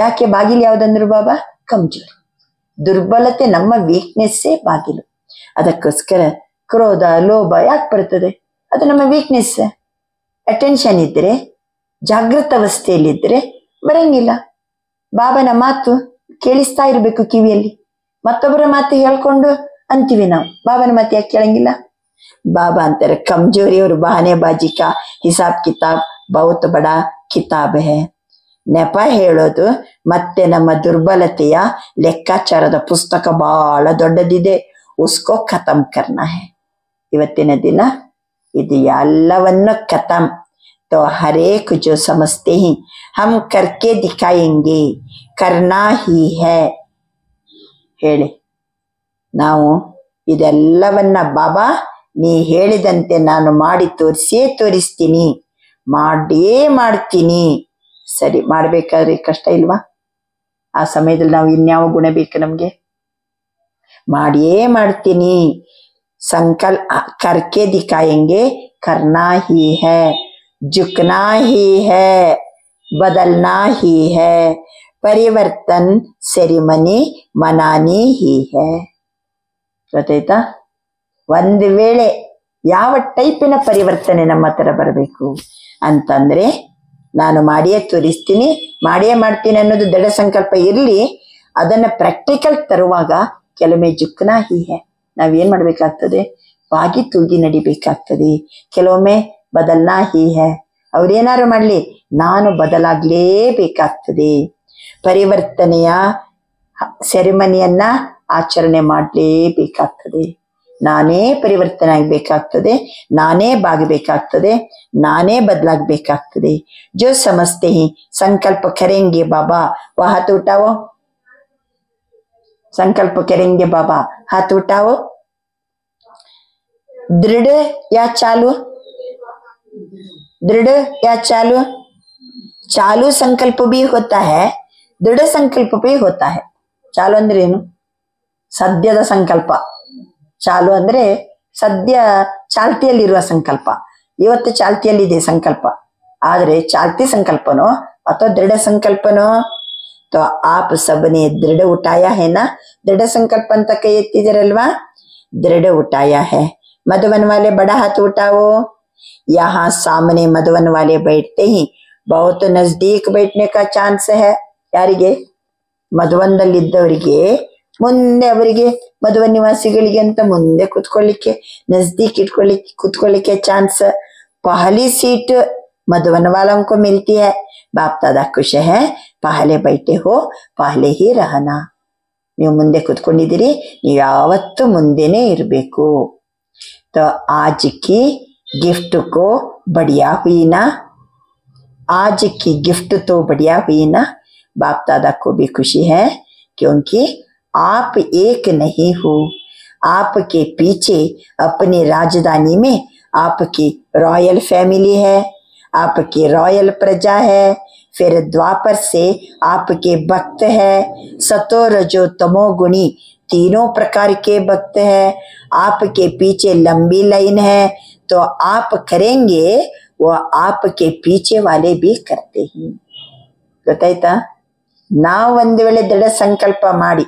ಯಾಕೆ ಬಾಗಿಲು ಯಾವ್ದಂದ್ರು ಬಾಬಾ? ಕಮ್ಜೋರಿ, ದುರ್ಬಲತೆ, ನಮ್ಮ ವೀಕ್ನೆಸ್ಸೇ ಬಾಗಿಲು. ಅದಕ್ಕೋಸ್ಕರ ಕ್ರೋಧ ಲೋಭ ಯಾಕೆ ಬರ್ತದೆ? ಅದು ನಮ್ಮ ವೀಕ್ನೆಸ್. ಅಟೆನ್ಷನ್ ಇದ್ರೆ, ಜಾಗೃತ ಅವಸ್ಥೆಯಲ್ಲಿದ್ರೆ ಬರಂಗಿಲ್ಲ. ಬಾಬನ ಮಾತು ಕೇಳಿಸ್ತಾ ಇರ್ಬೇಕು ಕಿವಿಯಲ್ಲಿ. ಮತ್ತೊಬ್ಬರ ಮಾತು ಹೇಳ್ಕೊಂಡು ಅಂತೀವಿ ನಾವು, ಬಾಬನ ಮಾತು ಯಾಕೆ ಕೇಳಂಗಿಲ್ಲ? ಬಾಬಾ ಅಂತಾರೆ, ಕಮ್ಜೋರಿ ಅವರು ಬಹನೆ ಬಾಜಿ ಕಾ ಹಿಸಾಬ್ ಕಿತಾಬ್ ಬಹುತ್ ಬಡಾ ಕಿತಾಬ್ ಹೈ. ನೆಪ ಹೇಳೋದು ಮತ್ತೆ ನಮ್ಮ ದುರ್ಬಲತೆಯ ಲೆಕ್ಕಾಚಾರದ ಪುಸ್ತಕ ಬಹಳ ದೊಡ್ಡದಿದೆ. ಉಸ್ಕೋ ಖತಮ್ ಕರ್ನಾ ಹೈ. ಇವತ್ತಿನ ದಿನ ಇದು ಎಲ್ಲವನ್ನು ಖತಮ್. तो हर एक जो समझते हैं हम करके दिखाएंगे, करना ही है ಹೇಳಿ. ನಾವು ಇದೆಲ್ಲವನ್ನ ಬಾಬಾ ನೀ ಹೇಳಿದಂತೆ ನಾನು ಮಾಡಿ ತೋರಿಸ್ತೀನಿ, ಮಾಡೇ ಮಾಡ್ತೀನಿ. ಸರಿ, ಮಾಡ್ಬೇಕಾದ್ರೆ ಕಷ್ಟ ಇಲ್ವಾ? ಆ ಸಮಯದಲ್ಲಿ ನಾವು ಇನ್ಯಾವ ಗುಣ ಬೇಕು ನಮ್ಗೆ? ಮಾಡಿಯೇ ಮಾಡ್ತೀನಿ. ಸಂಕಲ್ಪ ಕರ್ಕೆ ದಿಖಾಯೆಂಗೆ, ಕರ್ನಾ ಹಿ ಹೈ, झुकना ही है, बदलना ही है, परिवर्तन सेरेमनी मनानी ही है. ಗೊತ್ತಾಯ್ತಾ? ಒಂದು ವೇಳೆ ಯಾವ ಟೈಪಿನ ಪರಿವರ್ತನೆ ನಮ್ಮ ಹತ್ರ ಬರಬೇಕು ಅಂತಂದ್ರೆ, ನಾನು ಮಾಡಿಯೇ ತೋರಿಸ್ತೀನಿ, ಮಾಡಿಯೇ ಮಾಡ್ತೀನಿ ಅನ್ನೋದು ದೃಢ ಸಂಕಲ್ಪ ಇರಲಿ. ಅದನ್ನ ಪ್ರಾಕ್ಟಿಕಲ್ ತರುವಾಗ ಕೆಲವೊಮ್ಮೆ ಜುಕ್ನಾ ಹಿ ಹೈ, ನಾವೇನ್ ಮಾಡ್ಬೇಕಾಗ್ತದೆ? ಬಾಗಿ ತೂಗಿ ನಡಿಬೇಕಾಗ್ತದೆ. ಕೆಲವೊಮ್ಮೆ ಬದಲ್ನಾ ಹಿ ಹೈ, ಅವ್ರೇನಾರು ಮಾಡ್ಲಿ, ನಾನು ಬದಲಾಗ್ಲೇಬೇಕಾಗ್ತದೆ. ಪರಿವರ್ತನೆಯ ಸೆರೆಮನಿಯನ್ನ ಆಚರಣೆ ಮಾಡಲೇಬೇಕಾಗ್ತದೆ. ನಾನೇ ಪರಿವರ್ತನೆ ಆಗಬೇಕಾಗ್ತದೆ, ನಾನೇ ಬಾಗಬೇಕಾಗ್ತದೆ, ನಾನೇ ಬದಲಾಗಬೇಕಾಗ್ತದೆ. ಜೋ ಸಮಜ್ತೆ ಹಿ ಸಂಕಲ್ಪ ಕರೆಂಗೆ ಬಾಬಾ, ವಾ ಹಾತ್ ಉಠಾವೋ, संकल्प करेंगे बाबा, हाथ उठाओ. दृढ़ या चालू? दृढ़ या चालू? चालू संकल्प भी होता है, दृढ़ संकल्प भी होता है. चालू ಅಂದ್ರೆ ಏನು? ಸದ್ಯದ ಸಂಕಲ್ಪ. ಚಾಲು ಅಂದ್ರೆ ಸದ್ಯ ಚಾಲ್ತಿಯಲ್ಲಿರುವ ಸಂಕಲ್ಪ. ಇವತ್ತು ಚಾಲ್ತಿಯಲ್ಲಿದೆ ಸಂಕಲ್ಪ, ಆದ್ರೆ ಚಾಲ್ತಿ ಸಂಕಲ್ಪನೋ ಅಥವಾ ದೃಢ ಸಂಕಲ್ಪನೋ? तो आप सबने दृढ़ उठाया है ना, दृढ़ संकल्प ಅಂತ ಕೈ ಎತ್ತಿದಿರಲ್ವಾ? दृढ़ उठाया है. मधुबन वाले बड़ा हाथ उठाओ. यहाँ सामने मधुबन वाले बैठते ही बहुत नजदीक बैठने का चांस है. ಯಾರಿಗೆ? ಮಧುವನದಲ್ಲಿದ್ದವರಿಗೆ ಮುಂದೆ, ಅವರಿಗೆ ಮಧುವನ್ ನಿವಾಸಿಗಳಿಗೆ ಅಂತ ಮುಂದೆ ಕುತ್ಕೊಳ್ಳಿಕ್ಕೆ, ನಜದೀಕ್ ಕುತ್ಕೊಳ್ಳಿಕ್ಕೆ ಚಾನ್ಸ್. पहली सीट मधुबन वालों को मिलती है. बाप दादा खुश है, पहले बैठे हो, पहले ही रहना. ನೀವು ಮುಂದೆ ಕುತ್ಕೊಂಡಿದ್ದೀರಿ, ನೀವು ಯಾವತ್ತು ಮುಂದೆನೇ ಇರಬೇಕು. तो आज की गिफ्ट को बढ़िया हुई ना, आज की गिफ्ट तो बढ़िया हुई ना. बाप दादा को भी खुशी है, क्योंकि आप एक नहीं हो. आपके पीछे अपनी राजधानी में आपकी रॉयल फैमिली है, आपकी रॉयल प्रजा है. फिर द्वापर से आपके भक्त है, सतो रजो तमो गुणी तीनों प्रकार के भक्त है. आपके पीछे लंबी लाइन है, तो आप करेंगे वो आपके पीछे वाले भी करते ही. ಗೊತ್ತಾಯ್ತಾ? ನಾವು ಒಂದು ವೇಳೆ ದೃಢ ಸಂಕಲ್ಪ ಮಾಡಿ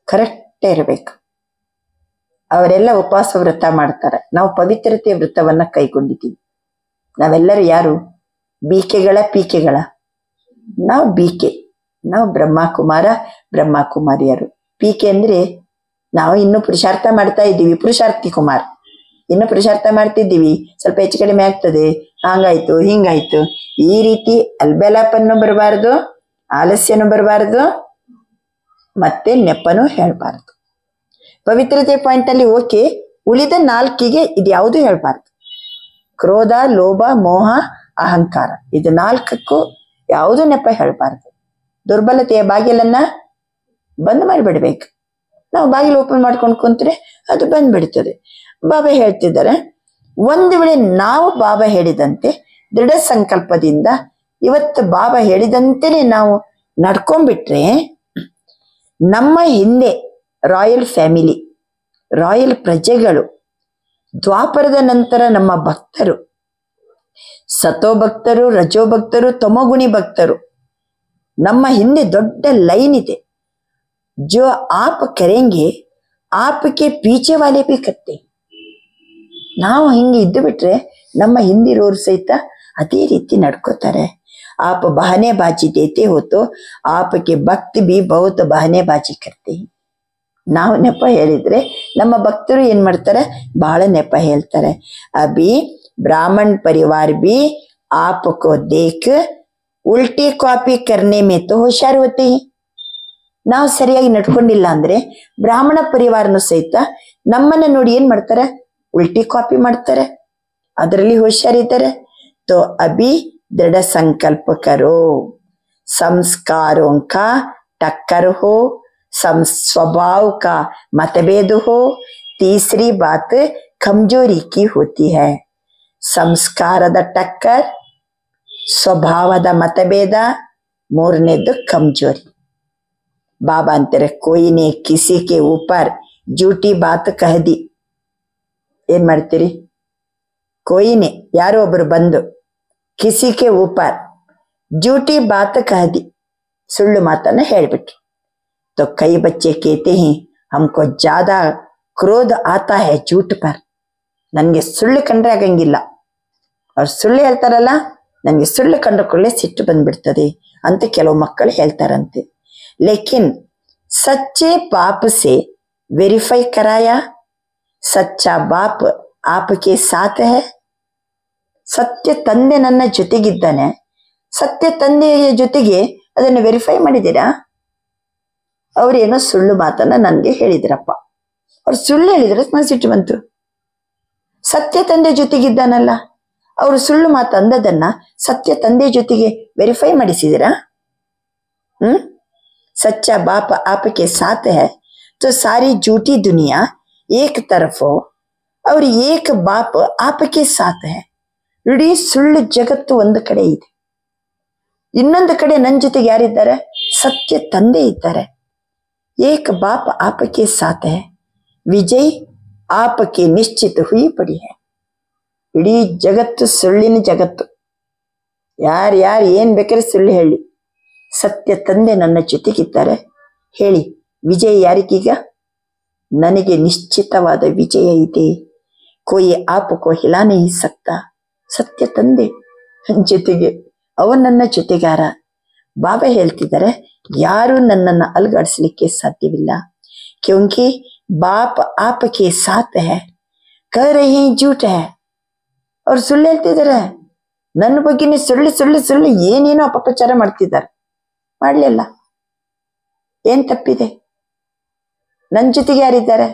ಕರೆಕ್ಟ್ ಇರಬೇಕು. ಅವರೆಲ್ಲ ಉಪವಾಸ ವ್ರತ ಮಾಡ್ತಾರೆ, ನಾವು ಪವಿತ್ರತೆಯ ವ್ರತವನ್ನ ಕೈಗೊಂಡಿದ್ದೀವಿ. ನಾವೆಲ್ಲರೂ ಯಾರು? ಬೀಕೆಗಳ ಪೀಕೆಗಳ? ನಾವು ಬೀಕೆ, ನಾವು ಬ್ರಹ್ಮಕುಮಾರ ಬ್ರಹ್ಮಕುಮಾರಿಯರು. ಪೀಕೆ ಅಂದ್ರೆ ನಾವು ಇನ್ನು ಪುರುಷಾರ್ಥ ಮಾಡ್ತಾ ಇದ್ದೀವಿ, ಪುರುಷಾರ್ಥಿ ಕುಮಾರ್. ಇನ್ನು ಪುರುಷಾರ್ಥ ಮಾಡ್ತಿದ್ದೀವಿ, ಸ್ವಲ್ಪ ಹೆಚ್ಚು ಕಡಿಮೆ ಆಗ್ತದೆ, ಹಂಗಾಯ್ತು ಹಿಂಗಾಯ್ತು. ಈ ರೀತಿ ಅಲ್ಬೆಲಾಪನ್ನು ಬರಬಾರ್ದು, ಆಲಸ್ಯನೂ ಬರಬಾರ್ದು, ಮತ್ತೆ ನೆಪನೂ ಹೇಳ್ಬಾರ್ದು. ಪವಿತ್ರತೆ ಪಾಯಿಂಟ್ ಅಲ್ಲಿ ಓಕೆ, ಉಳಿದ 4ಗೆ ಇದ್ಯಾವುದು ಹೇಳ್ಬಾರ್ದು. ಕ್ರೋಧ, ಲೋಭ, ಮೋಹ, ಅಹಂಕಾರ, ಇದು 4ಕ್ಕೂ ಯಾವುದು ನೆಪ ಹೇಳ್ಬಾರ್ದು. ದುರ್ಬಲತೆಯ ಬಾಗಿಲನ್ನ ಬಂದ್ ಮಾಡಿಬಿಡ್ಬೇಕು. ನಾವು ಬಾಗಿಲು ಓಪನ್ ಮಾಡ್ಕೊಂಡು ಕುಂತ್ರೆ ಅದು ಬಂದ್ಬಿಡ್ತದೆ. ಬಾಬಾ ಹೇಳ್ತಿದ್ದಾರೆ, ಒಂದು ವೇಳೆ ನಾವು ಬಾಬಾ ಹೇಳಿದಂತೆ ದೃಢ ಸಂಕಲ್ಪದಿಂದ ಇವತ್ತು ಬಾಬಾ ಹೇಳಿದಂತೆನೆ ನಾವು ನಡ್ಕೊಂಡ್ಬಿಟ್ರೆ, ನಮ್ಮ ಹಿಂದೆ ರಾಯಲ್ ಫ್ಯಾಮಿಲಿ, ರಾಯಲ್ ಪ್ರಜೆಗಳು, ದ್ವಾಪರದ ನಂತರ ನಮ್ಮ ಭಕ್ತರು, ಸತೋ ಭಕ್ತರು, ರಜೋ ಭಕ್ತರು, ತಮೋಗುಣಿ ಭಕ್ತರು, ನಮ್ಮ ಹಿಂದೆ ದೊಡ್ಡ ಲೈನ್ ಇದೆ. जो आप करेंगे आपके पीछे वाले भी करते. ನಾವು ಹಿಂಗೆ ಇದ್ದು ಬಿಟ್ರೆ ನಮ್ಮ ಹಿಂದಿರೋರು ಸಹಿತ ಅದೇ ರೀತಿ ನಡ್ಕೋತಾರೆ. आप बहानेबाजी देते हो तो आपके भक्त भी बहुत बहानेबाजी करते हैं. ನಾವು ನೆಪ ಹೇಳಿದ್ರೆ ನಮ್ಮ ಭಕ್ತರು ಏನ್ ಮಾಡ್ತಾರೆ? ಬಹಳ ನೆಪ ಹೇಳ್ತಾರೆ. ಅಭಿ ब्राह्मण परिवार भी आपको देख उल्टी कॉपी करने में तो होशियार होते हैं. ನಾವು ಸರಿಯಾಗಿ ನಡ್ಕೊಂಡಿಲ್ಲ ಅಂದ್ರೆ ಬ್ರಾಹ್ಮಣ ಪರಿವಾರನು ಸಹಿತ ನಮ್ಮನ್ನ ನೋಡಿ ಏನ್ ಮಾಡ್ತಾರೆ? ಉಲ್ಟಿ ಕಾಪಿ ಮಾಡ್ತಾರೆ, ಅದರಲ್ಲಿ ಹುಷಾರಿದ್ದಾರೆ. तो अभी दृढ़ संकल्प करो, संस्कारों का टक्कर हो, स्वभाव का मतभेद हो. तीसरी बात कमजोरी की होती है. ಸಂಸ್ಕಾರದ ಟಕ್ಕರ್, ಸ್ವಭಾವದ मतभेद, ಮೂರನೇದು ಕಮಜೋರಿ. बाबा अंतर कोई ने किसी के ऊपर झूठी बात कह दी. ಏನ್ ಮಾಡ್ತೀರಿ? कोई ने ಯಾರೋ ಒಬ್ರು ಬಂದು किसी के ऊपर झूठी बात कह दी, ಸುಳ್ಳು ಮಾತನ್ನ ಹೇಳ್ಬಿಟ್ರು. तो कई बच्चे कहते हैं हमको ज्यादा क्रोध आता है झूठ पर. ನನ್ಗೆ ಸುಳ್ಳು ಕಂಡ್ರೆ ಆಗಂಗಿಲ್ಲ, ಅವ್ರು ಸುಳ್ಳು ಹೇಳ್ತಾರಲ್ಲ, ನನ್ಗೆ ಸುಳ್ಳು ಕಂಡ್ಕೊಳ್ಳೆ ಸಿಟ್ಟು ಬಂದ್ಬಿಡ್ತದೆ ಅಂತ ಕೆಲವು ಮಕ್ಕಳು ಹೇಳ್ತಾರಂತೆ. लेकिन सच्चे बाप से वेरीफाई कराया, सच्चा बाप आपके साथ है. ಸತ್ಯ ತಂದೆ ನನ್ನ ಜೊತೆಗಿದ್ದಾನೆ, ಸತ್ಯ ತಂದೆಯ ಜೊತೆಗೆ ಅದನ್ನು ವೆರಿಫೈ ಮಾಡಿದ್ದೀರಾ? ಅವರೇನೋ ಸುಳ್ಳು ಮಾತನ್ನ ನನ್ಗೆ ಹೇಳಿದ್ರಪ್ಪ, ಅವ್ರು ಸುಳ್ಳು ಹೇಳಿದ್ರೆ ಮನಸ್ಸಿಟ್ಟು ಬಂತು. ಸತ್ಯ ತಂದೆ ಜೊತೆಗಿದ್ದಾನಲ್ಲ, ಅವರು ಸುಳ್ಳು ಮಾತು ಅಂದದನ್ನ ಸತ್ಯ ತಂದೆ ಜೊತೆಗೆ ವೆರಿಫೈ ಮಾಡಿಸಿದಿರಾ? सच्चा बाप आपके साथ है तो सारी झूठी दुनिया एक तरफ हो और एक बाप आपके साथ है. ಇಡೀ ಸುಳ್ಳು ಜಗತ್ತು ಒಂದು ಕಡೆ ಇದೆ, ಇನ್ನೊಂದು ಕಡೆ ನನ್ನ ಜೊತೆಗೆ ಯಾರಿದ್ದಾರೆ? ಸತ್ಯ ತಂದೆ ಇದ್ದಾರೆ. ಏಕ ಬಾಪ್ ಆಪಕ್ಕೆ ಸಾಥ್ ಹೈ, ವಿಜಯ್ ಆಪಕ್ಕೆ ನಿಶ್ಚಿತ ಹುಯಿ ಪಡಿ ಹೈ. ಇಡೀ ಜಗತ್ತು ಸುಳ್ಳಿನ ಜಗತ್ತು. ಯಾರು ಏನ್ ಬೇಕಾದ್ರೆ ಸುಳ್ಳು ಹೇಳಿ, ಸತ್ಯ ತಂದೆ ನನ್ನ ಜೊತೆಗಿದ್ದಾರೆ. ಹೇಳಿ, ವಿಜಯ ಯಾರಿಗೀಗ? ನನಗೆ ನಿಶ್ಚಿತವಾದ ವಿಜಯ ಇದೆ. ಕೋಯಿ ಆಪಕೋ ಹಿಲಾ ನಹೀ ಸಕ್ತಾ. ಸತ್ಯ ತಂದೆ ಜೊತೆಗೆ, ಅವನು ನನ್ನ ಜೊತೆಗಾರ. ಬಾಬಾ ಹೇಳ್ತಿದ್ದಾರೆ, ಯಾರು ನನ್ನನ್ನು ಅಲುಗಾಡಿಸ್ಲಿಕ್ಕೆ ಸಾಧ್ಯವಿಲ್ಲ. ಕ್ಯೋಂಕಿ ಬಾಪ್ ಆಪಕೆ ಸಾಥ್ ಹೈ, ಕಹ ರಹೇ ಜೂಟ್ ಹೈ. ಅವ್ರು ಸುಳ್ಳು ಹೇಳ್ತಿದ್ದಾರೆ, ನನ್ನ ಬಗ್ಗೆನೇ ಸುಳ್ಳು ಸುಳ್ಳು ಸುಳ್ಳು ಏನೇನೋ ಅಪಪ್ರಚಾರ ಮಾಡ್ತಿದ್ದಾರೆ. ಮಾಡ್ಲಿಲ್ಲ, ಏನ್ ತಪ್ಪಿದೆ? ನನ್ನ ಜೊತೆಗೆ ಯಾರಿದ್ದಾರೆ?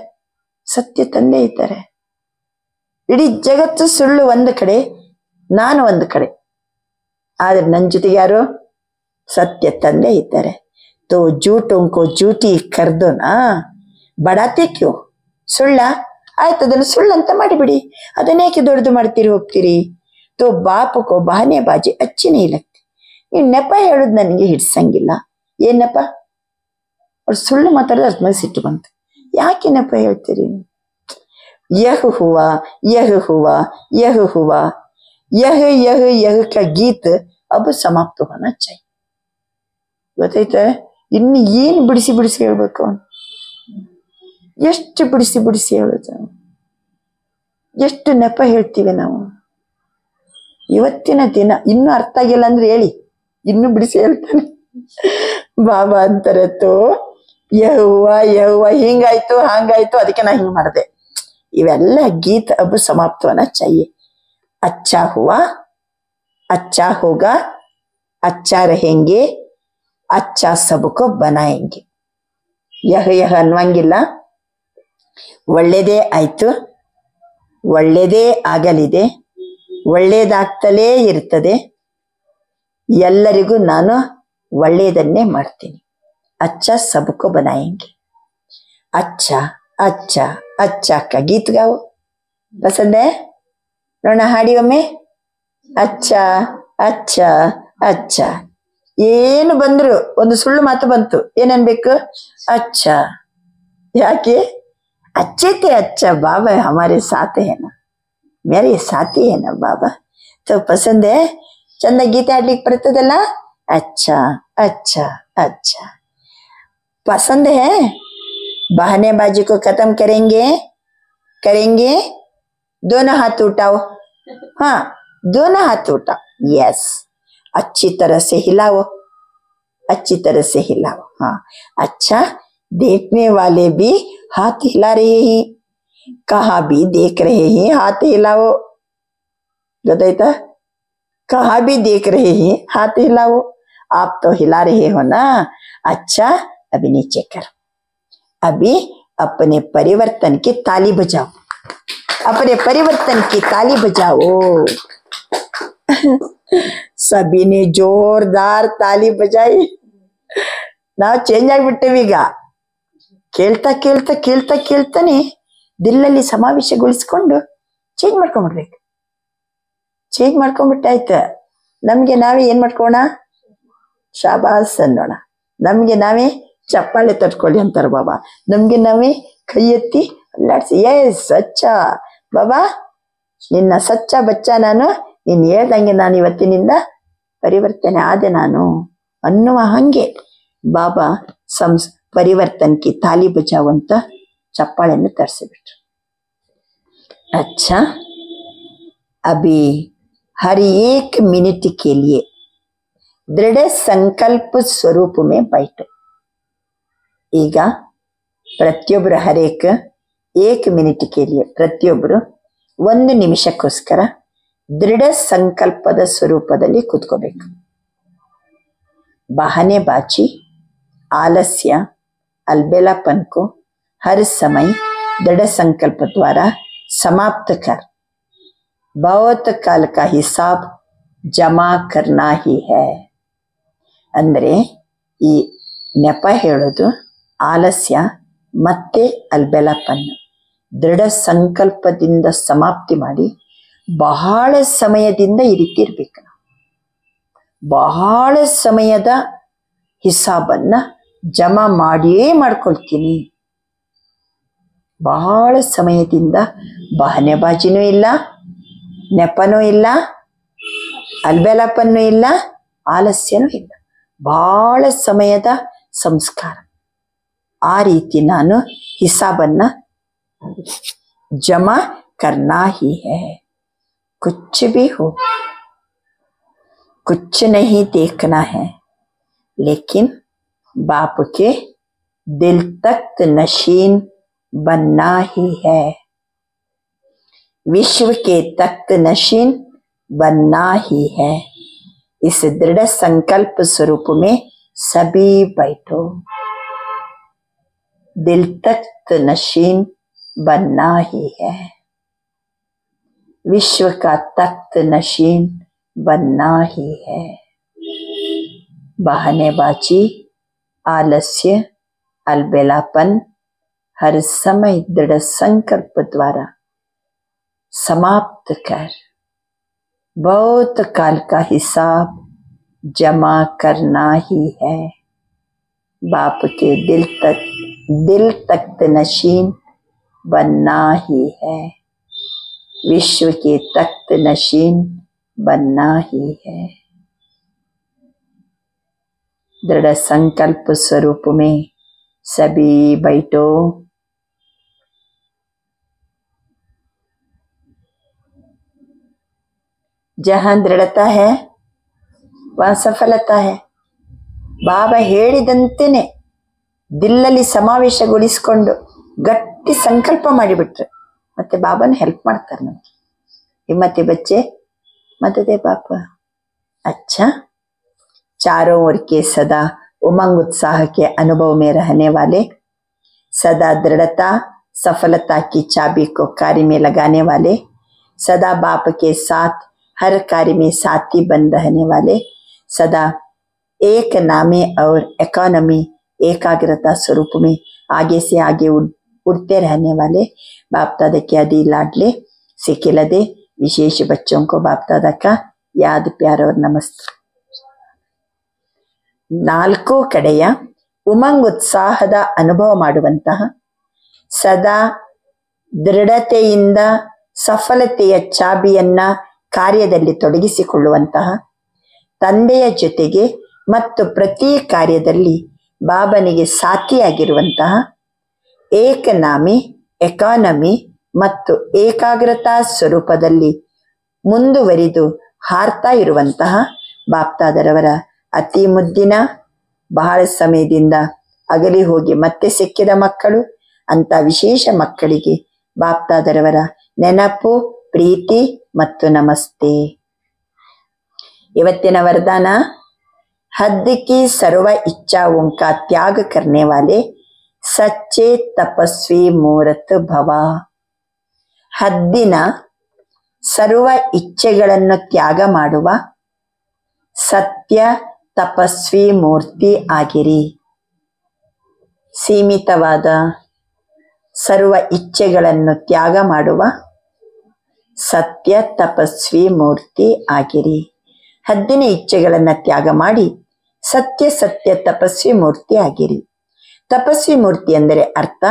ಸತ್ಯ ತಂದೆ ಇದ್ದಾರೆ. ಇಡೀ ಜಗತ್ತು ಸುಳ್ಳು ಒಂದು ಕಡೆ, ನಾನು ಒಂದು ಕಡೆ, ಆದ್ರೆ ನನ್ನ ಜೊತೆಗೆ ಯಾರು? ಸತ್ಯ ತಂದೆ ಇದ್ದಾರೆ. ತೋ ಜೂಟೋಂಕೋ ಜೂಟಿ ಕರ್ದೋನಾ ಬಡಾತೆ ಕ್ಯೋ? ಸುಳ್ಳ ಆಯ್ತು, ಅದನ್ನು ಸುಳ್ಳಂತ ಮಾಡಿಬಿಡಿ. ಅದನ್ನೇಕೆ ದೊಡ್ಡದು ಮಾಡ್ತೀರಿ ಹೋಗ್ತೀರಿ? ತೋ ಬಾಪಕೋ ಬಹನೆ ಬಾಜಿ ಅಚ್ಚಿನೇ ಇಲ್ಲ. ನೀವು ನೆಪ ಹೇಳುದು ನನಗೆ ಹಿಡ್ಸಂಗಿಲ್ಲ. ಏನ್ ನೆಪ? ಅವ್ರು ಸುಳ್ಳು ಮಾತಾಡೋದು ಅರ್ಥ ಸಿಟ್ಟು ಬಂತು. ಯಾಕೆ ನೆಪ ಹೇಳ್ತೀರಿ? ಯಹ ಹುವಾ ಯಹ ಹುವಾ ಯಹ ಹುವಾ ಯಹ ಯಹ ಯಹ ಕ ಗೀತ್ ಅಬ್ ಸಮಾಪ್ತ ಹೋನಾ ಚಾಹಿಯೆ. ಗೊತ್ತೈತೆ? ಇನ್ನು ಏನು ಬಿಡಿಸಿ ಬಿಡಿಸಿ ಹೇಳ್ಬೇಕು? ಎಷ್ಟು ಬಿಡಿಸಿ ಬಿಡಿಸಿ ಹೇಳುದು? ಎಷ್ಟು ನೆಪ ಹೇಳ್ತೀವಿ ನಾವು? ಇವತ್ತಿನ ದಿನ ಇನ್ನೂ ಅರ್ಥ ಆಗಿಲ್ಲ ಅಂದ್ರೆ ಹೇಳಿ, ಇನ್ನು ಬಿಡಿಸಿ ಹೇಳ್ತಾನೆ. ಬಾಬಾ ಅಂತಾರೆ, ತೋ ಯಹುವ ಹಿಂಗಾಯ್ತು ಹಾಂಗಾಯ್ತು, ಅದಕ್ಕೆ ನಾ ಹಿಂಗ್ ಮಾಡಿದೆ. ಇವೆಲ್ಲ ಗೀತ್ ಅಬ್ ಸಮಾಪ್ತವನ ಚಾಹಿಯೆ. ಅಚ್ಚಾ ಹುವಾ, ಅಚ್ಚಾ ಹೋಗಾ, ಅಚ್ಚಾ रहेंगे, ಅಚ್ಚಾ ಸಬಕೋ ಬನಾಯೆಂಗೆ. ಯಹ ಅನ್ನುವಂಗಿಲ್ಲ. ಒಳ್ಳೇದೇ ಆಯ್ತು, ಒಳ್ಳೇದೇ ಆಗಲಿದೆ, ಒಳ್ಳೇದಾಗ್ತಲೇ ಇರ್ತದೆ. ಎಲ್ಲರಿಗೂ ನಾನು ಒಳ್ಳೆಯದನ್ನೇ ಮಾಡ್ತೀನಿ. ಅಚ್ಚಾ ಸಬಕೋ ಬನಾಯೆಂಗೆ. ಅಚ್ಚಾ ಅಚ್ಚಾ ಅಚ್ಚಾ ಕ ಗೀತ್ ಗಾವು. ಪಸಂದ್ ಹೈ? ನೋಡೋಣ, ಹಾಡಿ ಒಮ್ಮೆ. ಅಚ್ಚಾ ಅಚ್ಚಾ ಅಚ್ಚಾ. ಏನು ಬಂದ್ರು ಒಂದು ಸುಳ್ಳು ಮಾತು ಬಂತು, ಏನನ್ಬೇಕು? ಅಚ್ಚಾ. ಯಾಕೆ? अच्छे थे, अच्छा बाबा हमारे साथ है ना, मेरे साथी है ना बाबा. तो पसंद है? चंद गीते आಡ್ಲಿಕ್ಕೆ ಬರ್ತದಲ್ಲ? अच्छा अच्छा अच्छा. पसंद है? बहानेबाजी को खत्म करेंगे, करेंगे. दोनों हाथ उठाओ. हाँ, दोनों हाथ उठाओ. यस, अच्छी तरह से हिलाओ, अच्छी तरह से हिलाओ. हाँ, अच्छा. देखने वाले भी हाथ हिला रहे हैं, कहाँ भी देख रहे हैं, हाथ हिलाओ. बताइता? कहाँ भी देख रहे हैं, हाथ हिलाओ. आप तो हिला रहे हो ना. अच्छा, अभी नीचे करो. अभी अपने परिवर्तन की ताली बजाओ, अपने परिवर्तन की ताली बजाओ. सभी ने जोरदार ताली बजाई. ನಾವು ಚೇಂಜ್ ಆಗಿಬಿಟ್ಟೇವಿ ಈಗ. ಕೇಳ್ತಾ ಕೇಳ್ತಾ ಕೇಳ್ತಾ ಕೇಳ್ತಾನೆ ದಿಲ್ಲಲ್ಲಿ ಸಮಾವೇಶಗೊಳಿಸ್ಕೊಂಡು ಚೇಂಜ್ ಮಾಡ್ಕೊಂಡ್ಬಿಡ್ಬೇಕು. ಚೇಂಜ್ ಮಾಡ್ಕೊಂಡ್ಬಿಟ್ಟಾಯ್ತ. ನಮ್ಗೆ ನಾವೇ ಏನ್ ಮಾಡ್ಕೋಣ? ಶಾಬಾಸ್ ಅನ್ನೋಣ. ನಮ್ಗೆ ನಾವೇ ಚಪ್ಪಾಳೆ ತಟ್ಕೊಳ್ಳಿ ಅಂತಾರ ಬಾಬಾ. ನಮ್ಗೆ ನಾವೇ ಕೈ ಎತ್ತಿ ಅಲ್ಲಾಡ್ಸಿ, ಎಸ್ ಸಚ್ಚಾ ಬಾಬಾ, ನಿನ್ನ ಸಚ್ಚ ಬಚ್ಚ ನಾನು, ನೀನ್ ಹೇಳ್ದಂಗೆ ನಾನು ಇವತ್ತಿನಿಂದ ಪರಿವರ್ತನೆ ಆದೆ ನಾನು ಅನ್ನುವ ಹಂಗೆ ಬಾಬಾ ಪರಿವರ್ತನ್ ಕಿ ತಾಲಿ ಬಜಾವಂತ ಚಪ್ಪಾಳೆಯನ್ನು ತರಿಸಿಬಿಟ್ರು. अच्छा, अभी हर एक मिनट के लिए दृढ़ संकल्प स्वरूप में बैठो. ಈಗ ಪ್ರತಿಯೊಬ್ಬರು ಹರೇಕ 1 ಮಿನಿಟ್ ಕೆ ಲಿಯೆ, ಪ್ರತಿಯೊಬ್ಬರು 1 ನಿಮಿಷಕ್ಕೋಸ್ಕರ ದೃಢ ಸಂಕಲ್ಪದ ಸ್ವರೂಪದಲ್ಲಿ ಕೂತ್ಕೋಬೇಕು. बहानेबाजी, आलस्य, अलबेलापन को हर समय दृढ़ संकल्प द्वारा समाप्त कर बहुत काल का हिसाब जमा करना ही है. ಅಂದ್ರೆ ಈ ನೆಪ ಹೇಳೋದು ಆಲಸ್ಯ ಮತ್ತೆ ಅಲ್ಬೆಲಪನ್ನು ದೃಢ ಸಂಕಲ್ಪದಿಂದ ಸಮಾಪ್ತಿ ಮಾಡಿ ಬಹಳ ಸಮಯದಿಂದ ಈ ರೀತಿ ಇರ್ಬೇಕು. ಬಹಳ ಸಮಯದ ಹಿಸಾಬನ್ನ ಜಮಾ ಮಾಡಿಯೇ ಮಾಡ್ಕೊಳ್ತೀನಿ. ಬಹಳ ಸಮಯದಿಂದ ಬಹನೆಬಾಜಿನೂ ಇಲ್ಲ, ನೆಪನೂ ಇಲ್ಲ, ಅಲ್ಬೆಲಪನ್ನೂ ಇಲ್ಲ, ಆಲಸ್ಯನೂ ಇಲ್ಲ. ಬಹಳ ಸಮಯದ ಸಂಸ್ಕಾರ. ಆ ರೀತಿ ನಾನು ಹಿಸಾಬನ್ನ ಜಮಾ करना ही है. कुछ भी हो, कुछ नहीं देखना है, लेकिन बाप के दिल तक नशीन बनना ही है. विश्व के तख्त नशीन बनना ही है. इस दृढ़ संकल्प स्वरूप में सभी बैठो. दिल तख्त नशीन बनना ही है. विश्व का तख्त नशीन बनना ही है. बहानेबाजी, आलस्य, अलबेलापन हर समय दृढ़ संकल्प द्वारा समाप्त कर बहुत काल का हिसाब जमा करना ही है. बाप के दिल तख्त नशीन बनना ही है. विश्व के तख्त नशीन बनना ही है. दृढ़ संकल्प स्वरूप में सभी बैठो. जहां दृढ़ता है वहां सफलता है. ಬಾಬಾ ಹೇಳಿದಂತೆನೆ ದಿಲ್ಲಲ್ಲಿ ಸಮಾವೇಶಗೊಳಿಸಿಕೊಂಡು ಗಟ್ಟಿ ಸಂಕಲ್ಪ ಮಾಡಿಬಿಟ್ರೆ ಮತ್ತೆ ಬಾಬಾನ ಹೆಲ್ಪ್ ಮಾಡ್ತಾರೆ ನಮಗೆ. हिम्मत बच्चे मत दे पापा. अच्छा, चारों ओर के सदा उमंग उत्साह के अनुभव में रहने वाले, सदा दृढ़ता सफलता की चाबी को कार्य में लगाने वाले, सदा बाप के साथ हर कार्य में साथी बन रहने वाले, सदा एक नामे और इकोनॉमी एकाग्रता स्वरूप में आगे से आगे उड़ते रहने वाले बाप दादा के आदि लाडले सिखिलदे विशेष बच्चों को बाप दादा का याद प्यार और नमस्ते. ನಾಲ್ಕು ಕಡೆಯ ಉಮಂಗ್ ಉತ್ಸಾಹದ ಅನುಭವ ಮಾಡುವಂತಹ, ಸದಾ ದೃಢತೆಯಿಂದ ಸಫಲತೆಯ ಚಾಬಿಯನ್ನ ಕಾರ್ಯದಲ್ಲಿ ತೊಡಗಿಸಿಕೊಳ್ಳುವಂತಹ, ತಂದೆಯ ಜೊತೆಗೆ ಮತ್ತು ಪ್ರತಿ ಕಾರ್ಯದಲ್ಲಿ ಬಾಬನಿಗೆ ಸಾಥಿಯಾಗಿರುವಂತಹ, ಏಕನಾಮಿ ಎಕಾನಮಿ ಮತ್ತು ಏಕಾಗ್ರತಾ ಸ್ವರೂಪದಲ್ಲಿ ಮುಂದುವರಿದು ಹಾರ್ತಾ ಇರುವಂತಹ ಬಾಪ್ತಾದರವರ ಅತಿ ಮುದ್ದಿನ, ಬಹಳ ಸಮಯದಿಂದ ಅಗಲಿ ಹೋಗಿ ಮತ್ತೆ ಸಿಕ್ಕಿದ ಮಕ್ಕಳು, ಅಂತ ವಿಶೇಷ ಮಕ್ಕಳಿಗೆ ಬಾಪ್ತಾದರವರ ನೆನಪು, ಪ್ರೀತಿ ಮತ್ತು ನಮಸ್ತೆ. ಇವತ್ತಿನ ವರದಾನ, हद की सर्व इच्छाओं का त्याग करने वाले सच्चे तपस्वी मूर्त भव. ಹದ್ದಿನ ಸರ್ವ ಇಚ್ಛೆಗಳನ್ನು ತ್ಯಾಗ ಮಾಡುವ ಸತ್ಯ ತಪಸ್ವಿ ಮೂರ್ತಿ ಆಗಿರಿ. ಸೀಮಿತವಾದ ಸರ್ವ ಇಚ್ಛೆಗಳನ್ನು ತ್ಯಾಗ ಮಾಡುವ ಸತ್ಯ ತಪಸ್ವಿ ಮೂರ್ತಿ ಆಗಿರಿ. ಹದ್ದಿನ ಇಚ್ಛೆಗಳನ್ನು ತ್ಯಾಗ ಮಾಡಿ ಸತ್ಯ ತಪಸ್ವಿ ಮೂರ್ತಿ ಆಗಿರಿ. ತಪಸ್ವಿ ಮೂರ್ತಿ ಅಂದರೆ ಅರ್ಥ,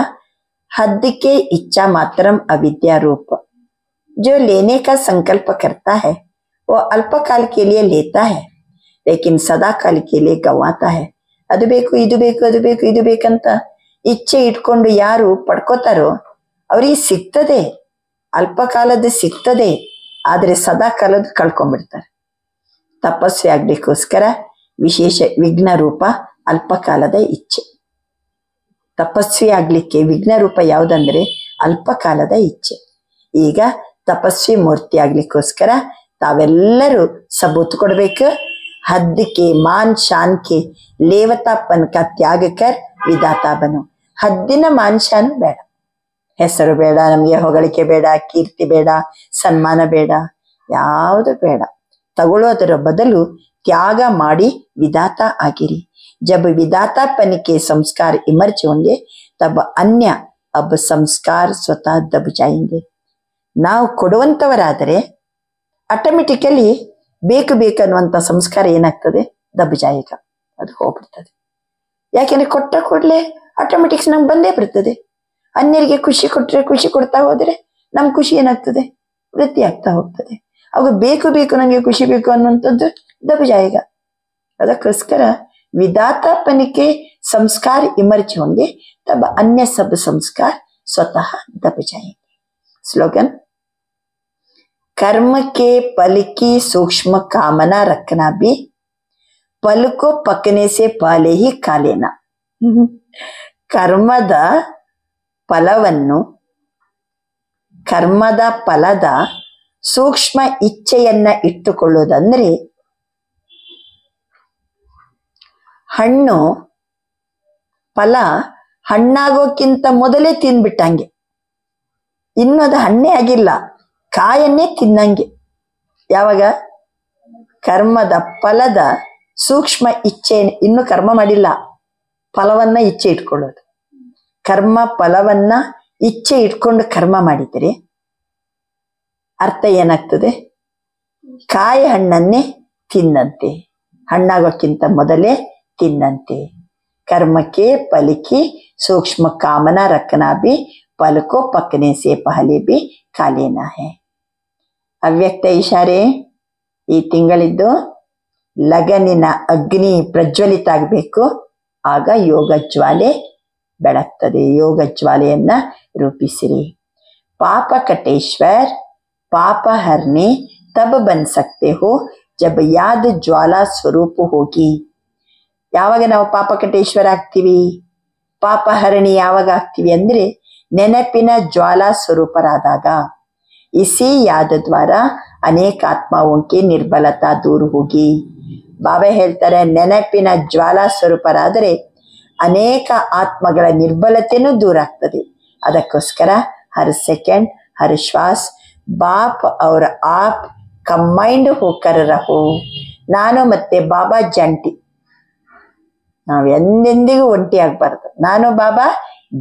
हद के इच्छा मात्रम अविद्या रूप. जो लेने का संकल्प करता है वो अल्पकाल के लिए लेता है, लेकिन सदा काल के लिए गंवाता है. ಅದು ಬೇಕು ಇದು ಬೇಕು ಅದು ಬೇಕು ಇದು ಬೇಕಂತ ಇಚ್ಛೆ ಇಟ್ಕೊಂಡು ಯಾರು ಪಡ್ಕೋತಾರೋ ಅವ್ರಿಗೆ ಸಿಗ್ತದೆ, ಅಲ್ಪಕಾಲದ ಸಿಗ್ತದೆ, ಆದರೆ ಸದಾ ಕಾಲದ ಕಳ್ಕೊಂಡ್ಬಿಡ್ತಾರೆ. ತಪಸ್ವಿ ಆಗ್ಲಿಕ್ಕೋಸ್ಕರ ವಿಶೇಷ ವಿಘ್ನ ರೂಪ ಅಲ್ಪಕಾಲದ ಇಚ್ಛೆ. ತಪಸ್ವಿ ಆಗ್ಲಿಕ್ಕೆ ವಿಘ್ನ ರೂಪ ಯಾವುದಂದ್ರೆ ಅಲ್ಪಕಾಲದ ಇಚ್ಛೆ. ಈಗ ತಪಸ್ವಿ ಮೂರ್ತಿ ಆಗ್ಲಿಕ್ಕೋಸ್ಕರ ತಾವೆಲ್ಲರೂ सबूत ಕೊಡ್ಬೇಕು. हद के मान शान के लेवतापन का त्याग कर विदाता बनो. हद्दिನ ಮಾನ್ ಶಾನ್ ಬೇಡ, ಹೆಸರು ಬೇಡ, ನಮಗೆ ಹೊಗಳಿಕೆ ಬೇಡ, ಕೀರ್ತಿ ಬೇಡ, ಸನ್ಮಾನ ಬೇಡ, ಯಾವುದು ಬೇಡ. ತಗೊಳ್ಳೋದರ ಬದಲು ತ್ಯಾಗ ಮಾಡಿ ವಿಧಾತ ಆಗಿರಿ. जब विधातापन के संस्कार इमर्ज होंगे तब अन्य अब ಸಂಸ್ಕಾರ ಸ್ವತಃ ದಬ್ ಜಾಯೆಂಗೆ. ನಾವು ಕೊಡುವಂಥವರಾದರೆ ಆಟೋಮೆಟಿಕಲಿ ಬೇಕು ಬೇಕನ್ನುವಂಥ ಸಂಸ್ಕಾರ ಏನಾಗ್ತದೆ, ದಬ್ ಜಾಯೇಗ, ಅದು ಹೋಗ್ಬಿಡ್ತದೆ. ಯಾಕೆಂದ್ರೆ ಕೊಟ್ಟ ಕೂಡಲೇ ಆಟೋಮೆಟಿಕ್ಸ್ ನಮ್ಗೆ ಬಂದೇ ಬರ್ತದೆ. ಅನ್ಯರಿಗೆ ಖುಷಿ ಕೊಟ್ಟರೆ, ಖುಷಿ ಕೊಡ್ತಾ ಹೋದರೆ ನಮ್ಮ ಖುಷಿ ಏನಾಗ್ತದೆ, ವೃದ್ಧಿ ಆಗ್ತಾ ಹೋಗ್ತದೆ. ಅವಾಗ ಬೇಕು ಬೇಕು ನನಗೆ ಖುಷಿ ಬೇಕು ಅನ್ನುವಂಥದ್ದು ದಬ್ ಜಾಯೇಗ. ಅದಕ್ಕೋಸ್ಕರ विदातापन के संस्कार इमर्ज होंगे तब अन्य सब संस्कार स्वतः दब जाएंगे. स्लोगन, कर्म के फल की सूक्ष्म कामना रखना भी फल को पकने से पहले ही खा लेना. ಕರ್ಮದ ಫಲವನ್ನು, ಕರ್ಮದ ಫಲದ ಸೂಕ್ಷ್ಮ ಇಚ್ಛೆಯನ್ನ ಇಟ್ಟುಕೊಳ್ಳೋದಂದ್ರೆ ಹಣ್ಣು ಫಲ ಹಣ್ಣಾಗೋಕ್ಕಿಂತ ಮೊದಲೇ ತಿಂದ್ಬಿಟ್ಟಂಗೆ, ಇನ್ನು ಅದು ಹಣ್ಣೇ ಆಗಿಲ್ಲ, ಕಾಯನ್ನೇ ತಿನ್ನಂಗೆ. ಯಾವಾಗ ಕರ್ಮದ ಫಲದ ಸೂಕ್ಷ್ಮ ಇಚ್ಛೆ, ಇನ್ನು ಕರ್ಮ ಮಾಡಿಲ್ಲ, ಫಲವನ್ನ ಇಚ್ಛೆ ಇಟ್ಕೊಳ್ಳೋದು. ಕರ್ಮ ಫಲವನ್ನ ಇಚ್ಛೆ ಇಟ್ಕೊಂಡು ಕರ್ಮ ಮಾಡಿದರೆ ಅರ್ಥ ಏನಾಗ್ತದೆ, ಕಾಯಿ ಹಣ್ಣನ್ನೇ ತಿನ್ನಂತೆ, ಹಣ್ಣಾಗೋಕ್ಕಿಂತ ಮೊದಲೇ ತಿನ್ನಂತೆ. कर्म के फल की सूक्ष्म कामना रखना भी फल को पकने से पहले भी खा लेना है. ಅವ್ಯಕ್ತ ಇಶಾರೆ, ಈ ತಿಂಗಳಿದ್ದು ಲಗನಿನ ಅಗ್ನಿ ಪ್ರಜ್ವಲಿತ ಆಗಬೇಕು, ಆಗ ಯೋಗ ಜ್ವಾಲೆ ಬೆಳಗ್ತದೆ. ಯೋಗ ಜ್ವಾಲೆಯನ್ನ ರೂಪಿಸಿರಿ. ಪಾಪ ಕಟೇಶ್ವರ್ ಪಾಪ ಹರ್ನೆ ತಬ್ ಬನ್ ಸಕ್ತೆ ಹೋ ಜಬ್ ಯಾದ್ ಜ್ವಾಲಾ ಸ್ವರೂಪ ಹೋಗಿ. ಯಾವಾಗ ನಾವು ಪಾಪ ಕಟೇಶ್ವರ ಆಗ್ತೀವಿ, ಪಾಪ ಹರಣಿ ಯಾವಾಗ ಆಗ್ತೀವಿ ಅಂದ್ರೆ ನೆನಪಿನ ಜ್ವಾಲಾ ಸ್ವರೂಪರಾದಾಗ. इसी याद द्वारा अनेक आत्माओं की निर्बलता दूर होगी. ಬಾಬಾ ಹೇಳ್ತಾರೆ, ನೆನಪಿನ ಜ್ವಾಲಾ ಸ್ವರೂಪರಾದರೆ ಅನೇಕ ಆತ್ಮಗಳ ನಿರ್ಬಲತೆನೂ ದೂರ ಆಗ್ತದೆ. ಅದಕ್ಕೋಸ್ಕರ ಹರ್ ಸೆಕೆಂಡ್ ಹರ್ ಶ್ವಾಸ್ ಬಾಪ್ ಅವರ ಆಪ್ ಕಂಬೈಂಡ್ ಹೋಕರ್ ರಹೋ. ನಾನು ಮತ್ತೆ ಬಾಬಾ ಜಂಟಿ, ನಾವು ಎಂದೆಂದಿಗೂ ಒಂಟಿ ಆಗ್ಬಾರ್ದು. ನಾನು ಬಾಬಾ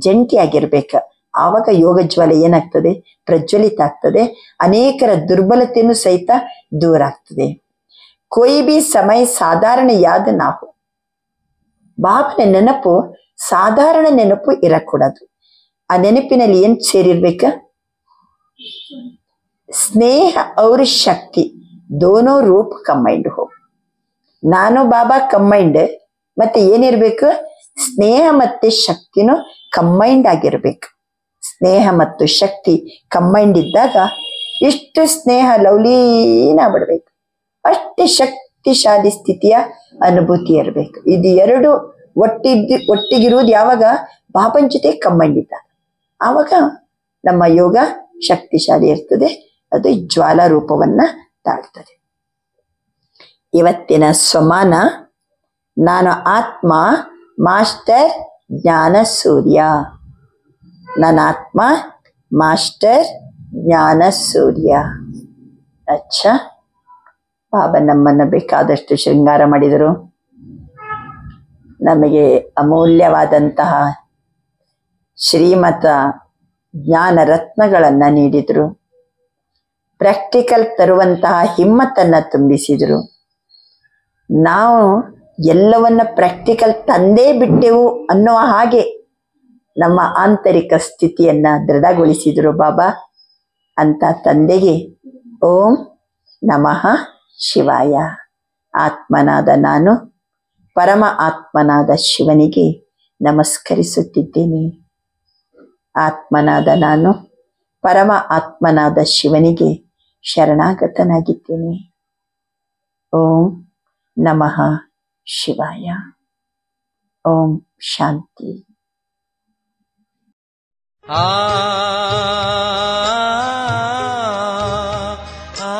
ಜಂಟಿ ಆಗಿರ್ಬೇಕು. ಆವಾಗ ಯೋಗ ಜ್ವಾಲೆ ಏನಾಗ್ತದೆ, ಪ್ರಜ್ವಲಿತ ಆಗ್ತದೆ. ಅನೇಕರ ದುರ್ಬಲತೆಯನ್ನು ಸಹಿತ ದೂರ ಆಗ್ತದೆ. ಕೊಯ್ ಬಿ ಸಮಯ ಸಾಧಾರಣ ಯಾದ ನಾವು, ಬಾಬನ ನೆನಪು ಸಾಧಾರಣ ನೆನಪು ಇರಕೂಡದು. ಆ ನೆನಪಿನಲ್ಲಿ ಏನ್ ಸೇರಿರ್ಬೇಕ, ಸ್ನೇಹ ಅವ್ರ ಶಕ್ತಿ ದೋನೋ ರೂಪ ಕಂಬೈಂಡ್ ಹೋ. ನಾನು ಬಾಬಾ ಕಂಬೈಂಡ್, ಮತ್ತೆ ಏನಿರ್ಬೇಕು, ಸ್ನೇಹ ಮತ್ತೆ ಶಕ್ತಿನೂ ಕಂಬೈಂಡ್ ಆಗಿರ್ಬೇಕು. ಸ್ನೇಹ ಮತ್ತು ಶಕ್ತಿ ಕಂಬೈಂಡ್ ಇದ್ದಾಗ ಇಷ್ಟು ಸ್ನೇಹ ಲವ್ಲೀನ ಬಿಡ್ಬೇಕು, ಅಷ್ಟೇ ಶಕ್ತಿಶಾಲಿ ಸ್ಥಿತಿಯ ಅನುಭೂತಿ ಇರಬೇಕು. ಇದು ಎರಡು ಒಟ್ಟಿಗಿರುವುದು ಯಾವಾಗ, ಬಾಬನ್ ಜೊತೆ ಕಂಬೈಂಡ್ ಇದ್ದಾಗ. ಆವಾಗ ನಮ್ಮ ಯೋಗ ಶಕ್ತಿಶಾಲಿ ಇರ್ತದೆ, ಅದು ಜ್ವಾಲಾ ರೂಪವನ್ನ ತಾಳ್ತದೆ. ಇವತ್ತಿನ ಸ್ವಮಾನ, ನಾನು ಆತ್ಮ ಮಾಸ್ಟರ್ ಜ್ಞಾನ ಸೂರ್ಯ. ನನ್ನ ಆತ್ಮ ಮಾಸ್ಟರ್ ಜ್ಞಾನ ಸೂರ್ಯ. ಅಚ್ಚ, ಬಾಬಾ ನಮ್ಮನ್ನ ಬೇಕಾದಷ್ಟು ಶೃಂಗಾರ ಮಾಡಿದರು, ನಮಗೆ ಅಮೂಲ್ಯವಾದಂತಹ ಶ್ರೀಮತ ಜ್ಞಾನ ರತ್ನಗಳನ್ನ ನೀಡಿದರು, ಪ್ರಾಕ್ಟಿಕಲ್ ತರುವಂತಹ ಹಿಮ್ಮತ್ತನ್ನ ತುಂಬಿಸಿದರು. ನಾವು ಎಲ್ಲವನ್ನ ಪ್ರಾಕ್ಟಿಕಲ್ ತಂದೇ ಬಿಟ್ಟೆವು ಅನ್ನುವ ಹಾಗೆ ನಮ್ಮ ಆಂತರಿಕ ಸ್ಥಿತಿಯನ್ನ ದೃಢಗೊಳಿಸಿದರು ಬಾಬಾ. ಅಂತ ತಂದೆಗೆ ಓಂ ನಮಃ ಶಿವಾಯ. ಆತ್ಮನಾದ ನಾನು ಪರಮ ಆತ್ಮನಾದ ಶಿವನಿಗೆ ನಮಸ್ಕರಿಸುತ್ತಿದ್ದೇನೆ. ಆತ್ಮನಾದ ನಾನು ಪರಮ ಆತ್ಮನಾದ ಶಿವನಿಗೆ ಶರಣಾಗತನಾಗಿದ್ದೇನೆ. ಓಂ ನಮಃ ಶಿವಾಯ. ಓಂ ಶಾಂತಿ. ಆ ಆ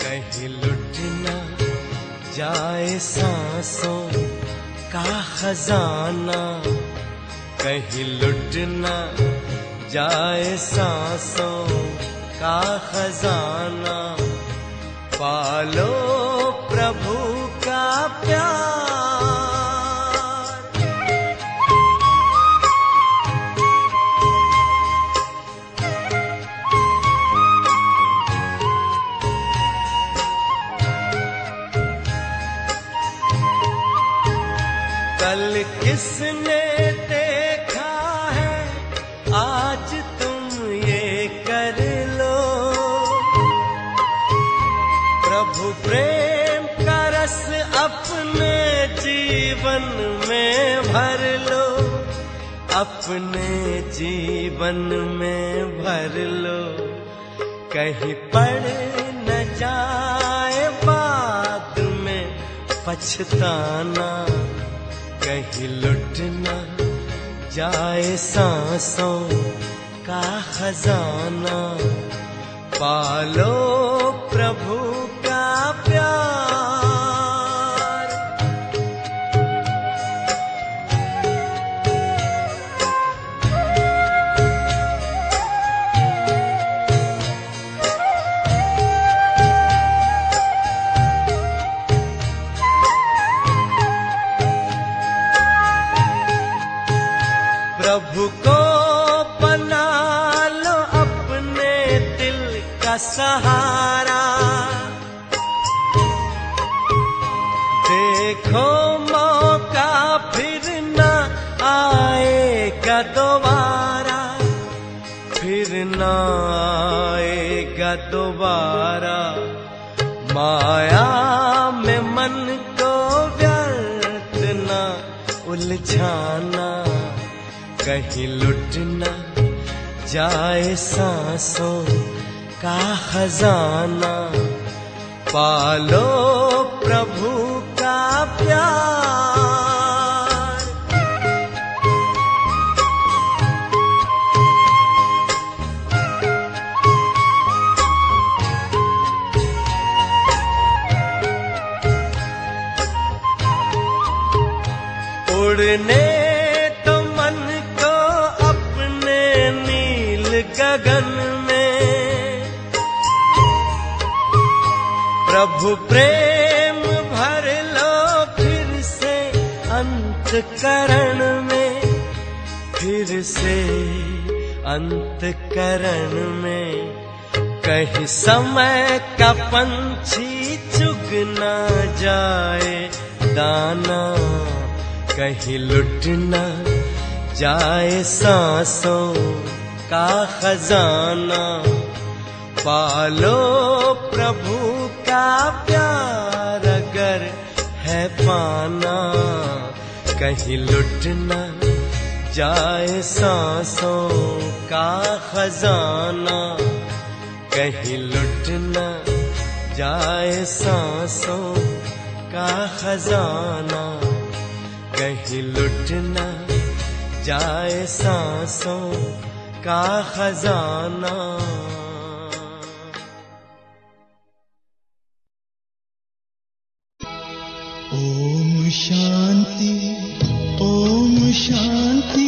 कहीं लुट न जाए सांसों का खजाना, कहीं लुट न जाए सांसों का खजाना। पालो प्रभु का प्यार। कल किसने देखा है, आज तुम ये कर लो। प्रभु प्रेम का रस अपने जीवन में भर लो, अपने जीवन में भर लो। कहीं पड़ न जाए बाद में पछताना, कहीं लुट न जाए सांसों का खजाना। पालो प्रभु का प्यार। प्रभु को बना लो अपने दिल का सहारा। देखो मौका फिर न आएगा दोबारा, फिर न आएगा दोबारा। माया में मन को व्यर्थ न उलझाना, कहीं लुट न जाए सांसों का खजाना। पालो प्रभु का प्यार। उड़ने गगन में प्रभु प्रेम भर लो फिर से अंतकरण में, फिर से अंतकरण में। कहीं समय का पंछी चुग न जाए दाना, कहीं लुट न जाए सांसों का खजाना। पालो प्रभु का प्यार अगर है पाना, कहीं लुट न जाए सांसों का खजाना। कहीं लुट न जाए सांसों का खजाना, कहीं लुट न जाए सांसों का खजाना। ओम शांति, ओम शांति।